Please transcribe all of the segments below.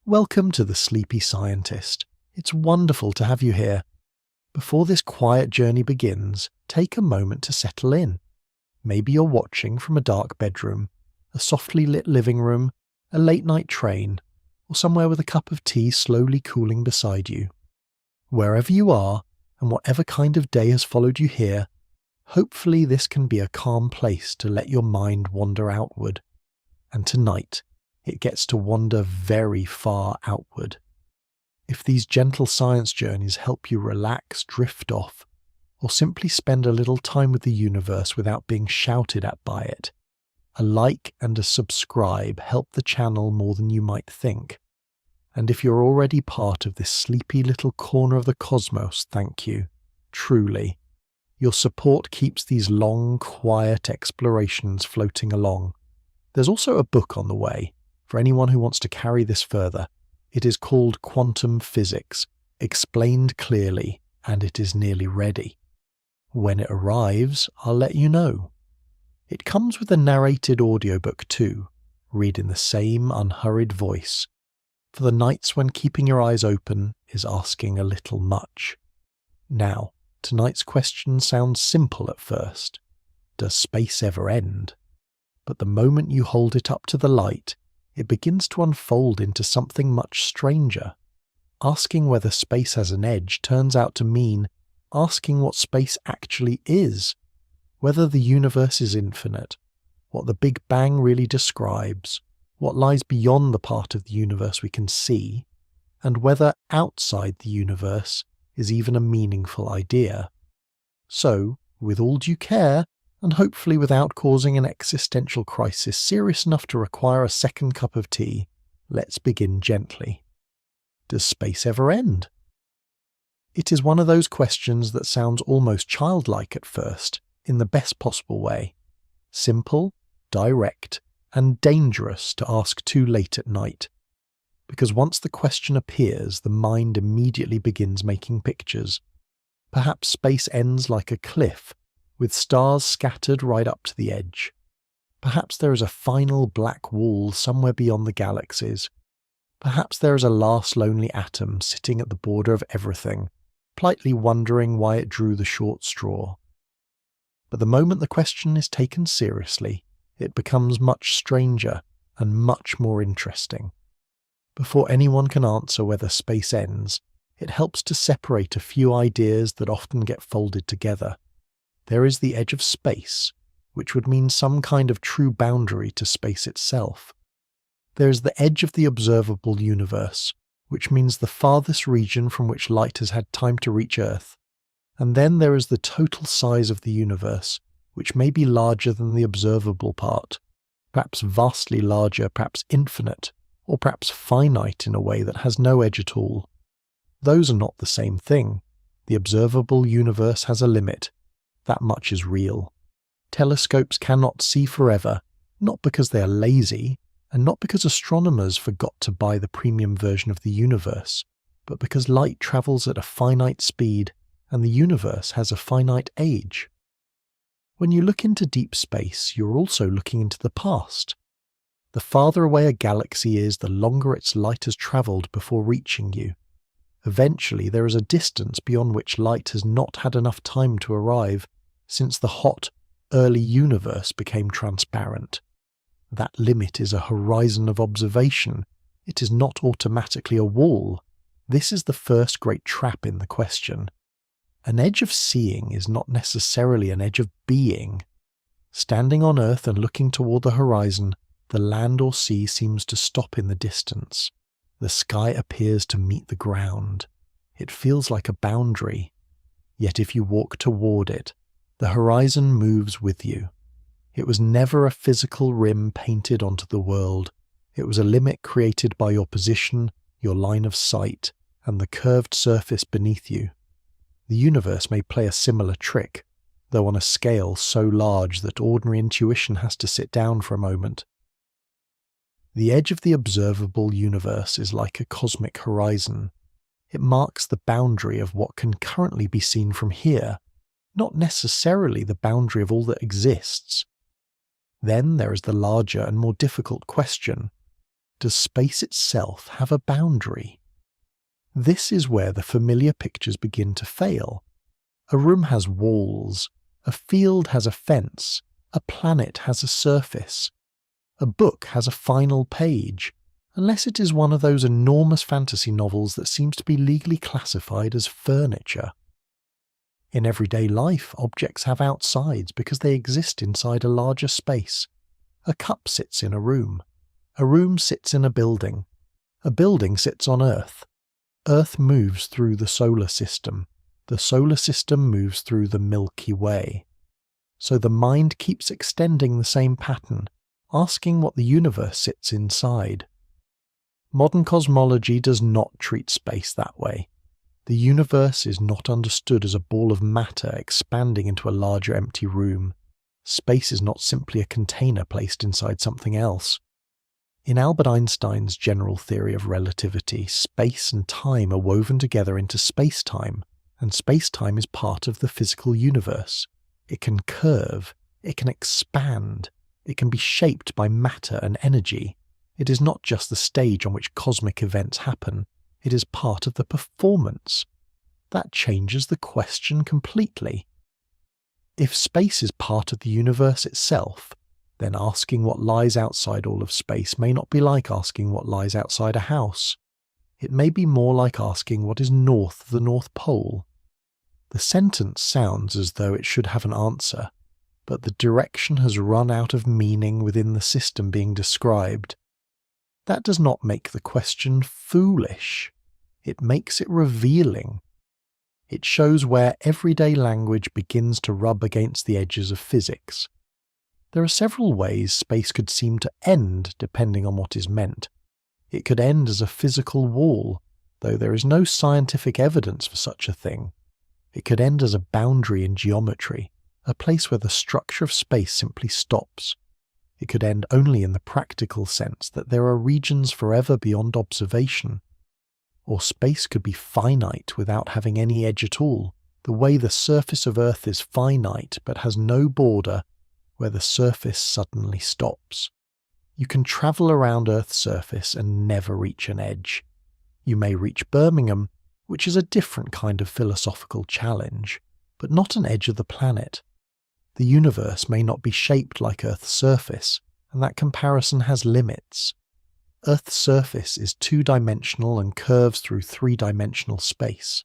Welcome to the Sleepy Scientist. It's wonderful to have you here. Before this quiet journey begins, take a moment to settle in. Maybe you're watching from a dark bedroom, a softly lit living room, a late-night train, or somewhere with a cup of tea slowly cooling beside you. Wherever you are, and whatever kind of day has followed you here, hopefully this can be a calm place to let your mind wander outward. And tonight, it gets to wander very far outward. If these gentle science journeys help you relax, drift off, or simply spend a little time with the universe without being shouted at by it, a like and a subscribe help the channel more than you might think. And if you're already part of this sleepy little corner of the cosmos, thank you, truly. Your support keeps these long, quiet explorations floating along. There's also a book on the way, for anyone who wants to carry this further. It is called Quantum Physics, explained clearly, and it is nearly ready. When it arrives, I'll let you know. It comes with a narrated audiobook too, read in the same unhurried voice, for the nights when keeping your eyes open is asking a little much. Now, tonight's question sounds simple at first. Does space ever end? But the moment you hold it up to the light, it begins to unfold into something much stranger. Asking whether space has an edge turns out to mean asking what space actually is, whether the universe is infinite, what the Big Bang really describes, what lies beyond the part of the universe we can see, and whether outside the universe is even a meaningful idea. So, with all due care, and hopefully without causing an existential crisis serious enough to require a second cup of tea, let's begin gently. Does space ever end? It is one of those questions that sounds almost childlike at first, in the best possible way. Simple, direct, and dangerous to ask too late at night. Because once the question appears, the mind immediately begins making pictures. Perhaps space ends like a cliff, with stars scattered right up to the edge. Perhaps there is a final black wall somewhere beyond the galaxies. Perhaps there is a last lonely atom sitting at the border of everything, politely wondering why it drew the short straw. But the moment the question is taken seriously, it becomes much stranger and much more interesting. Before anyone can answer whether space ends, it helps to separate a few ideas that often get folded together. There is the edge of space, which would mean some kind of true boundary to space itself. There is the edge of the observable universe, which means the farthest region from which light has had time to reach Earth. And then there is the total size of the universe, which may be larger than the observable part, perhaps vastly larger, perhaps infinite, or perhaps finite in a way that has no edge at all. Those are not the same thing. The observable universe has a limit. That much is real. Telescopes cannot see forever, not because they are lazy, and not because astronomers forgot to buy the premium version of the universe, but because light travels at a finite speed, and the universe has a finite age. When you look into deep space, you're also looking into the past. The farther away a galaxy is, the longer its light has travelled before reaching you. Eventually, there is a distance beyond which light has not had enough time to arrive, since the hot, early universe became transparent. That limit is a horizon of observation. It is not automatically a wall. This is the first great trap in the question. An edge of seeing is not necessarily an edge of being. Standing on Earth and looking toward the horizon, the land or sea seems to stop in the distance. The sky appears to meet the ground. It feels like a boundary. Yet if you walk toward it, the horizon moves with you. It was never a physical rim painted onto the world. It was a limit created by your position, your line of sight, and the curved surface beneath you. The universe may play a similar trick, though on a scale so large that ordinary intuition has to sit down for a moment. The edge of the observable universe is like a cosmic horizon. It marks the boundary of what can currently be seen from here, not necessarily the boundary of all that exists. Then there is the larger and more difficult question. does space itself have a boundary? This is where the familiar pictures begin to fail. A room has walls, a field has a fence, a planet has a surface. A book has a final page, unless it is one of those enormous fantasy novels that seems to be legally classified as furniture. In everyday life, objects have outsides because they exist inside a larger space. A cup sits in a room sits in a building sits on Earth. Earth moves through the solar system moves through the Milky Way. So the mind keeps extending the same pattern, asking what the universe sits inside. Modern cosmology does not treat space that way. The universe is not understood as a ball of matter expanding into a larger empty room. Space is not simply a container placed inside something else. In Albert Einstein's general theory of relativity, space and time are woven together into space-time, and space-time is part of the physical universe. It can curve, it can expand, it can be shaped by matter and energy. It is not just the stage on which cosmic events happen, it is part of the performance. That changes the question completely. If space is part of the universe itself, then asking what lies outside all of space may not be like asking what lies outside a house. It may be more like asking what is north of the North Pole. The sentence sounds as though it should have an answer, but the direction has run out of meaning within the system being described. That does not make the question foolish. It makes it revealing. It shows where everyday language begins to rub against the edges of physics. There are several ways space could seem to end depending on what is meant. It could end as a physical wall, though there is no scientific evidence for such a thing. It could end as a boundary in geometry, a place where the structure of space simply stops. It could end only in the practical sense that there are regions forever beyond observation. Or space could be finite without having any edge at all, the way the surface of Earth is finite but has no border, where the surface suddenly stops. You can travel around Earth's surface and never reach an edge. You may reach Birmingham, which is a different kind of philosophical challenge, but not an edge of the planet. The universe may not be shaped like Earth's surface, and that comparison has limits. Earth's surface is two-dimensional and curves through three-dimensional space.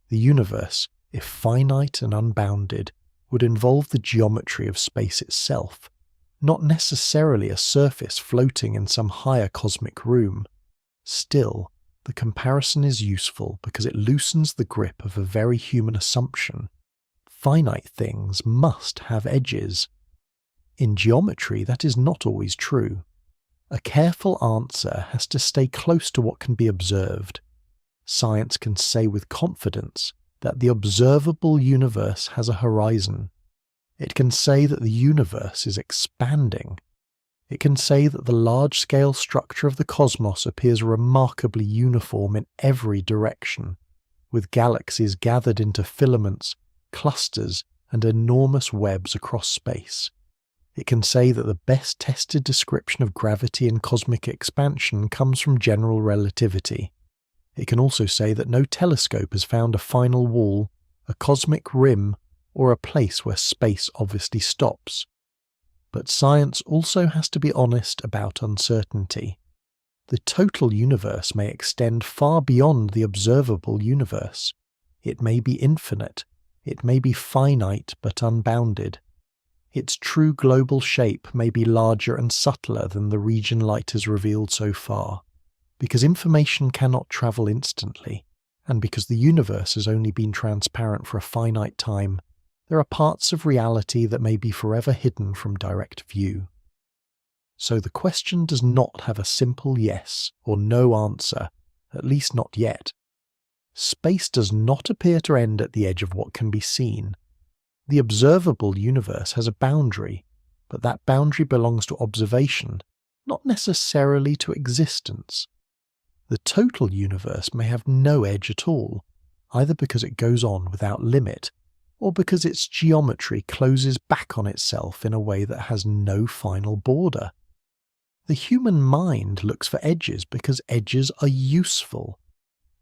The universe, if finite and unbounded, would involve the geometry of space itself, not necessarily a surface floating in some higher cosmic room. Still, the comparison is useful because it loosens the grip of a very human assumption. Finite things must have edges. In geometry, that is not always true. A careful answer has to stay close to what can be observed. Science can say with confidence that the observable universe has a horizon. It can say that the universe is expanding. It can say that the large-scale structure of the cosmos appears remarkably uniform in every direction, with galaxies gathered into filaments, clusters, and enormous webs across space. It can say that the best tested description of gravity and cosmic expansion comes from general relativity. It can also say that no telescope has found a final wall, a cosmic rim, or a place where space obviously stops. But science also has to be honest about uncertainty. The total universe may extend far beyond the observable universe. It may be infinite. It may be finite but unbounded. Its true global shape may be larger and subtler than the region light has revealed so far. Because information cannot travel instantly, and because the universe has only been transparent for a finite time, there are parts of reality that may be forever hidden from direct view. So the question does not have a simple yes or no answer, at least not yet. Space does not appear to end at the edge of what can be seen. The observable universe has a boundary, but that boundary belongs to observation, not necessarily to existence. The total universe may have no edge at all, either because it goes on without limit, or because its geometry closes back on itself in a way that has no final border. The human mind looks for edges because edges are useful.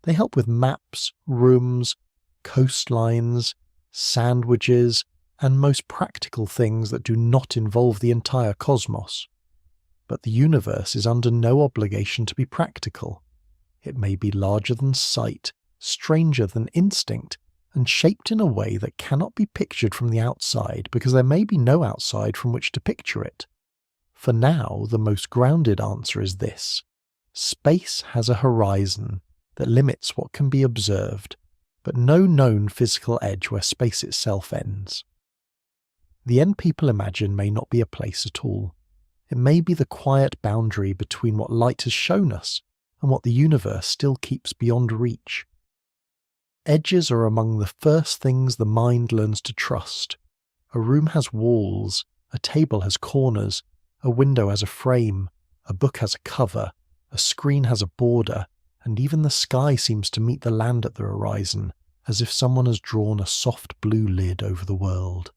They help with maps, rooms, coastlines, sandwiches, and most practical things that do not involve the entire cosmos. But the universe is under no obligation to be practical. It may be larger than sight, stranger than instinct, and shaped in a way that cannot be pictured from the outside because there may be no outside from which to picture it. For now, the most grounded answer is this: space has a horizon that limits what can be observed, but no known physical edge where space itself ends. The end people imagine may not be a place at all. It may be the quiet boundary between what light has shown us and what the universe still keeps beyond reach. Edges are among the first things the mind learns to trust. A room has walls, a table has corners, a window has a frame, a book has a cover, a screen has a border, and even the sky seems to meet the land at the horizon, as if someone has drawn a soft blue lid over the world.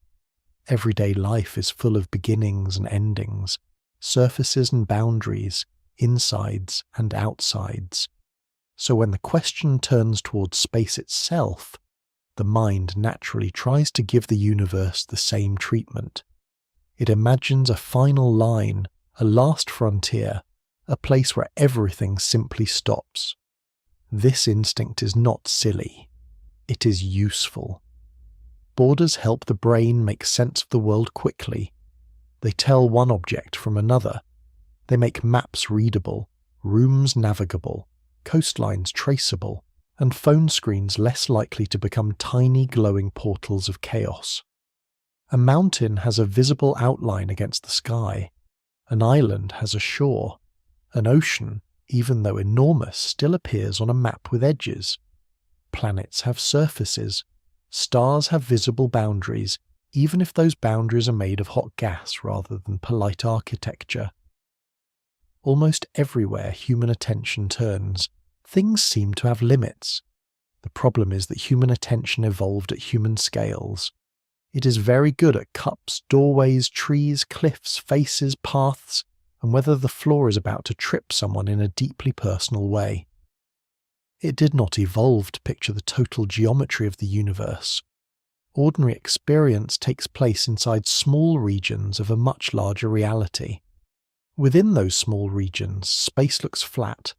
Everyday life is full of beginnings and endings, surfaces and boundaries, insides and outsides. So when the question turns towards space itself, the mind naturally tries to give the universe the same treatment. It imagines a final line, a last frontier, a place where everything simply stops. This instinct is not silly. It is useful. Borders help the brain make sense of the world quickly. They tell one object from another. They make maps readable, rooms navigable, coastlines traceable, and phone screens less likely to become tiny glowing portals of chaos. A mountain has a visible outline against the sky. An island has a shore. An ocean, even though enormous, still appears on a map with edges. Planets have surfaces. Stars have visible boundaries, even if those boundaries are made of hot gas rather than polite architecture. Almost everywhere human attention turns, things seem to have limits. The problem is that human attention evolved at human scales. It is very good at cups, doorways, trees, cliffs, faces, paths, and whether the floor is about to trip someone in a deeply personal way. It did not evolve to picture the total geometry of the universe. Ordinary experience takes place inside small regions of a much larger reality. Within those small regions, space looks flat,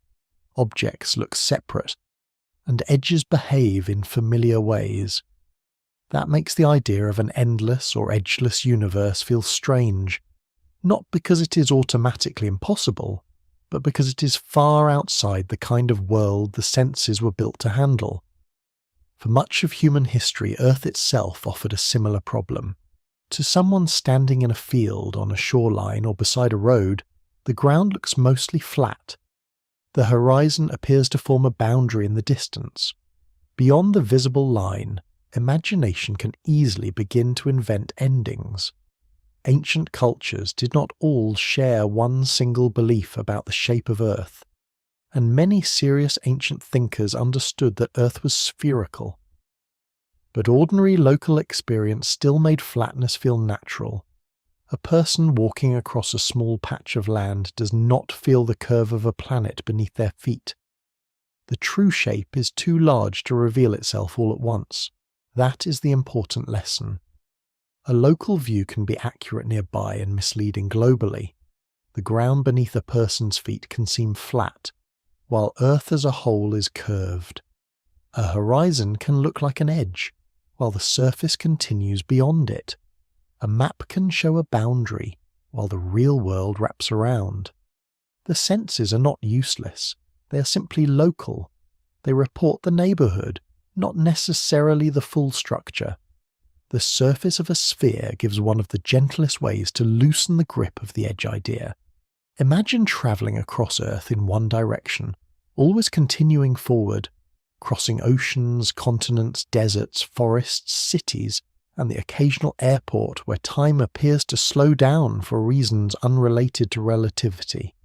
objects look separate, and edges behave in familiar ways. That makes the idea of an endless or edgeless universe feel strange, not because it is automatically impossible, but because it is far outside the kind of world the senses were built to handle. For much of human history, Earth itself offered a similar problem. To someone standing in a field, on a shoreline, or beside a road, the ground looks mostly flat. The horizon appears to form a boundary in the distance. Beyond the visible line, imagination can easily begin to invent endings. Ancient cultures did not all share one single belief about the shape of Earth, and many serious ancient thinkers understood that Earth was spherical. But ordinary local experience still made flatness feel natural. A person walking across a small patch of land does not feel the curve of a planet beneath their feet. The true shape is too large to reveal itself all at once. That is the important lesson. A local view can be accurate nearby and misleading globally. The ground beneath a person's feet can seem flat, while Earth as a whole is curved. A horizon can look like an edge, while the surface continues beyond it. A map can show a boundary, while the real world wraps around. The senses are not useless. They are simply local. They report the neighbourhood, not necessarily the full structure. The surface of a sphere gives one of the gentlest ways to loosen the grip of the edge idea. Imagine travelling across Earth in one direction, always continuing forward, crossing oceans, continents, deserts, forests, cities, and the occasional airport where time appears to slow down for reasons unrelated to relativity.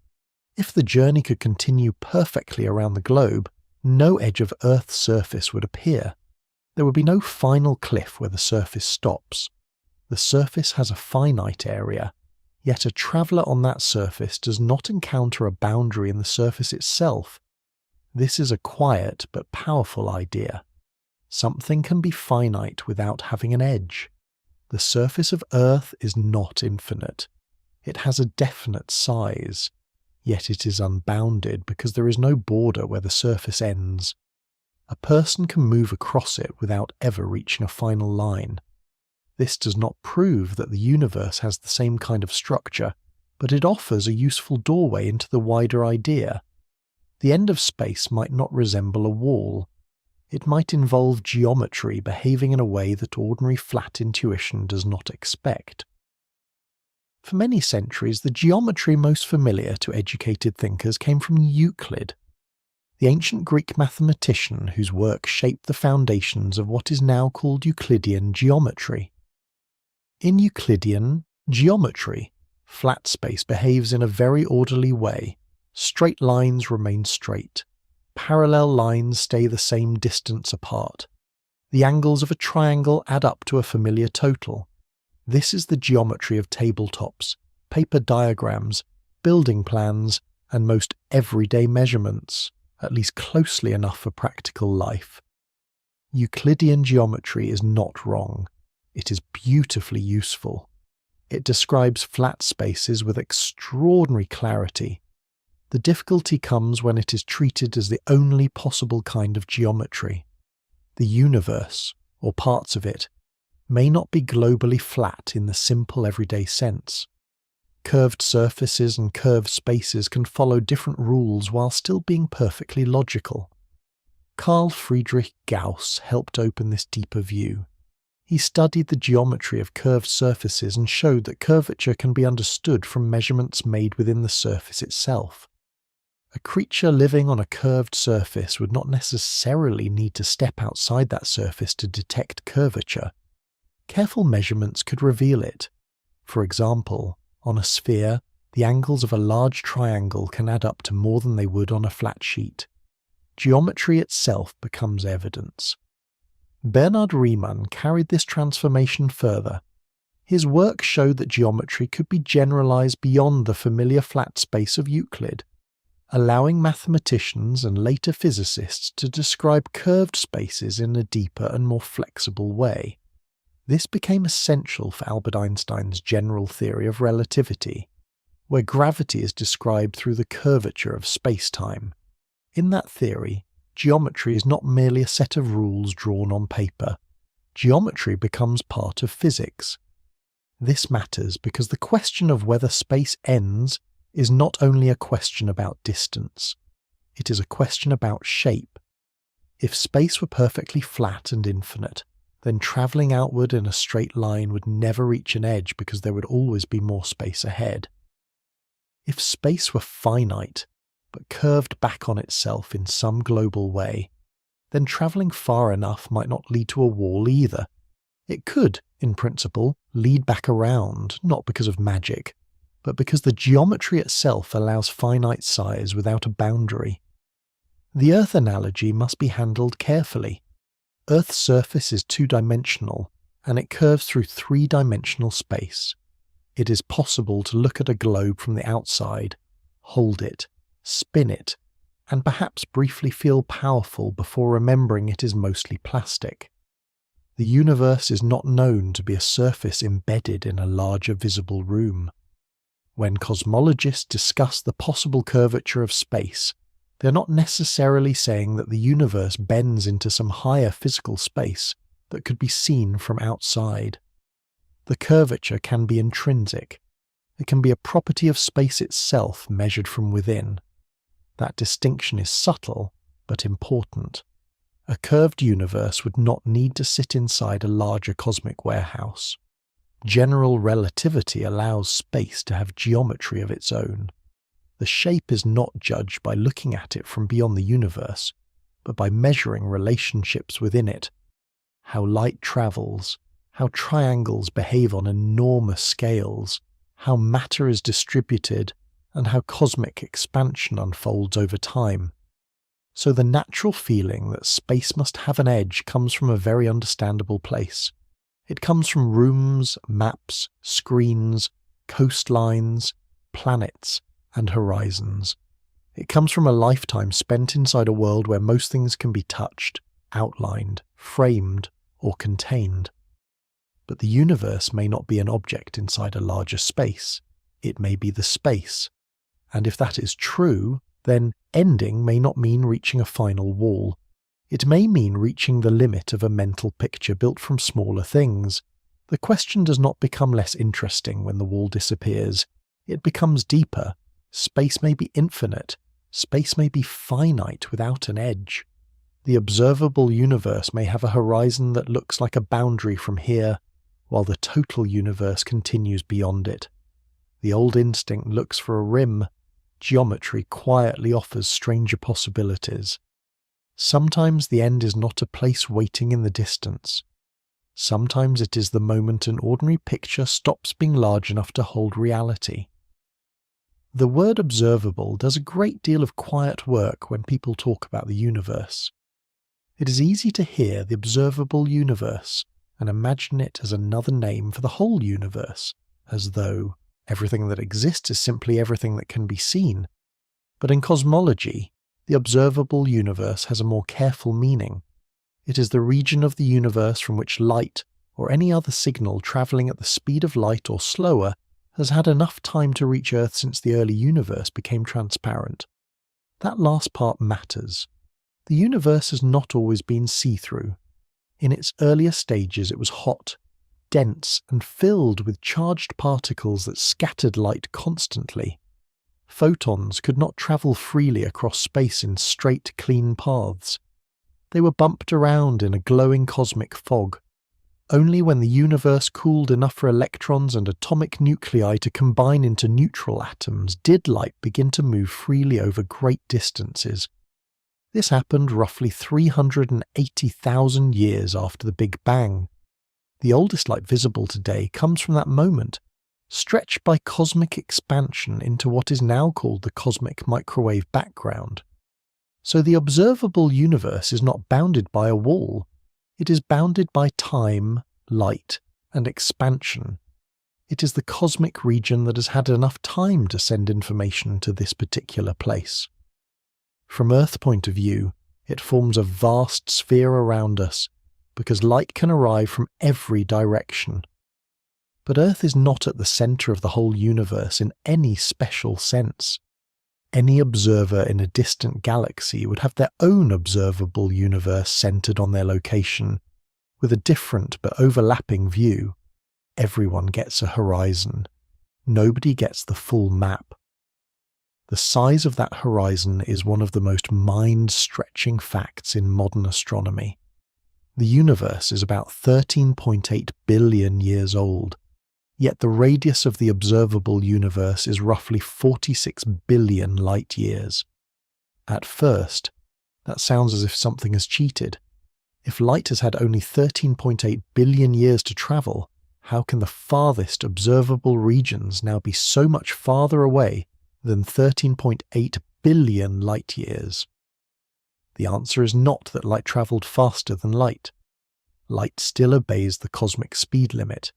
If the journey could continue perfectly around the globe, no edge of Earth's surface would appear. There would be no final cliff where the surface stops. The surface has a finite area. Yet a traveller on that surface does not encounter a boundary in the surface itself. This is a quiet but powerful idea. Something can be finite without having an edge. The surface of Earth is not infinite. It has a definite size, yet it is unbounded because there is no border where the surface ends. A person can move across it without ever reaching a final line. This does not prove that the universe has the same kind of structure, but it offers a useful doorway into the wider idea. The end of space might not resemble a wall. It might involve geometry behaving in a way that ordinary flat intuition does not expect. For many centuries, the geometry most familiar to educated thinkers came from Euclid, the ancient Greek mathematician whose work shaped the foundations of what is now called Euclidean geometry. In Euclidean geometry, flat space behaves in a very orderly way. Straight lines remain straight. Parallel lines stay the same distance apart. The angles of a triangle add up to a familiar total. This is the geometry of tabletops, paper diagrams, building plans, and most everyday measurements, at least closely enough for practical life. Euclidean geometry is not wrong. It is beautifully useful. It describes flat spaces with extraordinary clarity. The difficulty comes when it is treated as the only possible kind of geometry. The universe, or parts of it, may not be globally flat in the simple everyday sense. Curved surfaces and curved spaces can follow different rules while still being perfectly logical. Carl Friedrich Gauss helped open this deeper view. He studied the geometry of curved surfaces and showed that curvature can be understood from measurements made within the surface itself. A creature living on a curved surface would not necessarily need to step outside that surface to detect curvature. Careful measurements could reveal it. For example, on a sphere, the angles of a large triangle can add up to more than they would on a flat sheet. Geometry itself becomes evidence. Bernhard Riemann carried this transformation further. His work showed that geometry could be generalized beyond the familiar flat space of Euclid, allowing mathematicians and later physicists to describe curved spaces in a deeper and more flexible way. This became essential for Albert Einstein's general theory of relativity, where gravity is described through the curvature of space-time. In that theory, geometry is not merely a set of rules drawn on paper. Geometry becomes part of physics. This matters because the question of whether space ends is not only a question about distance. It is a question about shape. If space were perfectly flat and infinite, then travelling outward in a straight line would never reach an edge because there would always be more space ahead. If space were finite, but curved back on itself in some global way, then travelling far enough might not lead to a wall either. It could, in principle, lead back around, not because of magic, but because the geometry itself allows finite size without a boundary. The Earth analogy must be handled carefully. Earth's surface is two-dimensional, and it curves through three-dimensional space. It is possible to look at a globe from the outside, hold it, spin it, and perhaps briefly feel powerful before remembering it is mostly plastic. The universe is not known to be a surface embedded in a larger visible room. When cosmologists discuss the possible curvature of space, they are not necessarily saying that the universe bends into some higher physical space that could be seen from outside. The curvature can be intrinsic. It can be a property of space itself measured from within. That distinction is subtle, but important. A curved universe would not need to sit inside a larger cosmic warehouse. General relativity allows space to have geometry of its own. The shape is not judged by looking at it from beyond the universe, but by measuring relationships within it. How light travels, how triangles behave on enormous scales, how matter is distributed, and how cosmic expansion unfolds over time. So the natural feeling that space must have an edge comes from a very understandable place. It comes from rooms, maps, screens, coastlines, planets, and horizons. It comes from a lifetime spent inside a world where most things can be touched, outlined, framed, or contained. But the universe may not be an object inside a larger space. It may be the space. And if that is true, then ending may not mean reaching a final wall. It may mean reaching the limit of a mental picture built from smaller things. The question does not become less interesting when the wall disappears. It becomes deeper. Space may be infinite. Space may be finite without an edge. The observable universe may have a horizon that looks like a boundary from here, while the total universe continues beyond it. The old instinct looks for a rim. Geometry quietly offers stranger possibilities. Sometimes the end is not a place waiting in the distance. Sometimes it is the moment an ordinary picture stops being large enough to hold reality. The word observable does a great deal of quiet work when people talk about the universe. It is easy to hear the observable universe and imagine it as another name for the whole universe, as though everything that exists is simply everything that can be seen. But in cosmology, the observable universe has a more careful meaning. It is the region of the universe from which light, or any other signal travelling at the speed of light or slower, has had enough time to reach Earth since the early universe became transparent. That last part matters. The universe has not always been see-through. In its earlier stages it was hot, dense, and filled with charged particles that scattered light constantly. Photons could not travel freely across space in straight, clean paths. They were bumped around in a glowing cosmic fog. Only when the universe cooled enough for electrons and atomic nuclei to combine into neutral atoms did light begin to move freely over great distances. This happened roughly 380,000 years after the Big Bang. The oldest light visible today comes from that moment, stretched by cosmic expansion into what is now called the cosmic microwave background. So the observable universe is not bounded by a wall. It is bounded by time, light, and expansion. It is the cosmic region that has had enough time to send information to this particular place. From Earth's point of view, it forms a vast sphere around us, because light can arrive from every direction. But Earth is not at the centre of the whole universe in any special sense. Any observer in a distant galaxy would have their own observable universe centred on their location, with a different but overlapping view. Everyone gets a horizon. Nobody gets the full map. The size of that horizon is one of the most mind-stretching facts in modern astronomy. The universe is about 13.8 billion years old, yet the radius of the observable universe is roughly 46 billion light years. At first, that sounds as if something has cheated. If light has had only 13.8 billion years to travel, how can the farthest observable regions now be so much farther away than 13.8 billion light years? The answer is not that light travelled faster than light. Light still obeys the cosmic speed limit.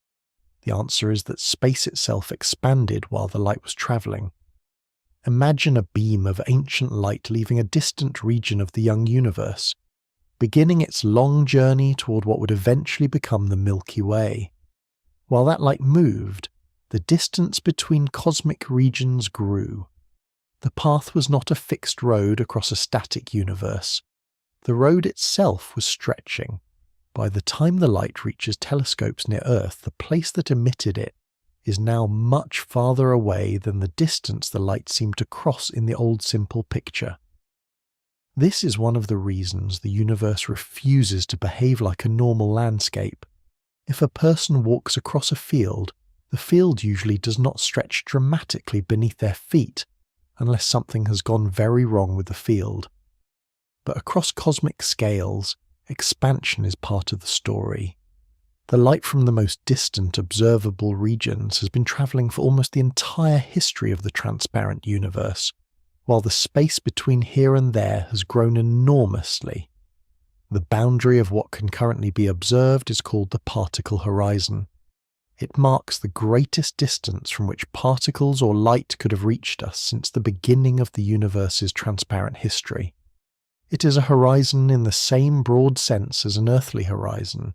The answer is that space itself expanded while the light was travelling. Imagine a beam of ancient light leaving a distant region of the young universe, beginning its long journey toward what would eventually become the Milky Way. While that light moved, the distance between cosmic regions grew. The path was not a fixed road across a static universe. The road itself was stretching. By the time the light reaches telescopes near Earth, the place that emitted it is now much farther away than the distance the light seemed to cross in the old simple picture. This is one of the reasons the universe refuses to behave like a normal landscape. If a person walks across a field, the field usually does not stretch dramatically beneath their feet, unless something has gone very wrong with the field. But across cosmic scales, expansion is part of the story. The light from the most distant observable regions has been travelling for almost the entire history of the transparent universe, while the space between here and there has grown enormously. The boundary of what can currently be observed is called the particle horizon. It marks the greatest distance from which particles or light could have reached us since the beginning of the universe's transparent history. It is a horizon in the same broad sense as an earthly horizon,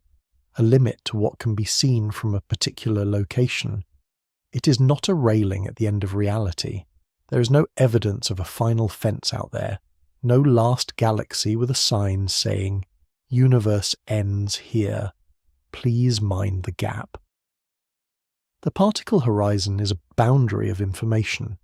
a limit to what can be seen from a particular location. It is not a railing at the end of reality. There is no evidence of a final fence out there, no last galaxy with a sign saying, "Universe ends here. Please mind the gap." The particle horizon is a boundary of information.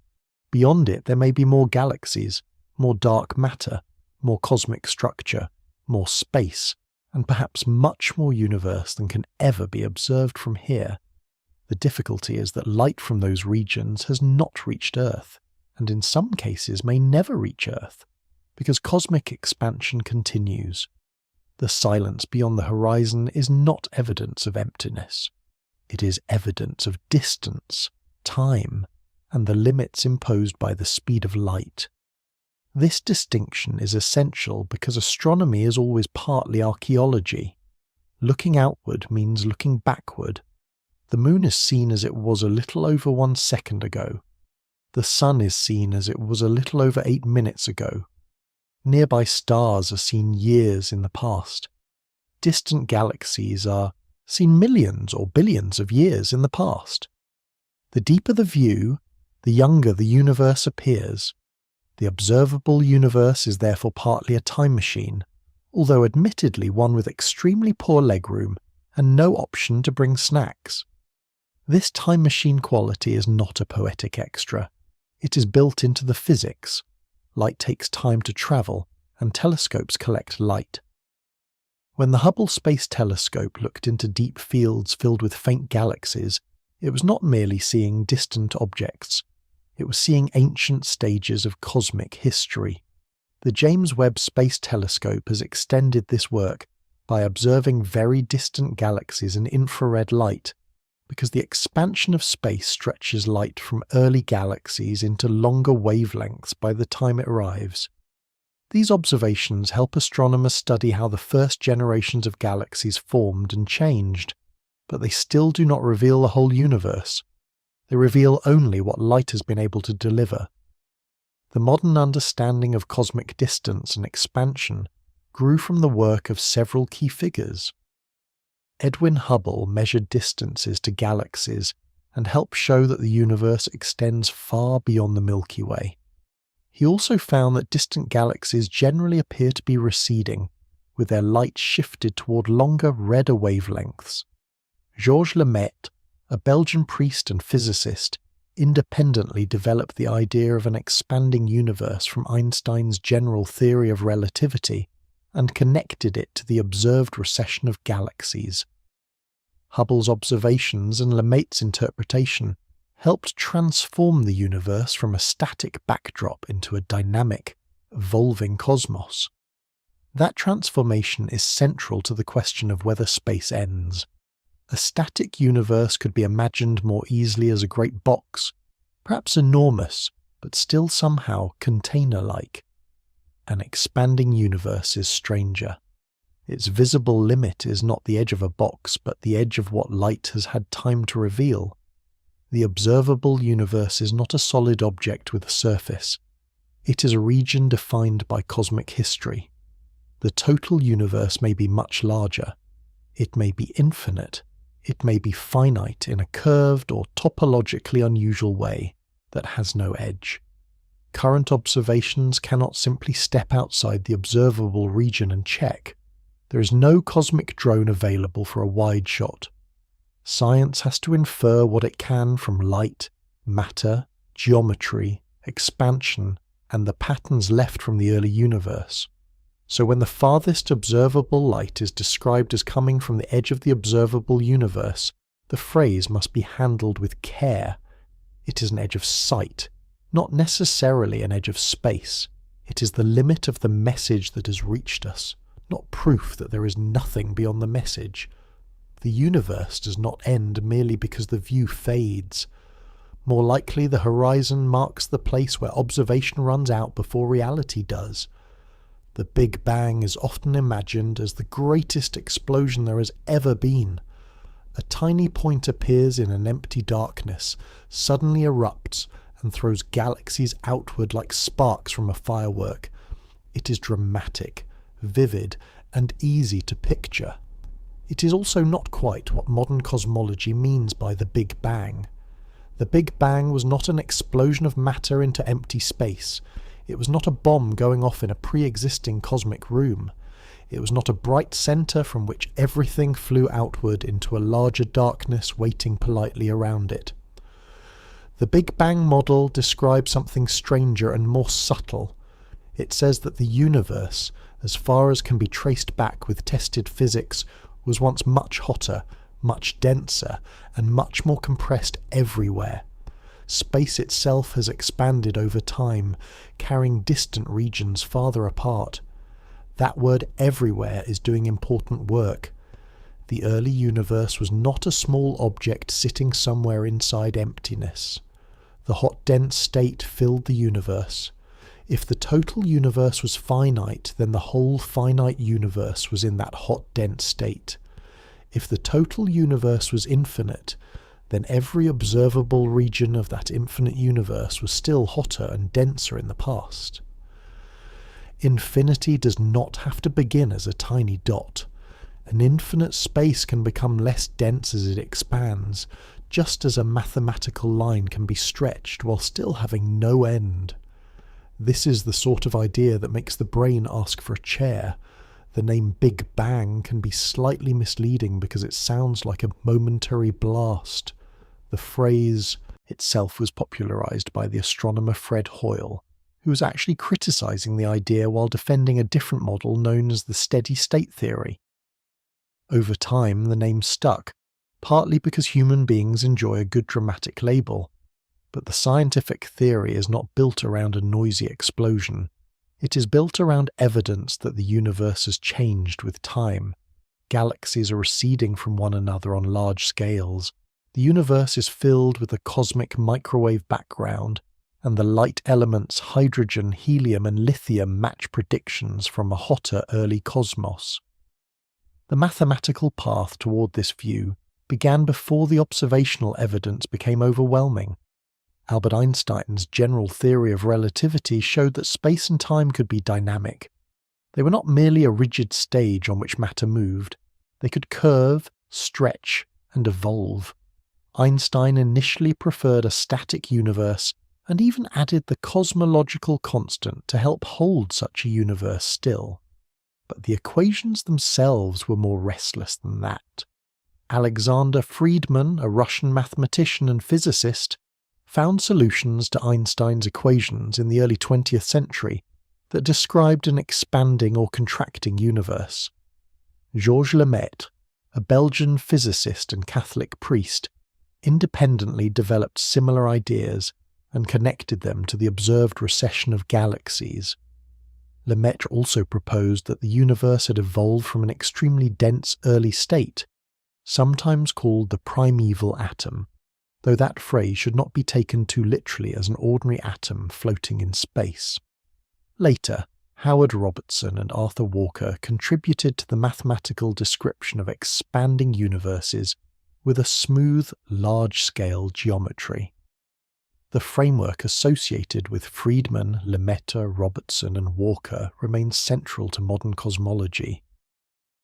Beyond it there may be more galaxies, more dark matter, more cosmic structure, more space, and perhaps much more universe than can ever be observed from here. The difficulty is that light from those regions has not reached Earth, and in some cases may never reach Earth, because cosmic expansion continues. The silence beyond the horizon is not evidence of emptiness. It is evidence of distance, time, and the limits imposed by the speed of light. This distinction is essential because astronomy is always partly archaeology. Looking outward means looking backward. The moon is seen as it was a little over 1 second ago. The sun is seen as it was a little over 8 minutes ago. Nearby stars are seen years in the past. Distant galaxies are seen millions or billions of years in the past. The deeper the view, the younger the universe appears. The observable universe is therefore partly a time machine, although admittedly one with extremely poor legroom and no option to bring snacks. This time machine quality is not a poetic extra. It is built into the physics. Light takes time to travel, and telescopes collect light. When the Hubble Space Telescope looked into deep fields filled with faint galaxies, it was not merely seeing distant objects. It was seeing ancient stages of cosmic history. The James Webb Space Telescope has extended this work by observing very distant galaxies in infrared light, because the expansion of space stretches light from early galaxies into longer wavelengths by the time it arrives. These observations help astronomers study how the first generations of galaxies formed and changed, but they still do not reveal the whole universe. They reveal only what light has been able to deliver. The modern understanding of cosmic distance and expansion grew from the work of several key figures. Edwin Hubble measured distances to galaxies and helped show that the universe extends far beyond the Milky Way. He also found that distant galaxies generally appear to be receding, with their light shifted toward longer, redder wavelengths. Georges Lemaitre, a Belgian priest and physicist, independently developed the idea of an expanding universe from Einstein's general theory of relativity and connected it to the observed recession of galaxies. Hubble's observations and Lemaitre's interpretation helped transform the universe from a static backdrop into a dynamic, evolving cosmos. That transformation is central to the question of whether space ends. A static universe could be imagined more easily as a great box, perhaps enormous, but still somehow container-like. An expanding universe is stranger. Its visible limit is not the edge of a box, but the edge of what light has had time to reveal. The observable universe is not a solid object with a surface. It is a region defined by cosmic history. The total universe may be much larger. It may be infinite. It may be finite in a curved or topologically unusual way that has no edge. Current observations cannot simply step outside the observable region and check. There is no cosmic drone available for a wide shot. Science has to infer what it can from light, matter, geometry, expansion, and the patterns left from the early universe. So when the farthest observable light is described as coming from the edge of the observable universe, the phrase must be handled with care. It is an edge of sight, not necessarily an edge of space. It is the limit of the message that has reached us, not proof that there is nothing beyond the message. The universe does not end merely because the view fades. More likely, the horizon marks the place where observation runs out before reality does. The Big Bang is often imagined as the greatest explosion there has ever been. A tiny point appears in an empty darkness, suddenly erupts, and throws galaxies outward like sparks from a firework. It is dramatic, vivid, and easy to picture. It is also not quite what modern cosmology means by the Big Bang. The Big Bang was not an explosion of matter into empty space. It was not a bomb going off in a pre-existing cosmic room. It was not a bright centre from which everything flew outward into a larger darkness waiting politely around it. The Big Bang model describes something stranger and more subtle. It says that the universe, as far as can be traced back with tested physics, was once much hotter, much denser, and much more compressed everywhere. Space itself has expanded over time, carrying distant regions farther apart. That word everywhere is doing important work. The early universe was not a small object sitting somewhere inside emptiness. The hot, dense state filled the universe. If the total universe was finite, then the whole finite universe was in that hot, dense state. If the total universe was infinite, then every observable region of that infinite universe was still hotter and denser in the past. Infinity does not have to begin as a tiny dot. An infinite space can become less dense as it expands, just as a mathematical line can be stretched while still having no end. This is the sort of idea that makes the brain ask for a chair. The name Big Bang can be slightly misleading because it sounds like a momentary blast. The phrase itself was popularized by the astronomer Fred Hoyle, who was actually criticizing the idea while defending a different model known as the steady-state theory. Over time, the name stuck, partly because human beings enjoy a good dramatic label. But the scientific theory is not built around a noisy explosion. It is built around evidence that the universe has changed with time. Galaxies are receding from one another on large scales. The universe is filled with a cosmic microwave background, and the light elements hydrogen, helium, and lithium match predictions from a hotter early cosmos. The mathematical path toward this view began before the observational evidence became overwhelming. Albert Einstein's general theory of relativity showed that space and time could be dynamic. They were not merely a rigid stage on which matter moved. They could curve, stretch, and evolve. Einstein initially preferred a static universe and even added the cosmological constant to help hold such a universe still. But the equations themselves were more restless than that. Alexander Friedmann, a Russian mathematician and physicist, found solutions to Einstein's equations in the early 20th century that described an expanding or contracting universe. Georges Lemaitre, a Belgian physicist and Catholic priest, independently developed similar ideas and connected them to the observed recession of galaxies. Lemaitre also proposed that the universe had evolved from an extremely dense early state, sometimes called the primeval atom, though that phrase should not be taken too literally as an ordinary atom floating in space. Later, Howard Robertson and Arthur Walker contributed to the mathematical description of expanding universes with a smooth, large-scale geometry. The framework associated with Friedmann, Lemaitre, Robertson, and Walker remains central to modern cosmology.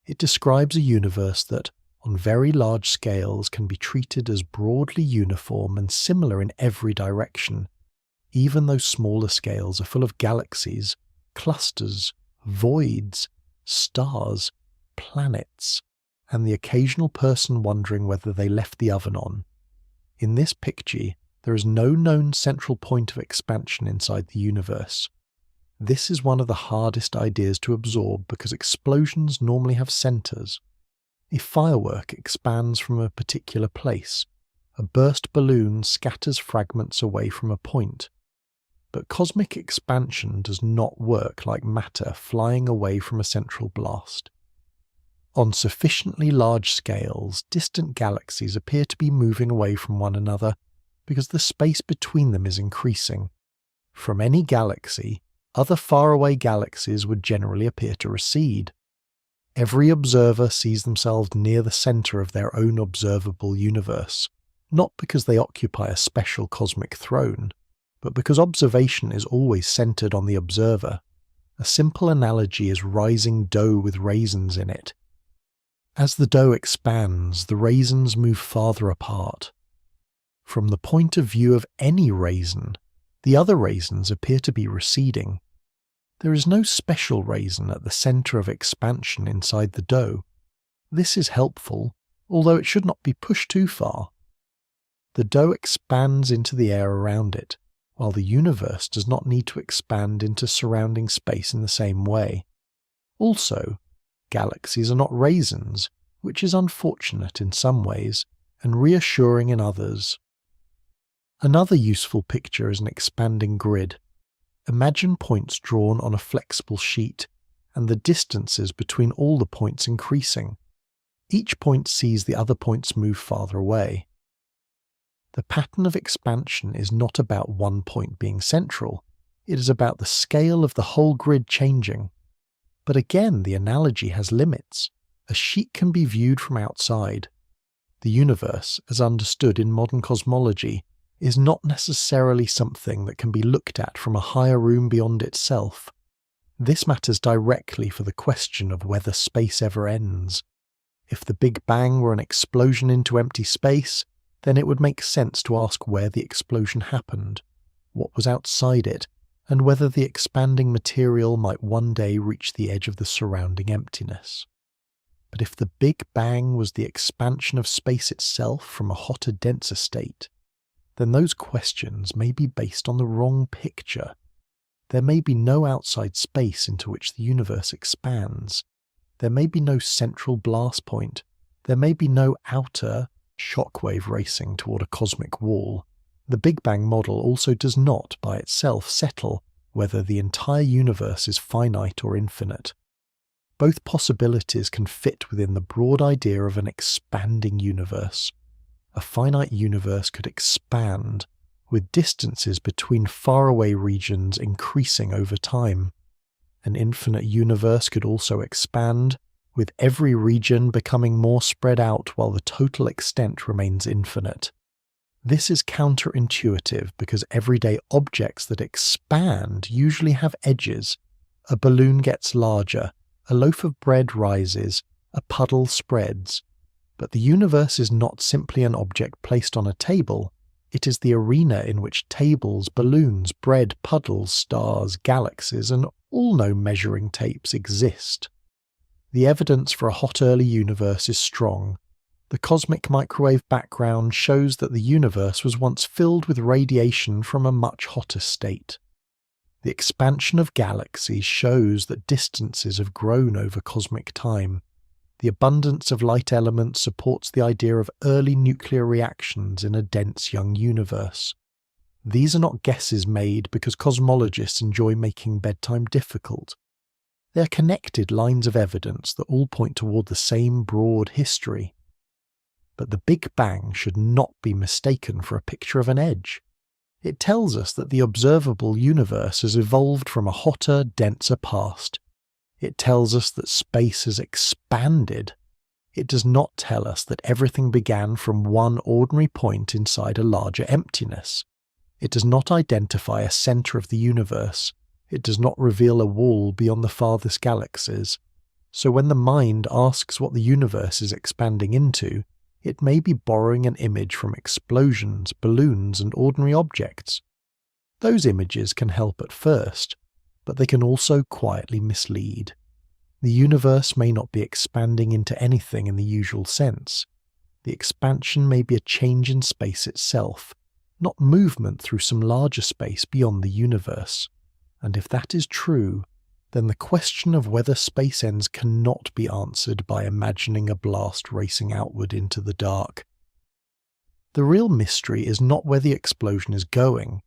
It describes a universe that, on very large scales, can be treated as broadly uniform and similar in every direction, even though smaller scales are full of galaxies, clusters, voids, stars, planets, and the occasional person wondering whether they left the oven on. In this picture, there is no known central point of expansion inside the universe. This is one of the hardest ideas to absorb because explosions normally have centers. A firework expands from a particular place. A burst balloon scatters fragments away from a point. But cosmic expansion does not work like matter flying away from a central blast. On sufficiently large scales, distant galaxies appear to be moving away from one another because the space between them is increasing. From any galaxy, other faraway galaxies would generally appear to recede. Every observer sees themselves near the center of their own observable universe, not because they occupy a special cosmic throne, but because observation is always centered on the observer. A simple analogy is rising dough with raisins in it. As the dough expands, the raisins move farther apart. From the point of view of any raisin, the other raisins appear to be receding. There is no special raisin at the center of expansion inside the dough. This is helpful, although it should not be pushed too far. The dough expands into the air around it, while the universe does not need to expand into surrounding space in the same way. Also, galaxies are not raisins, which is unfortunate in some ways and reassuring in others. Another useful picture is an expanding grid. Imagine points drawn on a flexible sheet, and the distances between all the points increasing. Each point sees the other points move farther away. The pattern of expansion is not about one point being central, it is about the scale of the whole grid changing. But again, the analogy has limits. A sheet can be viewed from outside. The universe, as understood in modern cosmology, is not necessarily something that can be looked at from a higher room beyond itself. This matters directly for the question of whether space ever ends. If the Big Bang were an explosion into empty space, then it would make sense to ask where the explosion happened, what was outside it, and whether the expanding material might one day reach the edge of the surrounding emptiness. But if the Big Bang was the expansion of space itself from a hotter, denser state, then those questions may be based on the wrong picture. There may be no outside space into which the universe expands. There may be no central blast point. There may be no outer shockwave racing toward a cosmic wall. The Big Bang model also does not, by itself, settle whether the entire universe is finite or infinite. Both possibilities can fit within the broad idea of an expanding universe. A finite universe could expand, with distances between faraway regions increasing over time. An infinite universe could also expand, with every region becoming more spread out while the total extent remains infinite. This is counterintuitive because everyday objects that expand usually have edges. A balloon gets larger, a loaf of bread rises, a puddle spreads. But the universe is not simply an object placed on a table, it is the arena in which tables, balloons, bread, puddles, stars, galaxies, and all known measuring tapes exist. The evidence for a hot early universe is strong. The cosmic microwave background shows that the universe was once filled with radiation from a much hotter state. The expansion of galaxies shows that distances have grown over cosmic time. The abundance of light elements supports the idea of early nuclear reactions in a dense young universe. These are not guesses made because cosmologists enjoy making bedtime difficult. They are connected lines of evidence that all point toward the same broad history. But the Big Bang should not be mistaken for a picture of an edge. It tells us that the observable universe has evolved from a hotter, denser past. It tells us that space has expanded. It does not tell us that everything began from one ordinary point inside a larger emptiness. It does not identify a center of the universe. It does not reveal a wall beyond the farthest galaxies. So when the mind asks what the universe is expanding into, it may be borrowing an image from explosions, balloons, and ordinary objects. Those images can help at first, but they can also quietly mislead. The universe may not be expanding into anything in the usual sense. The expansion may be a change in space itself, not movement through some larger space beyond the universe. And if that is true, then the question of whether space ends cannot be answered by imagining a blast racing outward into the dark. The real mystery is not where the explosion is going.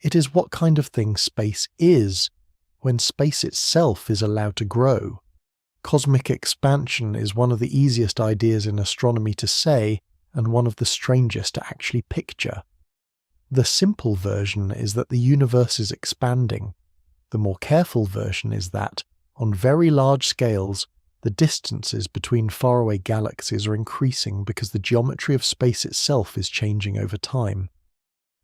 It is what kind of thing space is, when space itself is allowed to grow. Cosmic expansion is one of the easiest ideas in astronomy to say, and one of the strangest to actually picture. The simple version is that the universe is expanding. The more careful version is that, on very large scales, The distances between faraway galaxies are increasing because the geometry of space itself is changing over time.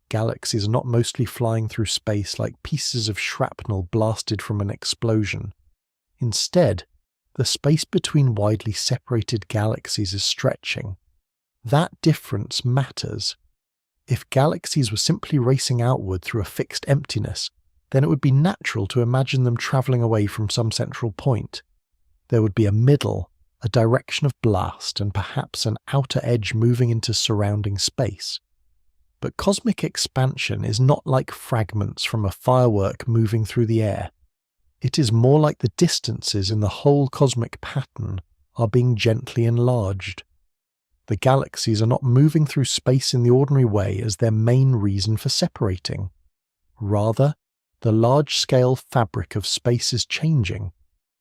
Galaxies are not mostly flying through space like pieces of shrapnel blasted from an explosion. Instead, the space between widely separated galaxies is stretching. That difference matters. If galaxies were simply racing outward through a fixed emptiness, then it would be natural to imagine them travelling away from some central point. There would be a middle, a direction of blast, and perhaps an outer edge moving into surrounding space. But cosmic expansion is not like fragments from a firework moving through the air. It is more like the distances in the whole cosmic pattern are being gently enlarged. The galaxies are not moving through space in the ordinary way as their main reason for separating. Rather, the large-scale fabric of space is changing,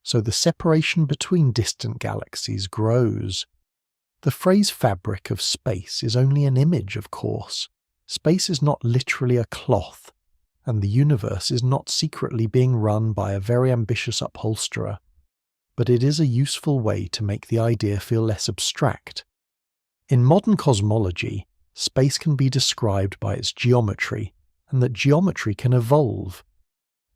so the separation between distant galaxies grows. The phrase fabric of space is only an image, of course. Space is not literally a cloth, and the universe is not secretly being run by a very ambitious upholsterer. But it is a useful way to make the idea feel less abstract. In modern cosmology, space can be described by its geometry, and that geometry can evolve.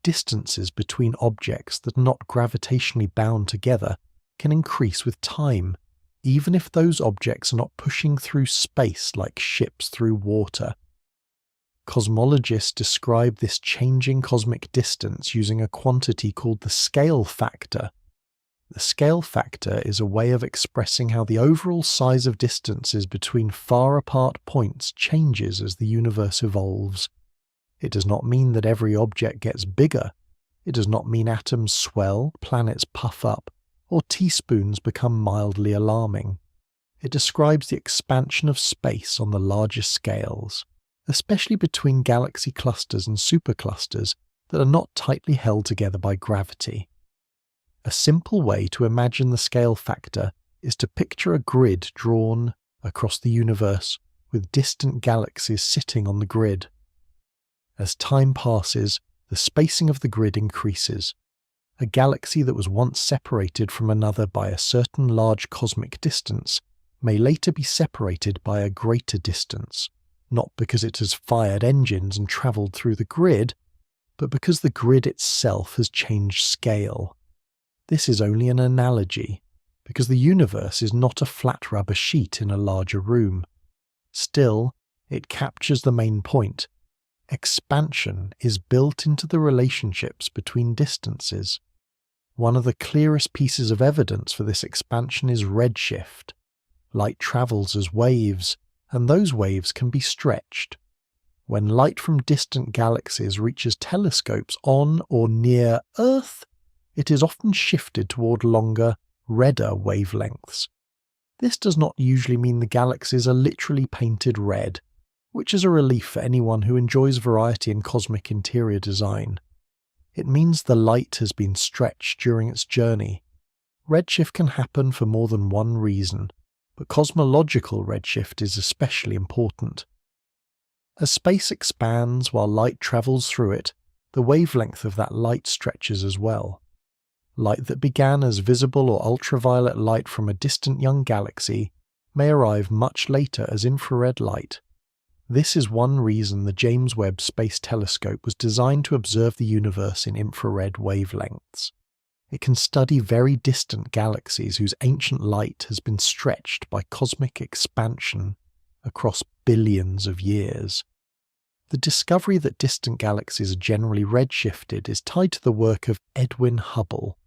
Distances between objects that are not gravitationally bound together can increase with time, even if those objects are not pushing through space like ships through water. Cosmologists describe this changing cosmic distance using a quantity called the scale factor. The scale factor is a way of expressing how the overall size of distances between far apart points changes as the universe evolves. It does not mean that every object gets bigger. It does not mean atoms swell, planets puff up, or teaspoons become mildly alarming. It describes the expansion of space on the largest scales, especially between galaxy clusters and superclusters that are not tightly held together by gravity. A simple way to imagine the scale factor is to picture a grid drawn across the universe with distant galaxies sitting on the grid. As time passes, the spacing of the grid increases. A galaxy that was once separated from another by a certain large cosmic distance may later be separated by a greater distance, not because it has fired engines and travelled through the grid, but because the grid itself has changed scale. This is only an analogy, because the universe is not a flat rubber sheet in a larger room. Still, it captures the main point. Expansion is built into the relationships between distances. One of the clearest pieces of evidence for this expansion is redshift. Light travels as waves, and those waves can be stretched. When light from distant galaxies reaches telescopes on or near Earth, it is often shifted toward longer, redder wavelengths. This does not usually mean the galaxies are literally painted red, which is a relief for anyone who enjoys variety in cosmic interior design. It means the light has been stretched during its journey. Redshift can happen for more than one reason, but cosmological redshift is especially important. As space expands while light travels through it, the wavelength of that light stretches as well. Light that began as visible or ultraviolet light from a distant young galaxy may arrive much later as infrared light. This is one reason the James Webb Space Telescope was designed to observe the universe in infrared wavelengths. It can study very distant galaxies whose ancient light has been stretched by cosmic expansion across billions of years. The discovery that distant galaxies are generally redshifted is tied to the work of Edwin Hubble,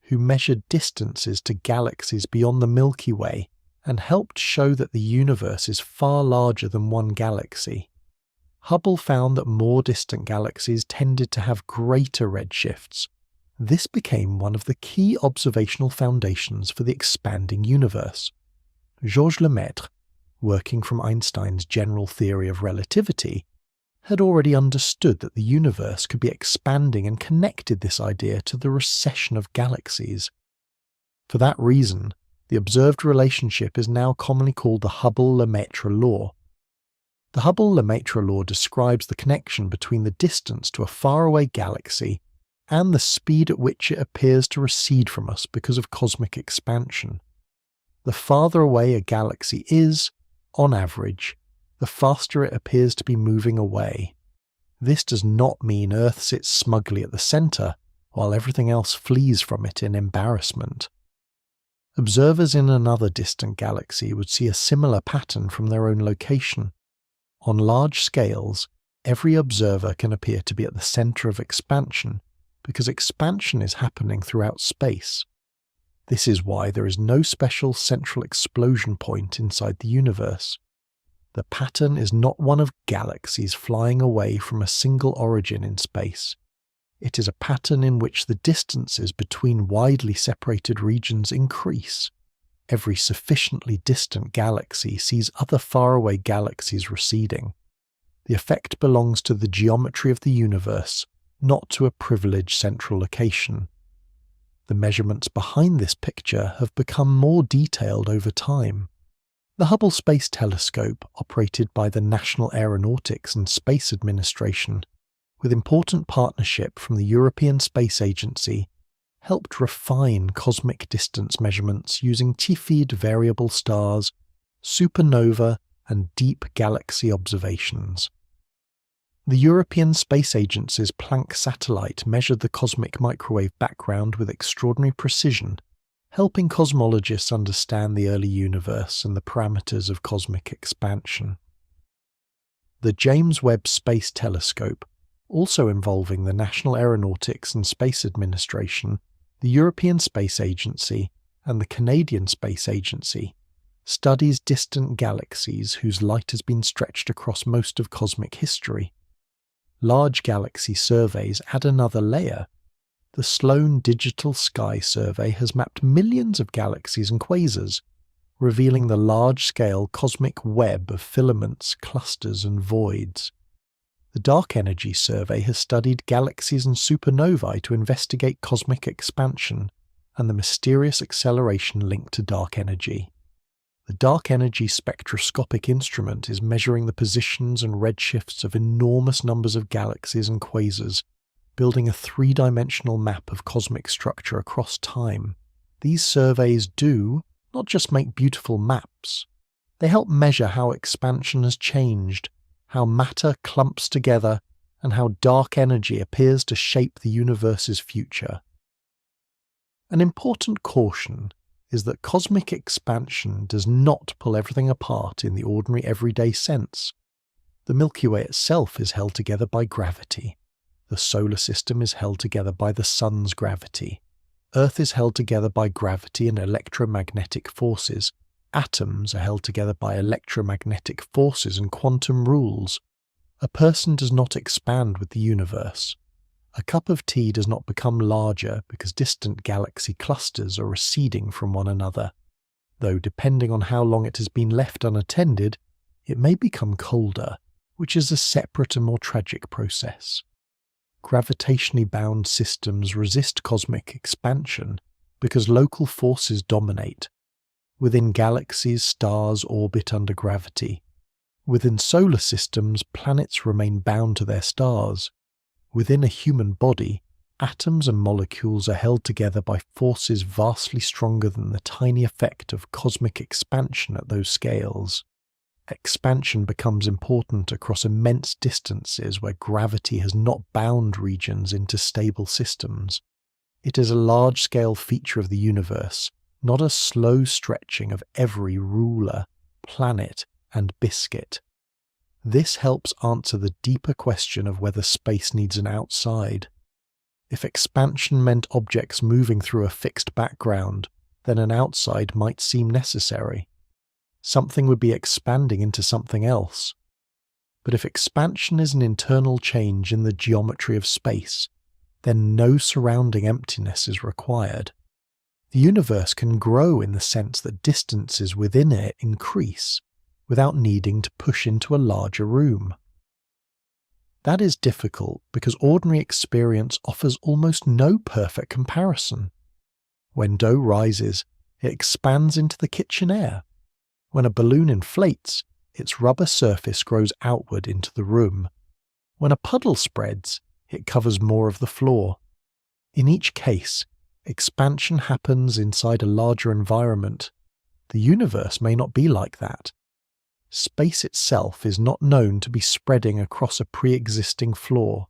who measured distances to galaxies beyond the Milky Way and helped show that the universe is far larger than one galaxy. Hubble found that more distant galaxies tended to have greater redshifts. This became one of the key observational foundations for the expanding universe. Georges Lemaitre, working from Einstein's general theory of relativity, had already understood that the universe could be expanding and connected this idea to the recession of galaxies. For that reason, the observed relationship is now commonly called the Hubble-Lemaitre law. The Hubble-Lemaitre law describes the connection between the distance to a faraway galaxy and the speed at which it appears to recede from us because of cosmic expansion. The farther away a galaxy is, on average, the faster it appears to be moving away. This does not mean Earth sits smugly at the centre, while everything else flees from it in embarrassment. Observers in another distant galaxy would see a similar pattern from their own location. On large scales, every observer can appear to be at the centre of expansion, because expansion is happening throughout space. This is why there is no special central explosion point inside the universe. The pattern is not one of galaxies flying away from a single origin in space. It is a pattern in which the distances between widely separated regions increase. Every sufficiently distant galaxy sees other faraway galaxies receding. The effect belongs to the geometry of the universe, not to a privileged central location. The measurements behind this picture have become more detailed over time. The Hubble Space Telescope, operated by the National Aeronautics and Space Administration, with important partnership from the European Space Agency, helped refine cosmic distance measurements using Cepheid variable stars, supernova, and deep galaxy observations. The European Space Agency's Planck satellite measured the cosmic microwave background with extraordinary precision, helping cosmologists understand the early universe and the parameters of cosmic expansion. The James Webb Space Telescope, also involving the National Aeronautics and Space Administration, the European Space Agency, and the Canadian Space Agency, studies distant galaxies whose light has been stretched across most of cosmic history. Large galaxy surveys add another layer. The Sloan Digital Sky Survey has mapped millions of galaxies and quasars, revealing the large-scale cosmic web of filaments, clusters, and voids. The Dark Energy Survey has studied galaxies and supernovae to investigate cosmic expansion and the mysterious acceleration linked to dark energy. The Dark Energy Spectroscopic Instrument is measuring the positions and redshifts of enormous numbers of galaxies and quasars, building a three-dimensional map of cosmic structure across time. These surveys do not just make beautiful maps, they help measure how expansion has changed, how matter clumps together, and how dark energy appears to shape the universe's future. An important caution is that cosmic expansion does not pull everything apart in the ordinary everyday sense. The Milky Way itself is held together by gravity. The solar system is held together by the sun's gravity. Earth is held together by gravity and electromagnetic forces. Atoms are held together by electromagnetic forces and quantum rules. A person does not expand with the universe. A cup of tea does not become larger because distant galaxy clusters are receding from one another, though depending on how long it has been left unattended, it may become colder, which is a separate and more tragic process. Gravitationally bound systems resist cosmic expansion because local forces dominate. Within galaxies, stars orbit under gravity. Within solar systems, planets remain bound to their stars. Within a human body, atoms and molecules are held together by forces vastly stronger than the tiny effect of cosmic expansion at those scales. Expansion becomes important across immense distances where gravity has not bound regions into stable systems. It is a large-scale feature of the universe, not a slow stretching of every ruler, planet, and biscuit. This helps answer the deeper question of whether space needs an outside. If expansion meant objects moving through a fixed background, then an outside might seem necessary. Something would be expanding into something else. But if expansion is an internal change in the geometry of space, then no surrounding emptiness is required. The universe can grow in the sense that distances within it increase, without needing to push into a larger room. That is difficult because ordinary experience offers almost no perfect comparison. When dough rises, it expands into the kitchen air. When a balloon inflates, its rubber surface grows outward into the room. When a puddle spreads, it covers more of the floor. In each case, expansion happens inside a larger environment. The universe may not be like that. Space itself is not known to be spreading across a pre-existing floor.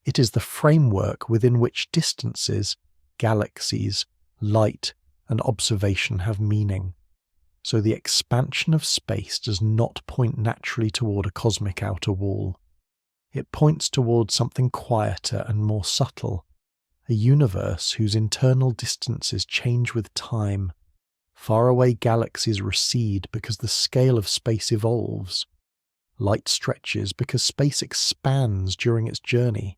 It is the framework within which distances, galaxies, light, and observation have meaning. So the expansion of space does not point naturally toward a cosmic outer wall. It points towards something quieter and more subtle, a universe whose internal distances change with time. Faraway galaxies recede because the scale of space evolves. Light stretches because space expands during its journey.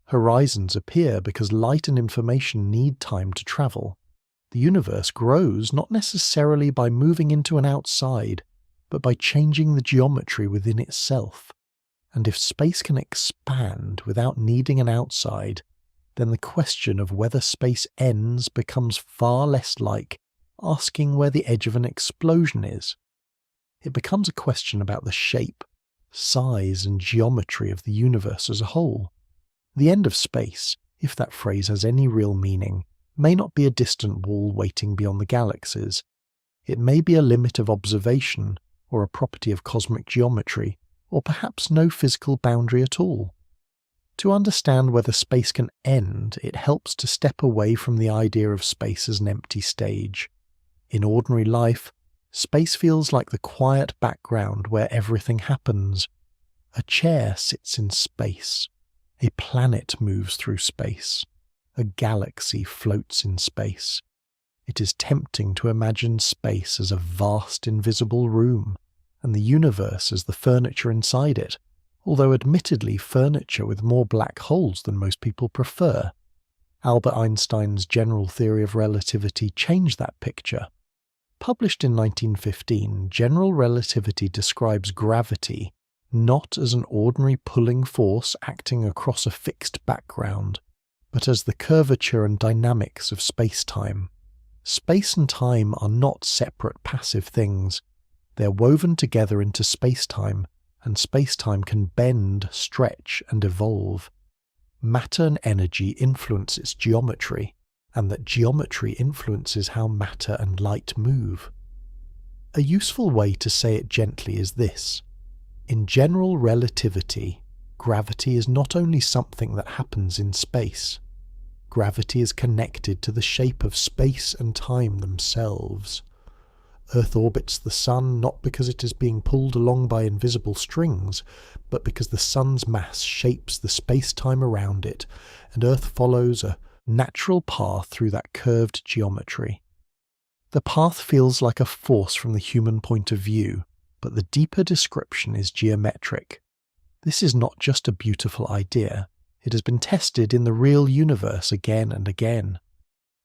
Horizons appear because light and information need time to travel. The universe grows not necessarily by moving into an outside, but by changing the geometry within itself. And if space can expand without needing an outside, then the question of whether space ends becomes far less like asking where the edge of an explosion is. It becomes a question about the shape, size, and geometry of the universe as a whole. The end of space, if that phrase has any real meaning, may not be a distant wall waiting beyond the galaxies. It may be a limit of observation, or a property of cosmic geometry, or perhaps no physical boundary at all. To understand whether space can end, it helps to step away from the idea of space as an empty stage. In ordinary life, space feels like the quiet background where everything happens. A chair sits in space. A planet moves through space. A galaxy floats in space. It is tempting to imagine space as a vast invisible room, and the universe as the furniture inside it, although admittedly furniture with more black holes than most people prefer. Albert Einstein's general theory of relativity changed that picture. Published in 1915, general relativity describes gravity not as an ordinary pulling force acting across a fixed background, but as the curvature and dynamics of space-time. Space and time are not separate passive things. They're woven together into space-time, and space-time can bend, stretch, and evolve. Matter and energy influence its geometry, and that geometry influences how matter and light move. A useful way to say it gently is this. In general relativity, gravity is not only something that happens in space. Gravity is connected to the shape of space and time themselves. Earth orbits the Sun not because it is being pulled along by invisible strings, but because the Sun's mass shapes the space-time around it, and Earth follows a natural path through that curved geometry. The path feels like a force from the human point of view, but the deeper description is geometric. This is not just a beautiful idea. It has been tested in the real universe again and again.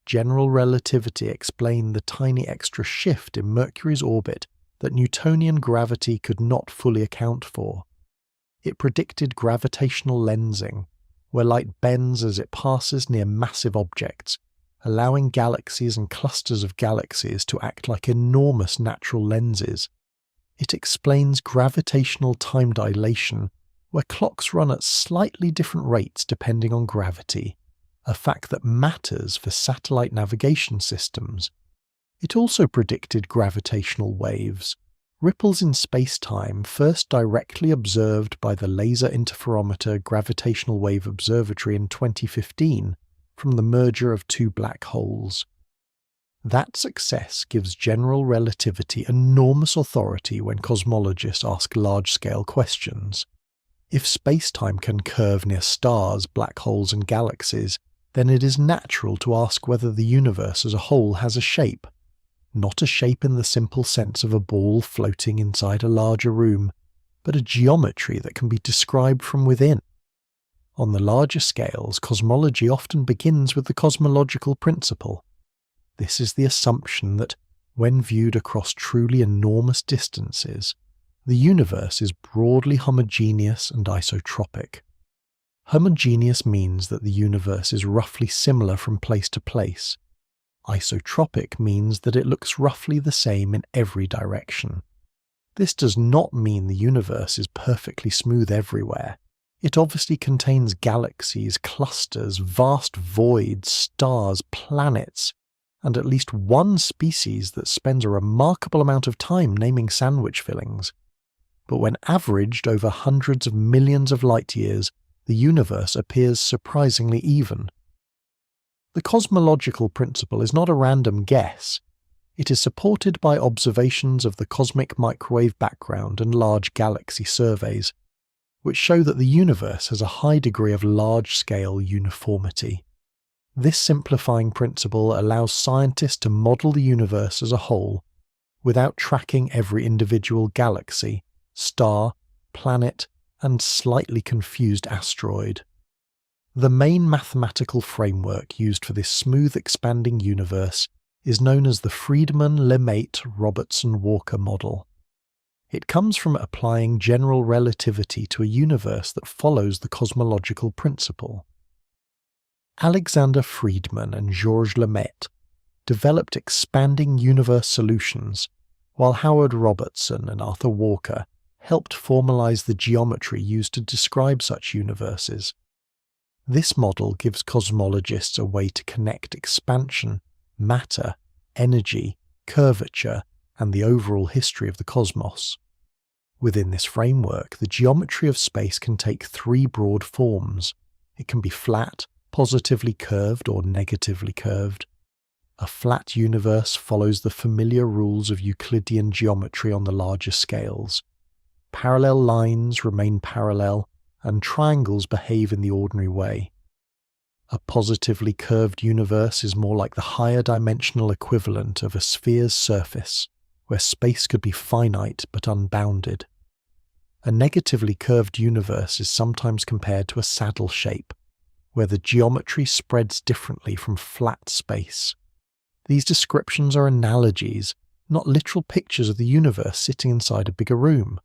General relativity explained the tiny extra shift in Mercury's orbit that Newtonian gravity could not fully account for. It predicted gravitational lensing, where light bends as it passes near massive objects, allowing galaxies and clusters of galaxies to act like enormous natural lenses. It explains gravitational time dilation, where clocks run at slightly different rates depending on gravity, a fact that matters for satellite navigation systems. It also predicted gravitational waves, ripples in space-time first directly observed by the Laser Interferometer Gravitational Wave Observatory in 2015 from the merger of two black holes. That success gives general relativity enormous authority when cosmologists ask large-scale questions. If space-time can curve near stars, black holes, and galaxies, then it is natural to ask whether the universe as a whole has a shape. Not a shape in the simple sense of a ball floating inside a larger room, but a geometry that can be described from within. On the larger scales, cosmology often begins with the cosmological principle. This is the assumption that, when viewed across truly enormous distances, the universe is broadly homogeneous and isotropic. Homogeneous means that the universe is roughly similar from place to place. Isotropic means that it looks roughly the same in every direction. This does not mean the universe is perfectly smooth everywhere. It obviously contains galaxies, clusters, vast voids, stars, planets, and at least one species that spends a remarkable amount of time naming sandwich fillings. But when averaged over hundreds of millions of light years, the universe appears surprisingly even. The cosmological principle is not a random guess. It is supported by observations of the cosmic microwave background and large galaxy surveys, which show that the universe has a high degree of large-scale uniformity. This simplifying principle allows scientists to model the universe as a whole without tracking every individual galaxy, star, planet, and slightly confused asteroid. The main mathematical framework used for this smooth expanding universe is known as the Friedmann-Lemaitre-Robertson-Walker model. It comes from applying general relativity to a universe that follows the cosmological principle. Alexander Friedmann and Georges Lemaitre developed expanding universe solutions, while Howard Robertson and Arthur Walker helped formalize the geometry used to describe such universes. This model gives cosmologists a way to connect expansion, matter, energy, curvature, and the overall history of the cosmos. Within this framework, the geometry of space can take three broad forms. It can be flat, positively curved, or negatively curved. A flat universe follows the familiar rules of Euclidean geometry on the larger scales. Parallel lines remain parallel, and triangles behave in the ordinary way. A positively curved universe is more like the higher dimensional equivalent of a sphere's surface, where space could be finite but unbounded. A negatively curved universe is sometimes compared to a saddle shape, where the geometry spreads differently from flat space. These descriptions are analogies, not literal pictures of the universe sitting inside a bigger room.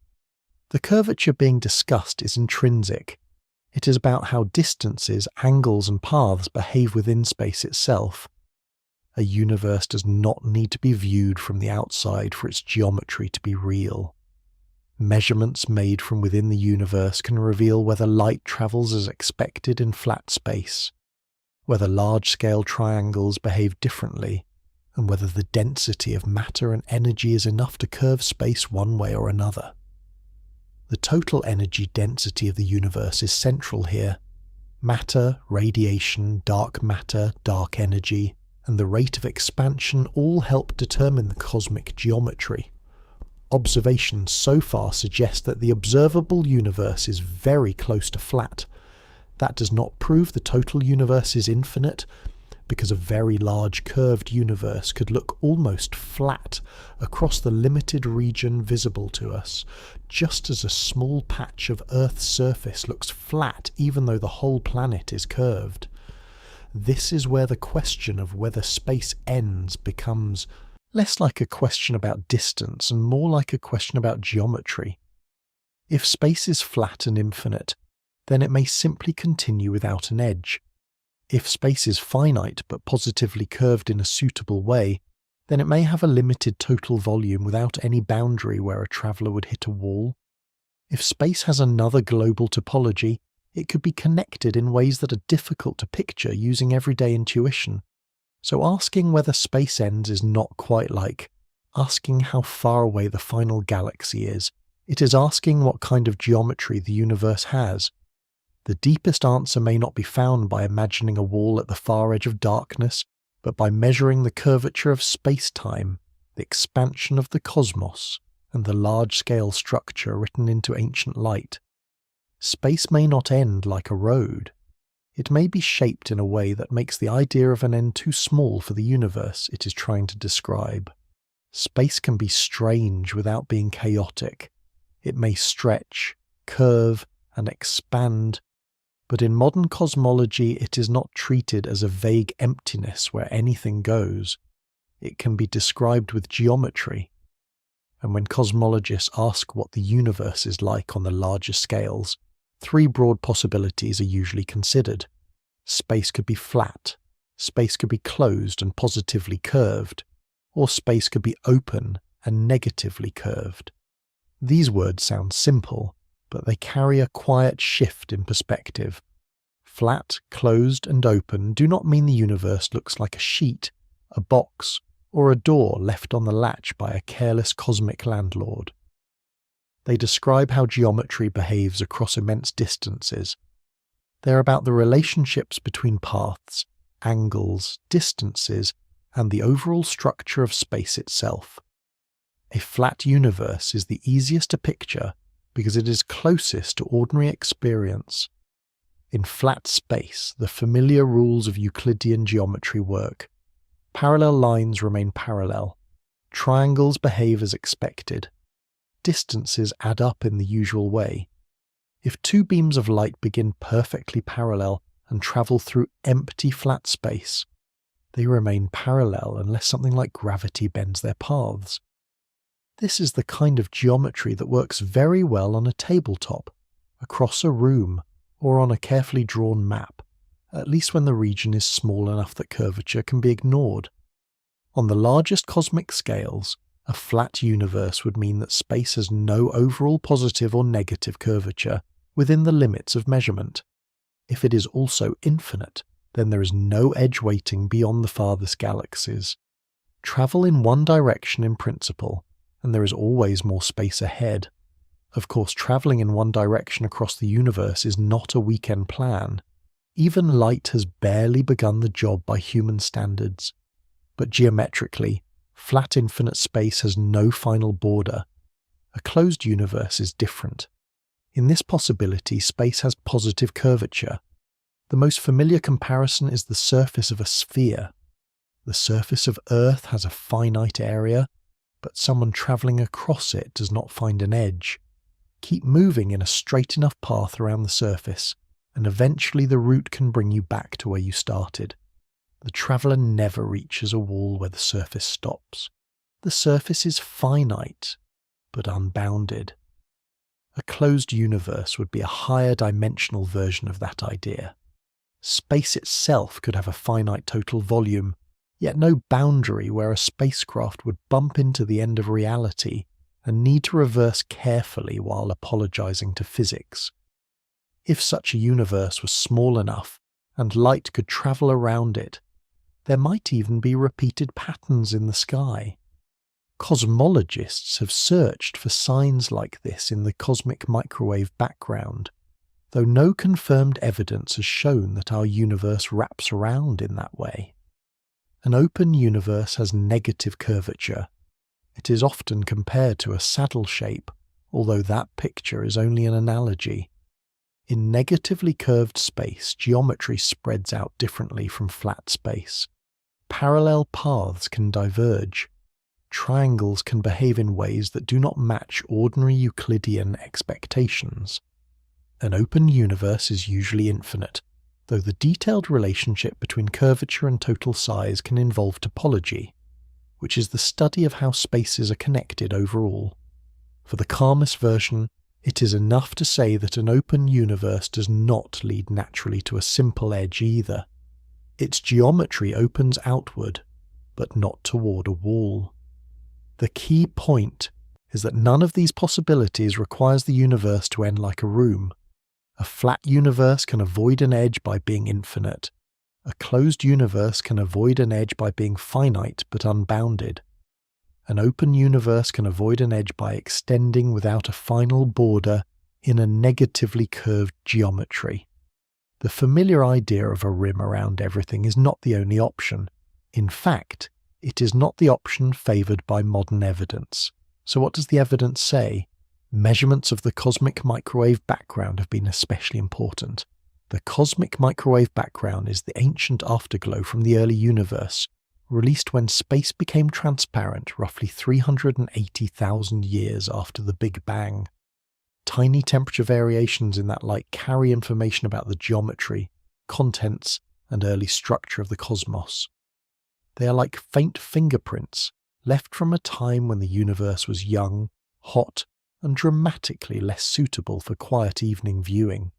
The curvature being discussed is intrinsic. It is about how distances, angles, and paths behave within space itself. A universe does not need to be viewed from the outside for its geometry to be real. Measurements made from within the universe can reveal whether light travels as expected in flat space, whether large-scale triangles behave differently, and whether the density of matter and energy is enough to curve space one way or another. The total energy density of the universe is central here. Matter, radiation, dark matter, dark energy, and the rate of expansion all help determine the cosmic geometry. Observations so far suggest that the observable universe is very close to flat. That does not prove the total universe is infinite, because a very large curved universe could look almost flat across the limited region visible to us, just as a small patch of Earth's surface looks flat even though the whole planet is curved. This is where the question of whether space ends becomes less like a question about distance and more like a question about geometry. If space is flat and infinite, then it may simply continue without an edge. If space is finite but positively curved in a suitable way, then it may have a limited total volume without any boundary where a traveller would hit a wall. If space has another global topology, it could be connected in ways that are difficult to picture using everyday intuition. So asking whether space ends is not quite like asking how far away the final galaxy is. It is asking what kind of geometry the universe has. The deepest answer may not be found by imagining a wall at the far edge of darkness, but by measuring the curvature of space-time, the expansion of the cosmos, and the large-scale structure written into ancient light. Space may not end like a road. It may be shaped in a way that makes the idea of an end too small for the universe it is trying to describe. Space can be strange without being chaotic. It may stretch, curve, and expand, but in modern cosmology it is not treated as a vague emptiness where anything goes. It can be described with geometry. And when cosmologists ask what the universe is like on the larger scales, three broad possibilities are usually considered. Space could be flat, space could be closed and positively curved, or space could be open and negatively curved. These words sound simple, but they carry a quiet shift in perspective. Flat, closed, and open do not mean the universe looks like a sheet, a box, or a door left on the latch by a careless cosmic landlord. They describe how geometry behaves across immense distances. They're about the relationships between paths, angles, distances, and the overall structure of space itself. A flat universe is the easiest to picture because it is closest to ordinary experience. In flat space, the familiar rules of Euclidean geometry work. Parallel lines remain parallel. Triangles behave as expected. Distances add up in the usual way. If two beams of light begin perfectly parallel and travel through empty flat space, they remain parallel unless something like gravity bends their paths. This is the kind of geometry that works very well on a tabletop, across a room, or on a carefully drawn map, at least when the region is small enough that curvature can be ignored. On the largest cosmic scales, a flat universe would mean that space has no overall positive or negative curvature within the limits of measurement. If it is also infinite, then there is no edge weighting beyond the farthest galaxies. Travel in one direction in principle, and there is always more space ahead. Of course, travelling in one direction across the universe is not a weekend plan. Even light has barely begun the job by human standards. But geometrically, flat infinite space has no final border. A closed universe is different. In this possibility, space has positive curvature. The most familiar comparison is the surface of a sphere. The surface of Earth has a finite area, but someone travelling across it does not find an edge. Keep moving in a straight enough path around the surface, and eventually the route can bring you back to where you started. The traveller never reaches a wall where the surface stops. The surface is finite, but unbounded. A closed universe would be a higher dimensional version of that idea. Space itself could have a finite total volume, yet no boundary where a spacecraft would bump into the end of reality and need to reverse carefully while apologizing to physics. If such a universe was small enough and light could travel around it, there might even be repeated patterns in the sky. Cosmologists have searched for signs like this in the cosmic microwave background, though no confirmed evidence has shown that our universe wraps around in that way. An open universe has negative curvature. It is often compared to a saddle shape, although that picture is only an analogy. In negatively curved space, geometry spreads out differently from flat space. Parallel paths can diverge. Triangles can behave in ways that do not match ordinary Euclidean expectations. An open universe is usually infinite, though the detailed relationship between curvature and total size can involve topology, which is the study of how spaces are connected overall. For the calmest version, it is enough to say that an open universe does not lead naturally to a simple edge either. Its geometry opens outward, but not toward a wall. The key point is that none of these possibilities requires the universe to end like a room. A flat universe can avoid an edge by being infinite. A closed universe can avoid an edge by being finite but unbounded. An open universe can avoid an edge by extending without a final border in a negatively curved geometry. The familiar idea of a rim around everything is not the only option. In fact, it is not the option favoured by modern evidence. So what does the evidence say? Measurements of the cosmic microwave background have been especially important. The cosmic microwave background is the ancient afterglow from the early universe, released when space became transparent roughly 380,000 years after the Big Bang. Tiny temperature variations in that light carry information about the geometry, contents, and early structure of the cosmos. They are like faint fingerprints left from a time when the universe was young, hot, and dramatically less suitable for quiet evening viewing.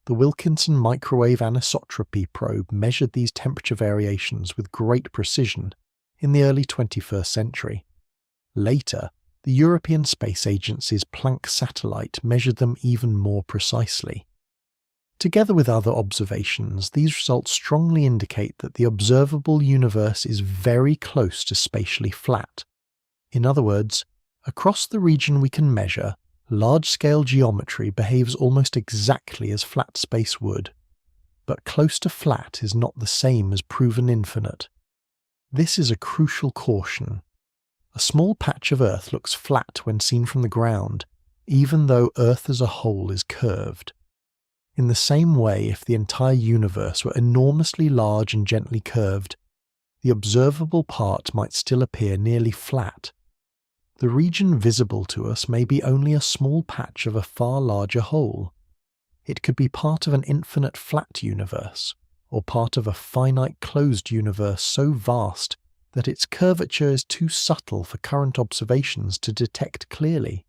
The Wilkinson microwave anisotropy probe measured these temperature variations with great precision in the early 21st century. Later, the the European Space Agency's Planck satellite measured them even more precisely. Together with other observations, these results strongly indicate that the observable universe is very close to spatially flat. In other words, across the region we can measure, large-scale geometry behaves almost exactly as flat space would. But close to flat is not the same as proven infinite. This is a crucial caution. A small patch of Earth looks flat when seen from the ground, even though Earth as a whole is curved. In the same way, if the entire universe were enormously large and gently curved, the observable part might still appear nearly flat. The region visible to us may be only a small patch of a far larger whole. It could be part of an infinite flat universe, or part of a finite closed universe so vast that its curvature is too subtle for current observations to detect clearly.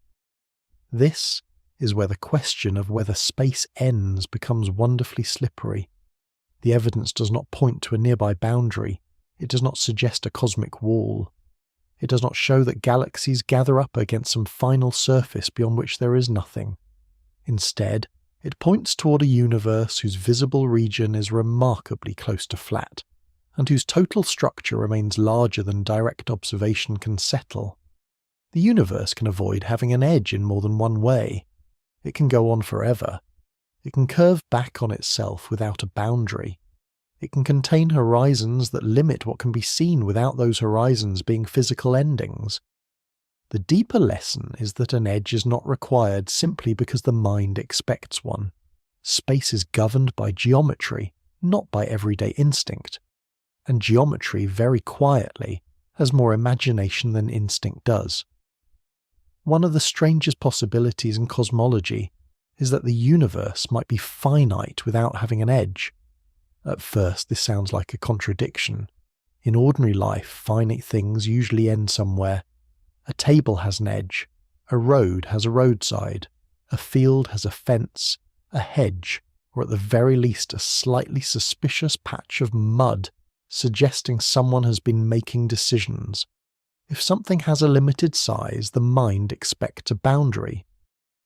This is where the question of whether space ends becomes wonderfully slippery. The evidence does not point to a nearby boundary. It does not suggest a cosmic wall. It does not show that galaxies gather up against some final surface beyond which there is nothing. Instead, it points toward a universe whose visible region is remarkably close to flat, and whose total structure remains larger than direct observation can settle. The universe can avoid having an edge in more than one way. It can go on forever. It can curve back on itself without a boundary. It can contain horizons that limit what can be seen without those horizons being physical endings. The deeper lesson is that an edge is not required simply because the mind expects one. Space is governed by geometry, not by everyday instinct. And geometry, very quietly, has more imagination than instinct does. One of the strangest possibilities in cosmology is that the universe might be finite without having an edge. At first, this sounds like a contradiction. In ordinary life, finite things usually end somewhere. A table has an edge, a road has a roadside, a field has a fence, a hedge, or at the very least a slightly suspicious patch of mud, suggesting someone has been making decisions. If something has a limited size, the mind expects a boundary.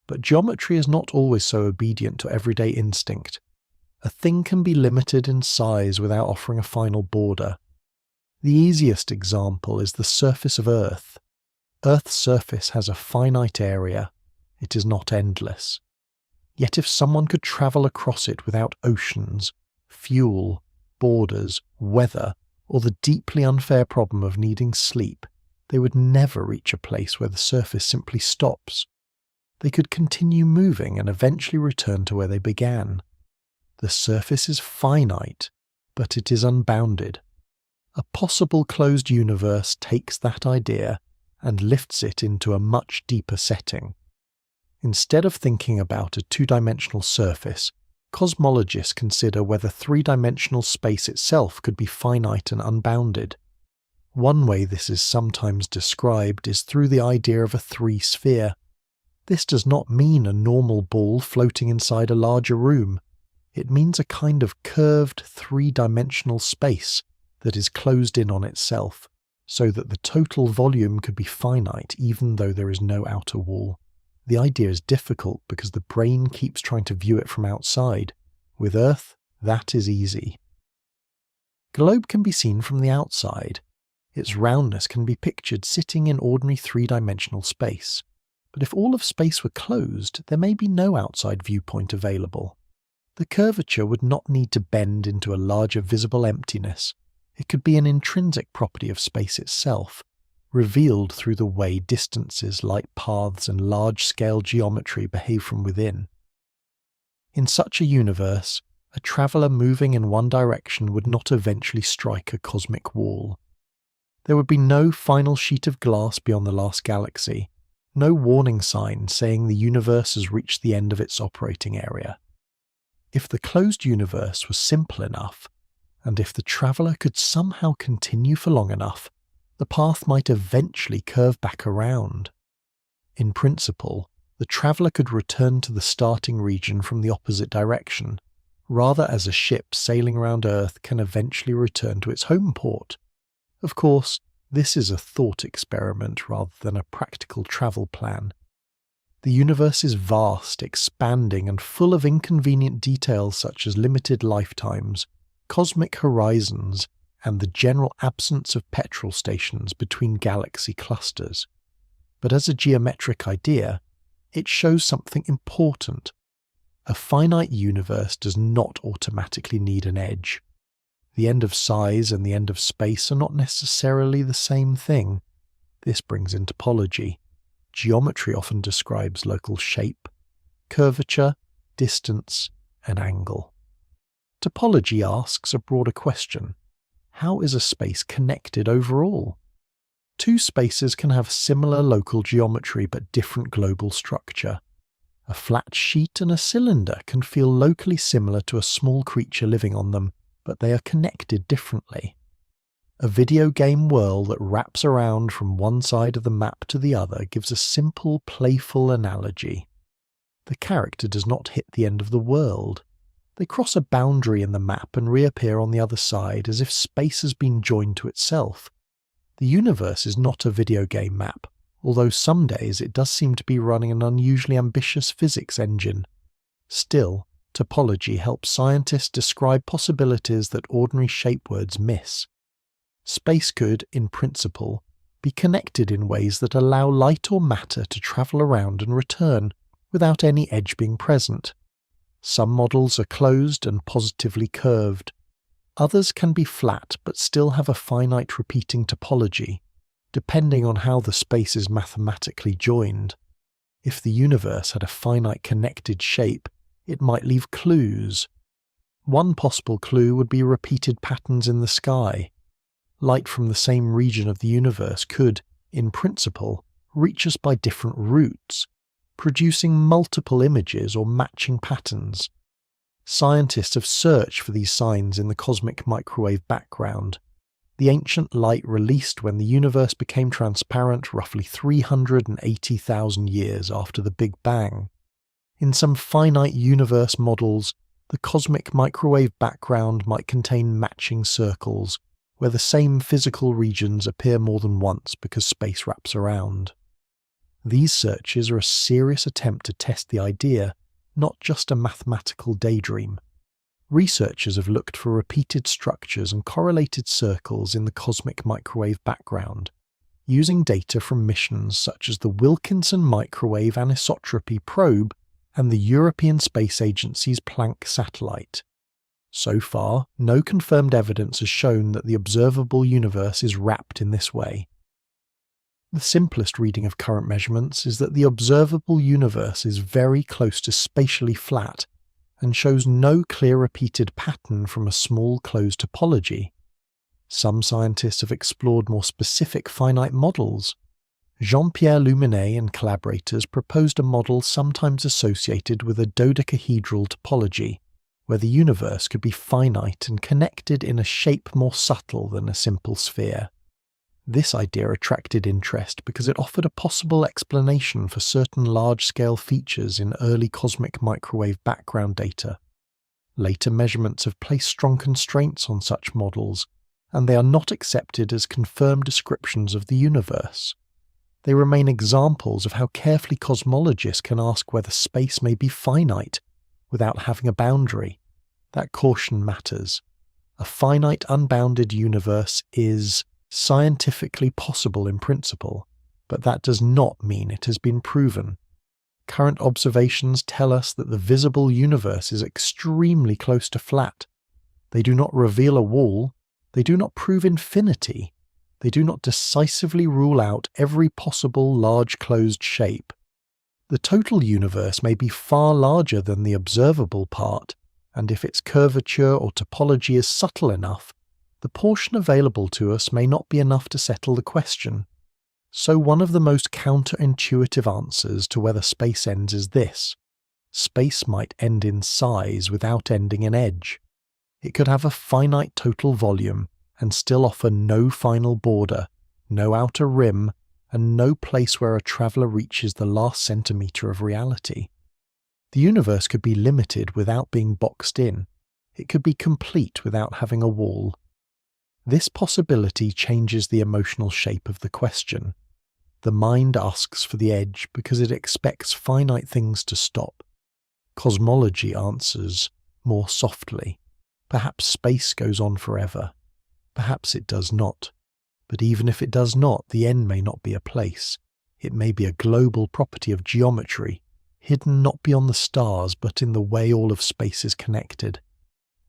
But geometry is not always so obedient to everyday instinct. A thing can be limited in size without offering a final border. The easiest example is the surface of Earth. Earth's surface has a finite area. It is not endless. Yet if someone could travel across it without oceans, fuel, borders, weather, or the deeply unfair problem of needing sleep, they would never reach a place where the surface simply stops. They could continue moving and eventually return to where they began. The surface is finite, but it is unbounded. A possible closed universe takes that idea and lifts it into a much deeper setting. Instead of thinking about a two-dimensional surface, cosmologists consider whether three-dimensional space itself could be finite and unbounded. One way this is sometimes described is through the idea of a three-sphere. This does not mean a normal ball floating inside a larger room. It means a kind of curved three-dimensional space that is closed in on itself, so that the total volume could be finite even though there is no outer wall. The idea is difficult because the brain keeps trying to view it from outside. With Earth, that is easy. Globe can be seen from the outside. Its roundness can be pictured sitting in ordinary three-dimensional space. But if all of space were closed, there may be no outside viewpoint available. The curvature would not need to bend into a larger visible emptiness. It could be an intrinsic property of space itself, revealed through the way distances, light paths, and large-scale geometry behave from within. In such a universe, a traveller moving in one direction would not eventually strike a cosmic wall. There would be no final sheet of glass beyond the last galaxy, no warning sign saying the universe has reached the end of its operating area. If the closed universe was simple enough, and if the traveller could somehow continue for long enough, the path might eventually curve back around. In principle, the traveller could return to the starting region from the opposite direction, rather as a ship sailing around Earth can eventually return to its home port. Of course, This is a thought experiment rather than a practical travel plan. The universe is vast, expanding, and full of inconvenient details such as limited lifetimes, cosmic horizons, and the general absence of petrol stations between galaxy clusters. But as a geometric idea, it shows something important. A finite universe does not automatically need an edge. The end of size and the end of space are not necessarily the same thing. This brings in topology. Geometry often describes local shape, curvature, distance, and angle. Topology asks a broader question. How is a space connected overall? Two spaces can have similar local geometry but different global structure. A flat sheet and a cylinder can feel locally similar to a small creature living on them, but they are connected differently. A video game world that wraps around from one side of the map to the other gives a simple, playful analogy. The character does not hit the end of the world. They cross a boundary in the map and reappear on the other side as if space has been joined to itself. The universe is not a video game map, although some days it does seem to be running an unusually ambitious physics engine. Still, topology helps scientists describe possibilities that ordinary shape words miss. Space could, in principle, be connected in ways that allow light or matter to travel around and return without any edge being present. Some models are closed and positively curved. Others can be flat but still have a finite repeating topology, depending on how the space is mathematically joined. If the universe had a finite connected shape, it might leave clues. One possible clue would be repeated patterns in the sky. Light from the same region of the universe could, in principle, reach us by different routes, producing multiple images or matching patterns. Scientists have searched for these signs in the cosmic microwave background, the ancient light released when the universe became transparent roughly 380,000 years after the Big Bang. In some finite universe models, the cosmic microwave background might contain matching circles, where the same physical regions appear more than once because space wraps around. These searches are a serious attempt to test the idea, not just a mathematical daydream. Researchers have looked for repeated structures and correlated circles in the cosmic microwave background, using data from missions such as the Wilkinson Microwave Anisotropy Probe and the European Space Agency's Planck satellite. So far, no confirmed evidence has shown that the observable universe is wrapped in this way. The simplest reading of current measurements is that the observable universe is very close to spatially flat and shows no clear repeated pattern from a small closed topology. Some scientists have explored more specific finite models. Jean-Pierre Luminet and collaborators proposed a model sometimes associated with a dodecahedral topology, where the universe could be finite and connected in a shape more subtle than a simple sphere. This idea attracted interest because it offered a possible explanation for certain large-scale features in early cosmic microwave background data. Later measurements have placed strong constraints on such models, and they are not accepted as confirmed descriptions of the universe. They remain examples of how carefully cosmologists can ask whether space may be finite without having a boundary. That caution matters. A finite, unbounded universe is scientifically possible in principle, but that does not mean it has been proven. Current observations tell us that the visible universe is extremely close to flat. They do not reveal a wall, they do not prove infinity, they do not decisively rule out every possible large closed shape. The total universe may be far larger than the observable part, and if its curvature or topology is subtle enough, the portion available to us may not be enough to settle the question. So one of the most counterintuitive answers to whether space ends is this. Space might end in size without ending in edge. It could have a finite total volume and still offer no final border, no outer rim, and no place where a traveller reaches the last centimetre of reality. The universe could be limited without being boxed in. It could be complete without having a wall. This possibility changes the emotional shape of the question. The mind asks for the edge because it expects finite things to stop. Cosmology answers more softly. Perhaps space goes on forever. Perhaps it does not. But even if it does not, the end may not be a place. It may be a global property of geometry, hidden not beyond the stars but in the way all of space is connected.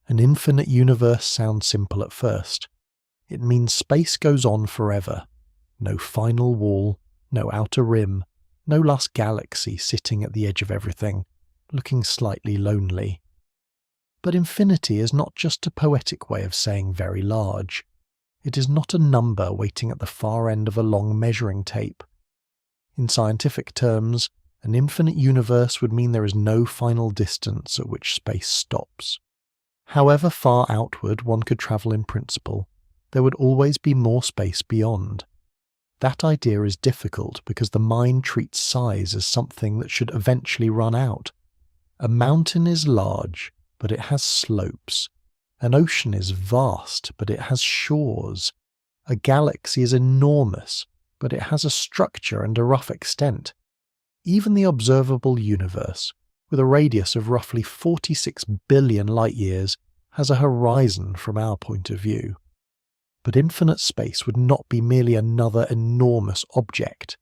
An infinite universe sounds simple at first. It means space goes on forever. No final wall, no outer rim, no last galaxy sitting at the edge of everything, looking slightly lonely. But infinity is not just a poetic way of saying very large. It is not a number waiting at the far end of a long measuring tape. In scientific terms, an infinite universe would mean there is no final distance at which space stops. However far outward one could travel in principle, there would always be more space beyond. That idea is difficult because the mind treats size as something that should eventually run out. A mountain is large, but it has slopes. An ocean is vast, but it has shores. A galaxy is enormous, but it has a structure and a rough extent. Even the observable universe, with a radius of roughly 46 billion light-years, has a horizon from our point of view. But infinite space would not be merely another enormous object.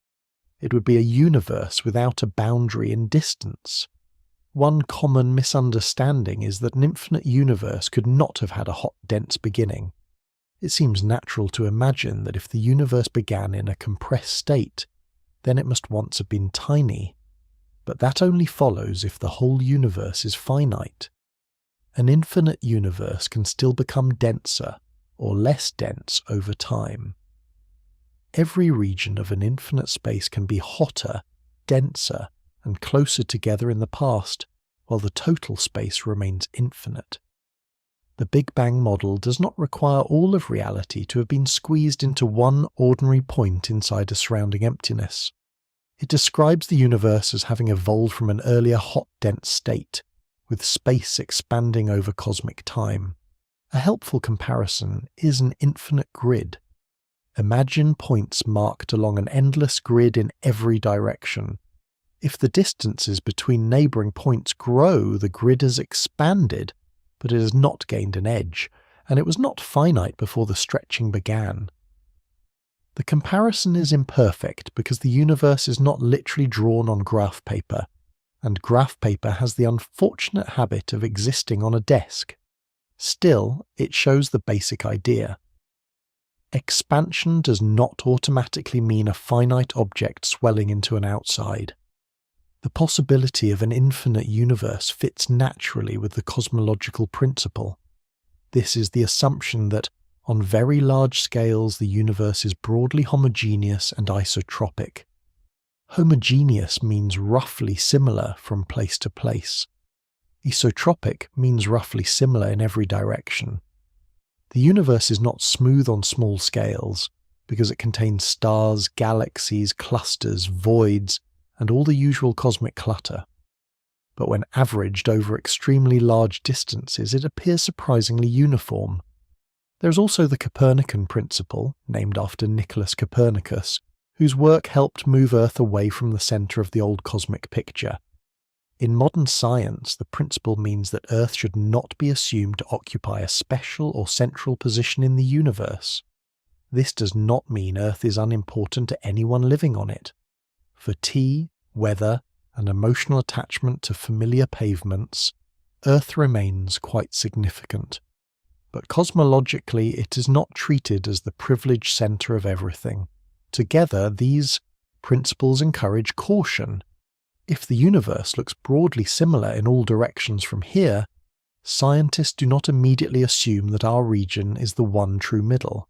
It would be a universe without a boundary in distance. One common misunderstanding is that an infinite universe could not have had a hot, dense beginning. It seems natural to imagine that if the universe began in a compressed state, then it must once have been tiny. But that only follows if the whole universe is finite. An infinite universe can still become denser or less dense over time. Every region of an infinite space can be hotter, denser, and closer together in the past, while the total space remains infinite. The Big Bang model does not require all of reality to have been squeezed into one ordinary point inside a surrounding emptiness. It describes the universe as having evolved from an earlier hot, dense state, with space expanding over cosmic time. A helpful comparison is an infinite grid. Imagine points marked along an endless grid in every direction. If the distances between neighbouring points grow, the grid has expanded, but it has not gained an edge, and it was not finite before the stretching began. The comparison is imperfect because the universe is not literally drawn on graph paper, and graph paper has the unfortunate habit of existing on a desk. Still, it shows the basic idea. Expansion does not automatically mean a finite object swelling into an outside. The possibility of an infinite universe fits naturally with the cosmological principle. This is the assumption that, on very large scales, the universe is broadly homogeneous and isotropic. Homogeneous means roughly similar from place to place. Isotropic means roughly similar in every direction. The universe is not smooth on small scales, because it contains stars, galaxies, clusters, voids, and all the usual cosmic clutter. But when averaged over extremely large distances, it appears surprisingly uniform. There is also the Copernican principle, named after Nicholas Copernicus, whose work helped move Earth away from the centre of the old cosmic picture. In modern science, the principle means that Earth should not be assumed to occupy a special or central position in the universe. This does not mean Earth is unimportant to anyone living on it. For tea, weather, and emotional attachment to familiar pavements, Earth remains quite significant. But cosmologically, it is not treated as the privileged centre of everything. Together, these principles encourage caution. If the universe looks broadly similar in all directions from here, scientists do not immediately assume that our region is the one true middle.